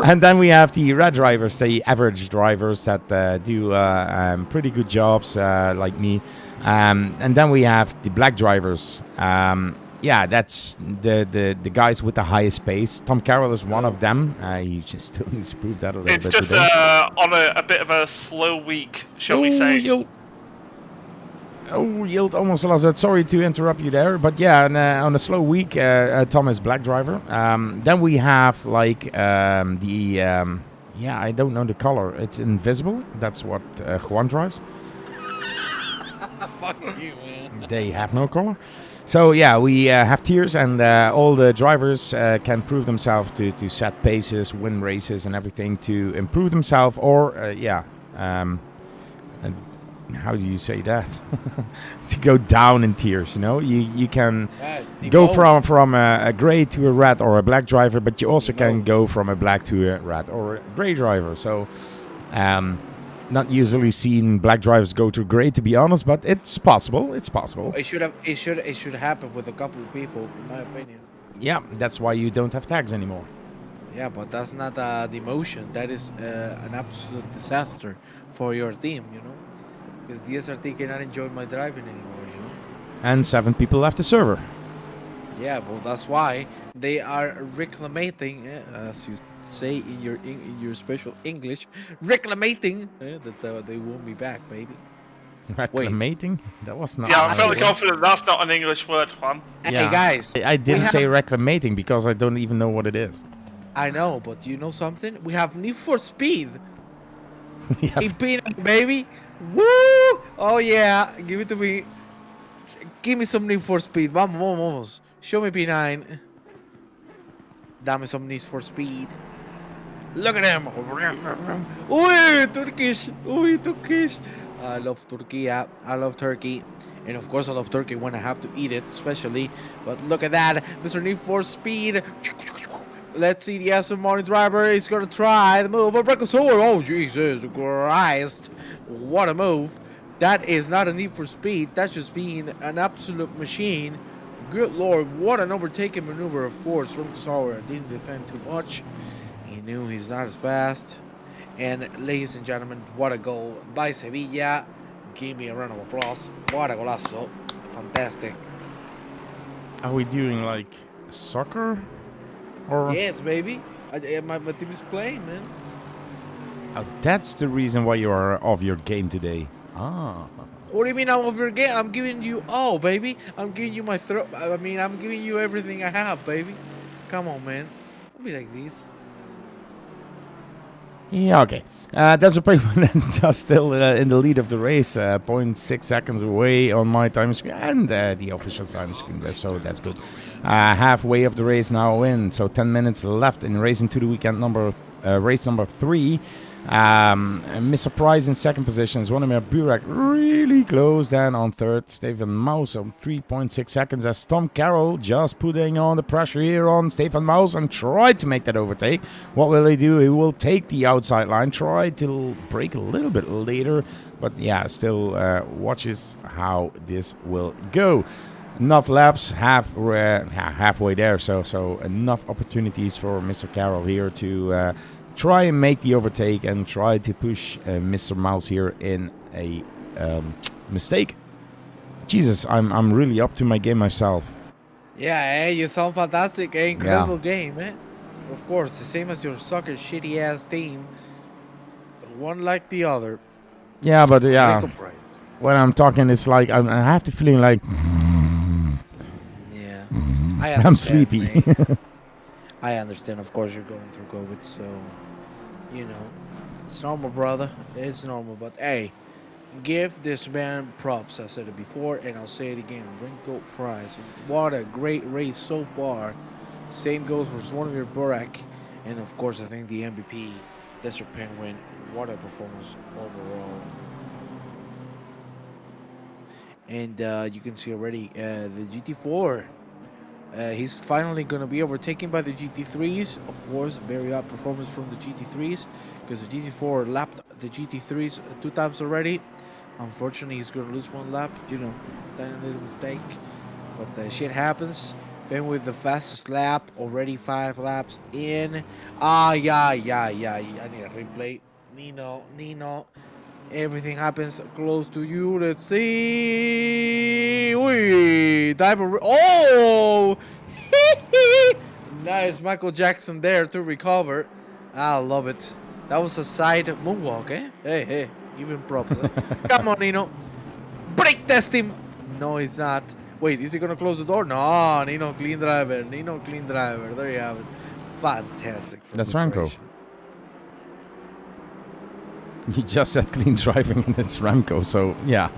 And then we have the red drivers, the average drivers that do pretty good jobs, like me. And then we have the black drivers. That's the guys with the highest pace. Tom Carroll is one of them. He just still needs to prove that a little bit. It's just on a bit of a slow week, shall we say. Yield almost lost it. Sorry to interrupt you there. But yeah, on a slow week, Tom is black driver. Then we have like I don't know the color. It's invisible. That's what Juan drives. Fuck you, man. They have no color. So yeah, we have tiers, and all the drivers can prove themselves to set paces, win races, and everything to improve themselves, or how do you say that? To go down in tiers, you can go from a gray to a red or a black driver, but you also can go from a black to a red or a gray driver. So not usually seen black drivers go to gray, to be honest, but it's possible. It's possible. It should happen with a couple of people, in my opinion. Yeah, that's why you don't have tags anymore. Yeah, but that's not demotion. That is an absolute disaster for your team, because DSRT cannot enjoy my driving anymore, And 7 people left the server. Yeah, well, that's why they are reclamating, as you say in your special English, reclamating that they won't be back, baby. Reclamating? That was not. Yeah, I'm fairly confident that's not an English word, Juan. Hey guys, I didn't say reclamating because I don't even know what it is. I know, but you know something? We have Need for Speed. Yeah. P9, baby. Woo! Oh yeah, give it to me. Give me some Need for Speed. Vamos, vamos, vamos. Show me P9. Dame some Need for Speed. Look at him. Uy, Turkish. Uy, Turkish. I love Turkey. I love Turkey. And of course, I love turkey when I have to eat it, especially. But look at that. Mr. Need for Speed. Let's see the Aston Martin driver. He's going to try the move. Oh, Jesus Christ. What a move. That is not a Need for Speed. That's just being an absolute machine. Good Lord. What an overtaking maneuver, of course. From Sauer didn't defend too much. He knew he's not as fast. And ladies and gentlemen, what a goal by Sevilla. Give me a round of applause. What a golazo. Fantastic. Are we doing like soccer? Or Yes, baby. My team is playing, man. oh, that's the reason why you are off your game today. Ah. What do you mean I'm over your game? I'm giving you all, baby. I'm giving you my throat. I mean, I'm giving you everything I have, baby. Come on, man. Don't be like this. Yeah, okay. That's a Penguin just still in the lead of the race, 0.6 seconds away on my time screen and the official time screen there, so that's good. Halfway of the race now in, so 10 minutes left in racing to the weekend race number 3. Mr. Price in second position is Zvonimir Burek really close. Then on third, Stefan Maus on 3.6 seconds as Tom Carroll just putting on the pressure here on Stefan Maus and tried to make that overtake. What will he do? He will take the outside line, try to brake a little bit later, but yeah, still watches how this will go. Enough laps, halfway there, so enough opportunities for Mr. Carroll here to try and make the overtake and try to push Mr. Mouse here in a mistake. Jesus, I'm really up to my game myself. Yeah, hey, you sound fantastic. Hey, incredible game, man. Of course, the same as your soccer shitty ass team. One like the other. Yeah, but yeah, Compressed. when I'm talking, it's like I have the feeling like Yeah. I'm understand, sleepy. mate. I understand. Of course, you're going through COVID, so you know it's normal, brother. It's normal. But hey, give this man props. I said it before, and I'll say it again. Rinko Price. What a great race so far. Same goes for Zvonimir Burek, and of course, I think the MVP, Desert Penguin. What a performance overall. And you can see already the GT4. He's finally going to be overtaken by the GT3s. Of course, very high performance from the GT3s because the GT4 lapped the GT3s 2 times already. Unfortunately, he's going to lose 1 lap. You know, tiny little mistake. But shit happens. Then with the fastest lap, already 5 laps in. Yeah. I need a replay. Nino. Everything happens close to you. Let's see. Wee, diver. Oh, nice, Michael Jackson there to recover. I love it. That was a side moonwalk, eh? Hey, give him props. Eh? Come on, Nino. Brake test him. No, he's not. Wait, is he gonna close the door? No, Nino clean driver. There you have it. Fantastic. That's Ranko. You just said clean driving and it's Ramco, so yeah.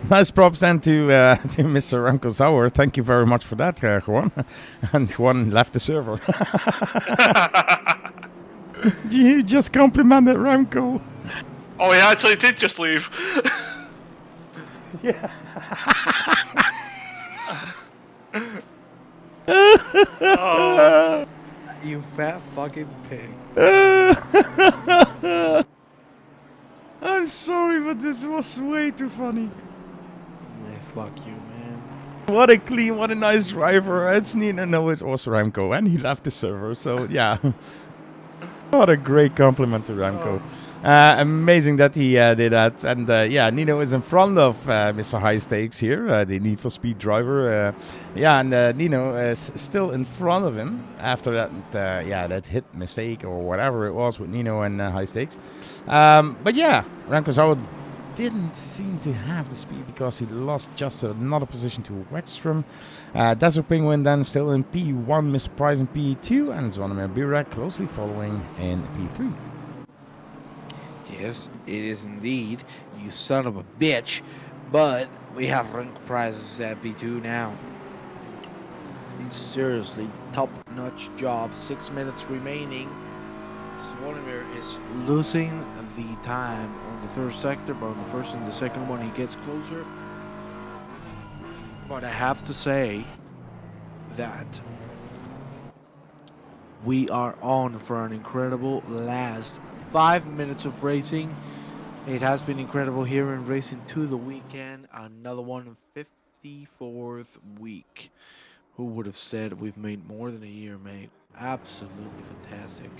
Nice props then to Mr. Ramco Sauer. Thank you very much for that, Juan. And Juan left the server. You just complimented Ramco. Oh, he actually did just leave. Yeah. Oh. You fat fucking pig. I'm sorry, but this was way too funny. Man, fuck you, man. What a clean, what a nice driver. It's Nina, no, it's also Ramco. And he left the server, so yeah. What a great compliment to Ramco. Amazing that he did that. And yeah, Nino is in front of Mr. High Stakes here, the Need for Speed driver. Yeah, and Nino is still in front of him after that, that hit mistake or whatever it was with Nino and High Stakes. But yeah, Ramco Sauer didn't seem to have the speed because he lost just another position to Wexstrom. Desert Penguin then still in P1, Mr. Price in P2, and Zvonimir Burek closely following in P3. Yes, it is indeed. You son of a bitch. But we have rank prizes at B2 now. It's seriously top-notch job. 6 minutes remaining. Swanimir is losing the time on the third sector, but on the first and the second one he gets closer. But I have to say that we are on for an incredible last 5 minutes of racing. It has been incredible here in Racing to the Weekend. Another one in 54th week. Who would have said we've made more than a year, mate? Absolutely fantastic.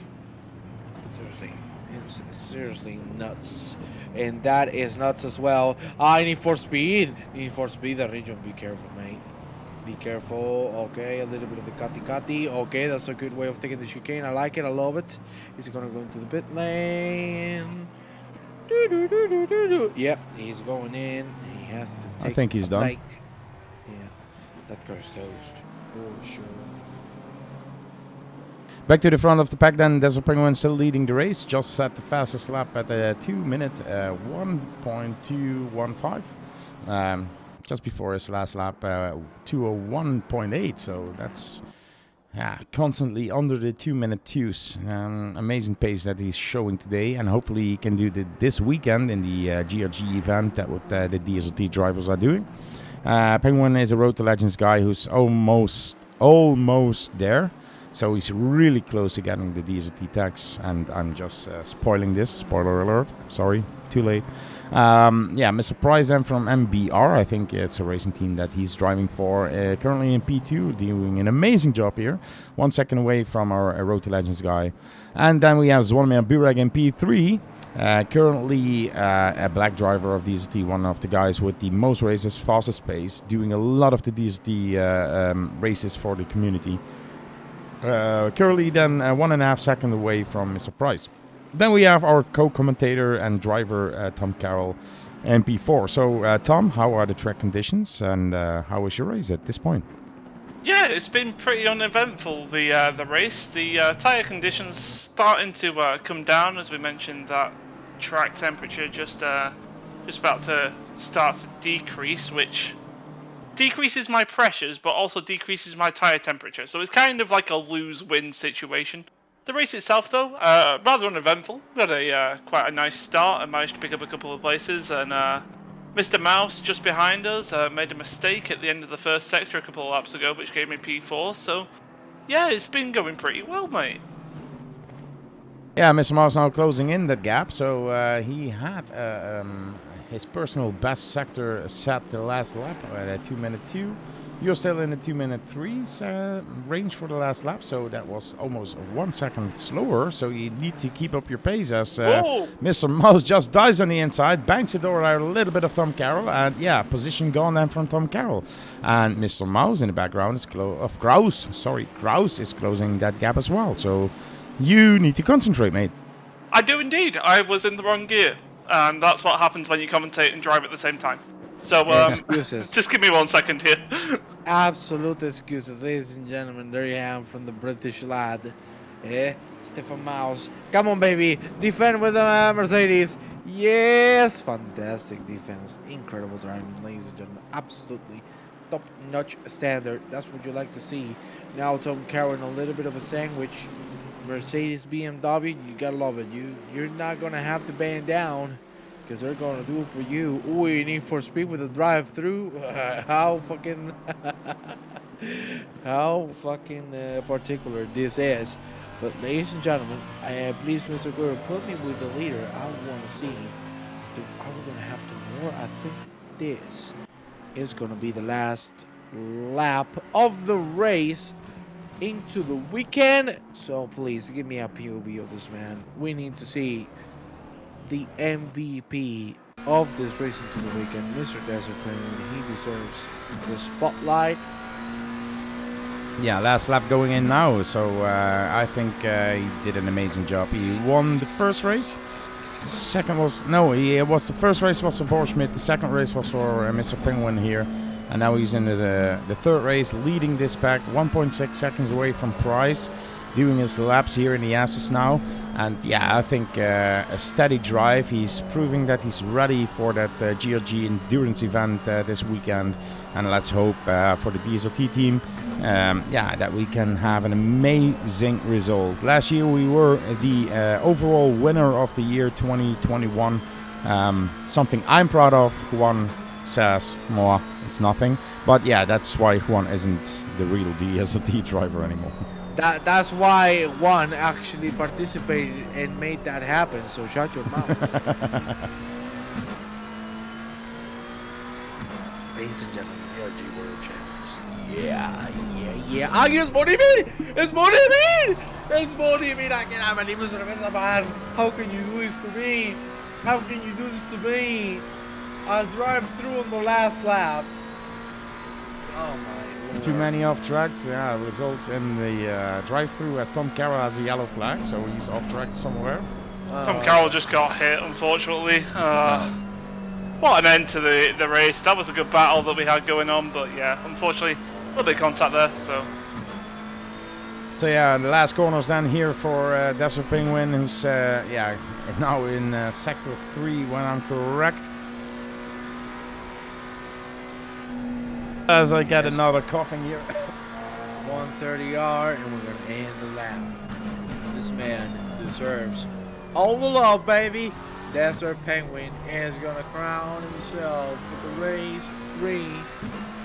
Seriously, it's seriously nuts. And that is nuts as well. I need for speed. Need for speed, the region. Be careful, mate. Be careful. Okay, a little bit of the cutty. Okay, that's a good way of taking the chicane. I like it. I love it. Is he going to go into the pit lane? Yep, he's going in. He has to take I think he's a done. break. Yeah, that car's toast for sure. Back to the front of the pack then, Desert Penguin still leading the race, just set the fastest lap at 2 minute 1.215. Just before his last lap, 201.8, so that's constantly under the 2 minute twos. Amazing pace that he's showing today, and hopefully he can do this weekend in the GRG event that what the DSRT drivers are doing. Penguin is a Road to Legends guy who's almost there. So he's really close to getting the DSRT tags, and I'm just spoiling this. Spoiler alert. Sorry, too late. Mr. Price then from MBR. I think it's a racing team that he's driving for. Currently in P2, doing an amazing job here. 1 second away from our Road to Legends guy. And then we have Zvonimir Burek in P3. Currently a black driver of DSRT, one of the guys with the most races, fastest pace, doing a lot of the DSRT races for the community. Currently then 1.5 seconds away from Mr. Price. Then we have our co-commentator and driver Tom Carroll in P4. So Tom, how are the track conditions and how was your race at this point? Yeah, it's been pretty uneventful, the race. The tyre conditions starting to come down, as we mentioned. That track temperature just about to start to decrease, which decreases my pressures, but also decreases my tyre temperature. So it's kind of like a lose-win situation. The race itself, though, rather uneventful. We had quite a nice start and managed to pick up a couple of places. And Mr. Mouse, just behind us, made a mistake at the end of the first sector a couple of laps ago, which gave me P4. So, yeah, it's been going pretty well, mate. Yeah, Mr. Mouse now closing in that gap. So he had his personal best sector set the last lap at 2 minute 2. You're still in the 2 minute 3 range for the last lap, so that was almost 1 second slower. So you need to keep up your pace as Mr. Mouse just dives on the inside, banks it over a little bit of Tom Carroll, and yeah, position gone then from Tom Carroll. And Mr. Mouse in the background is Kraus is closing that gap as well. So you need to concentrate, mate. I do indeed. I was in the wrong gear, and that's what happens when you commentate and drive at the same time. So, excuses. just give me 1 second here. Absolute excuses, ladies and gentlemen. There you am from the British lad. Stefan Mouse. Come on, baby. Defend with the Mercedes. Yes. Fantastic defense. Incredible driving, ladies and gentlemen. Absolutely top-notch standard. That's what you like to see. Now Tom Carroll in a little bit of a sandwich. Mercedes, BMW, you gotta love it. You're not gonna have to bend down, because they're going to do it for you. Ooh, you need for speed with the drive-through. How fucking particular this is. But ladies and gentlemen, please, Mr. Guru, put me with the leader. I want to see. Are we going to have to more? I think this is going to be the last lap of the race into the weekend. So please give me a POV of this man. We need to see the MVP of this Racing to the Weekend, Mr. Desert Penguin. He deserves the spotlight. Yeah, last lap going in now, so I think he did an amazing job. He won the first race. The second was the first race was for Borschmidt. The second race was for Mr. Penguin here, and now he's in the third race, leading this pack, 1.6 seconds away from Price. doing his laps here in the Asses now. And yeah, I think a steady drive. He's proving that he's ready for that GRG endurance event this weekend. And let's hope for the DSRT team, that we can have an amazing result. Last year we were the overall winner of the year 2021. Something I'm proud of. Juan says, more, it's nothing. But yeah, that's why Juan isn't the real DSRT driver anymore. That's why Juan actually participated and made that happen. So shut your mouth. Ladies and gentlemen, DRG World Champions. Yeah. ¡Ay, es Bonimir! ¡Es Bonimir! ¡Es Bonimir! I can have any cerveza, man. How can you do this to me? How can you do this to me? I'll drive through on the last lap. Oh my Lord. Too many off tracks, results in the drive-through as Tom Carroll has a yellow flag, so he's off track somewhere. Tom Carroll just got hit, unfortunately. What an end to the race. That was a good battle that we had going on, but yeah, unfortunately, a little bit of contact there, so. So yeah, the last corners then here for Desert Penguin, who's now in sector 3 when I'm correct. As I get another coughing here. 130R, and we're going to end the lap. This man deserves all the love, baby. Desert Penguin is going to crown himself with the race 3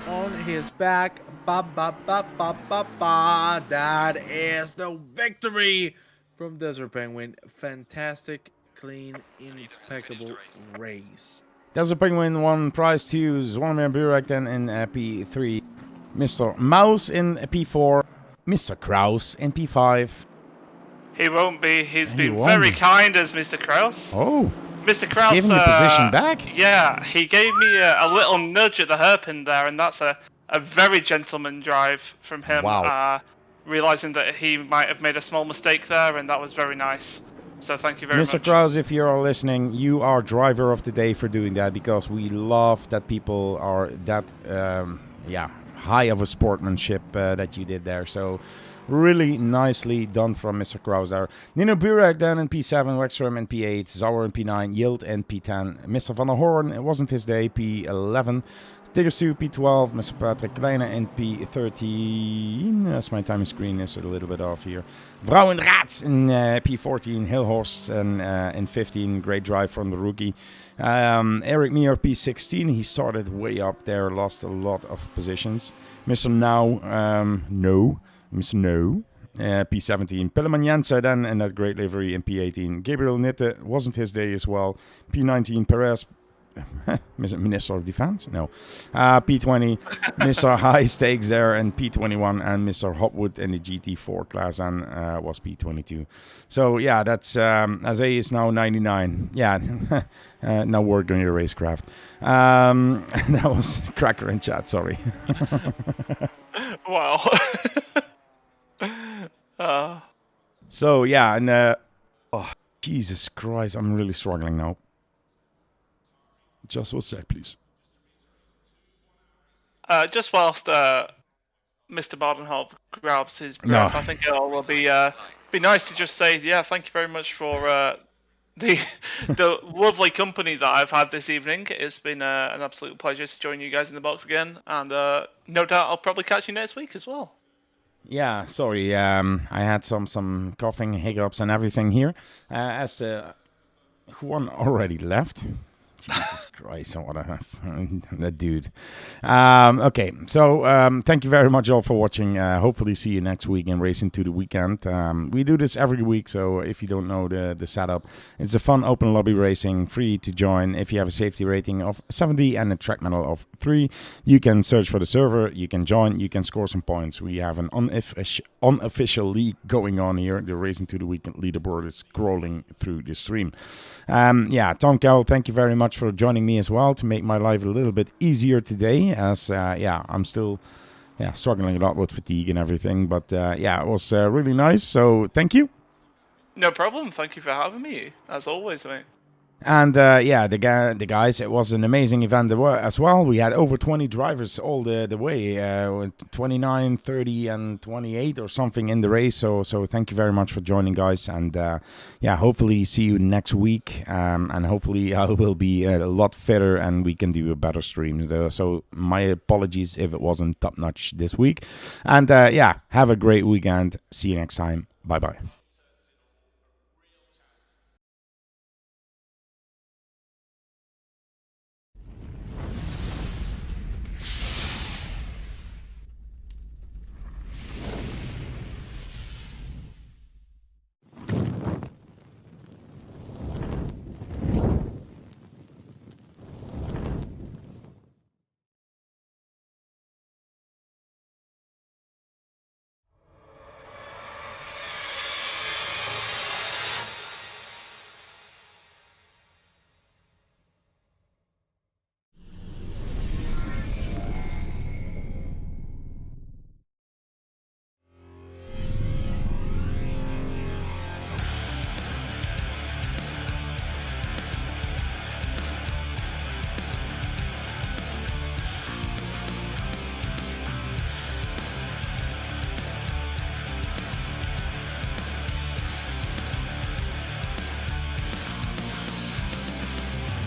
on his back. Ba ba ba ba ba ba. That is the victory from Desert Penguin. Fantastic, clean, impeccable race. Desert Penguin won prize 2, Zvonimir Burek then in P3, Mr. Mouse in P4, Mr. Kraus in P5. He won't be. He's been won't very be. kind as Mr. Kraus. Oh, Mr. Kraus giving the position back? Yeah, he gave me a little nudge at the hairpin there, and that's a very gentleman drive from him. Wow. Realizing that he might have made a small mistake there, and that was very nice. So thank you very much. Mr. Kraus, if you're listening, you are driver of the day for doing that, because we love that people are that high of a sportsmanship that you did there. So really nicely done from Mr. Kraus there. Nino Burek then in P7, Wexstrom in P8, Zauer in P9, Yield in P10. Mr. Van der Hoorn, it wasn't his day, P11. Tiggerstu P12, Mr. Patrick Kleine in P13. As my timing screen is a little bit off here. Vrouwenraads in P14, Hilhorst in 15. Great drive from the rookie. Eric Mier P16. He started way up there, lost a lot of positions. Mr. Mr. No. P17. Pilleman Jensen then in that great livery in P18. Gabriel Nitte, wasn't his day as well. P19, Perez. Minister of Defense? No. P20, Mr. High Stakes there, and P21, and Mr. Hopwood in the GT4 class, and was P22. So yeah, that's as A is now 99. Yeah, now we're going to racecraft. That was Cracker in chat. Sorry. Wow. So yeah, and Jesus Christ, I'm really struggling now. Just one sec, please. Just whilst Mr. Bardenholt grabs his breath, I think it will be nice to just say, thank you very much for the lovely company that I've had this evening. It's been an absolute pleasure to join you guys in the box again, and no doubt I'll probably catch you next week as well. Yeah, sorry, I had some coughing, hiccups, and everything here. As Juan already left. Jesus Christ, what that dude. Okay, so thank you very much all for watching. Hopefully see you next week in Racing to the Weekend. We do this every week, so if you don't know the setup, it's a fun open lobby racing, free to join. If you have a safety rating of 70 and a track medal of 3, you can search for the server, you can join, you can score some points. We have an unofficial league going on here. The Racing to the Weekend leaderboard is scrolling through the stream. Tom Carroll, thank you very much for joining me as well to make my life a little bit easier today, as I'm still struggling a lot with fatigue and everything, but it was really nice, so thank you. No problem. Thank you for having me, as always, mate. And the guys, it was an amazing event as well. We had over 20 drivers all the way, 29, 30, and 28 or something in the race. So thank you very much for joining, guys. And hopefully see you next week. And hopefully I will be a lot fitter and we can do a better stream. So my apologies if it wasn't top notch this week. And have a great weekend. See you next time. Bye bye.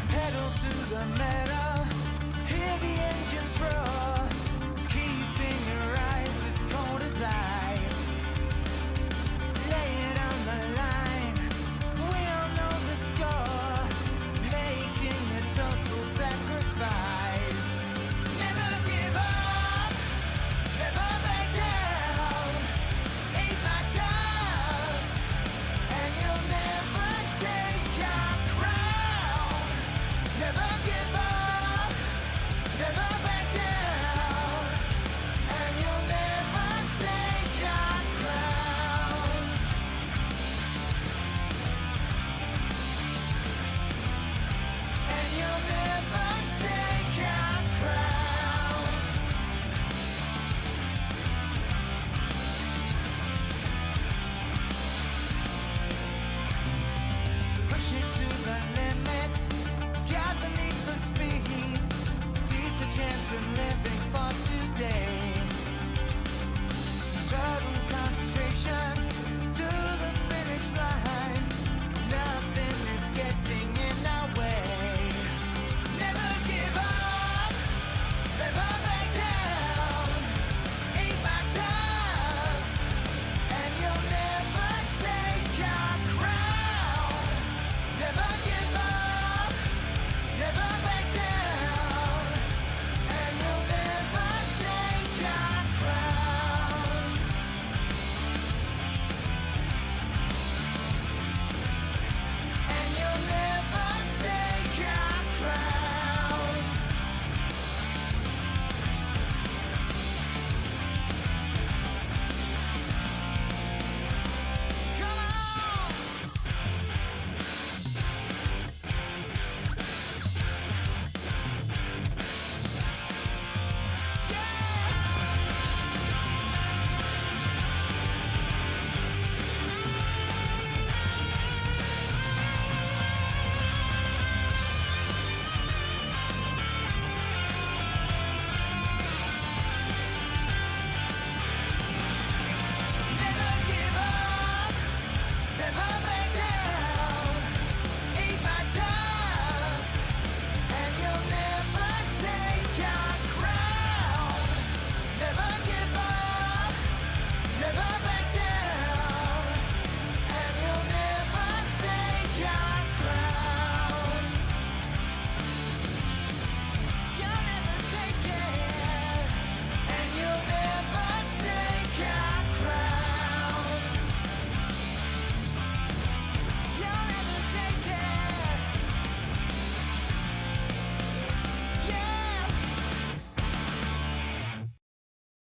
Pedal to the metal, hear the engines roar.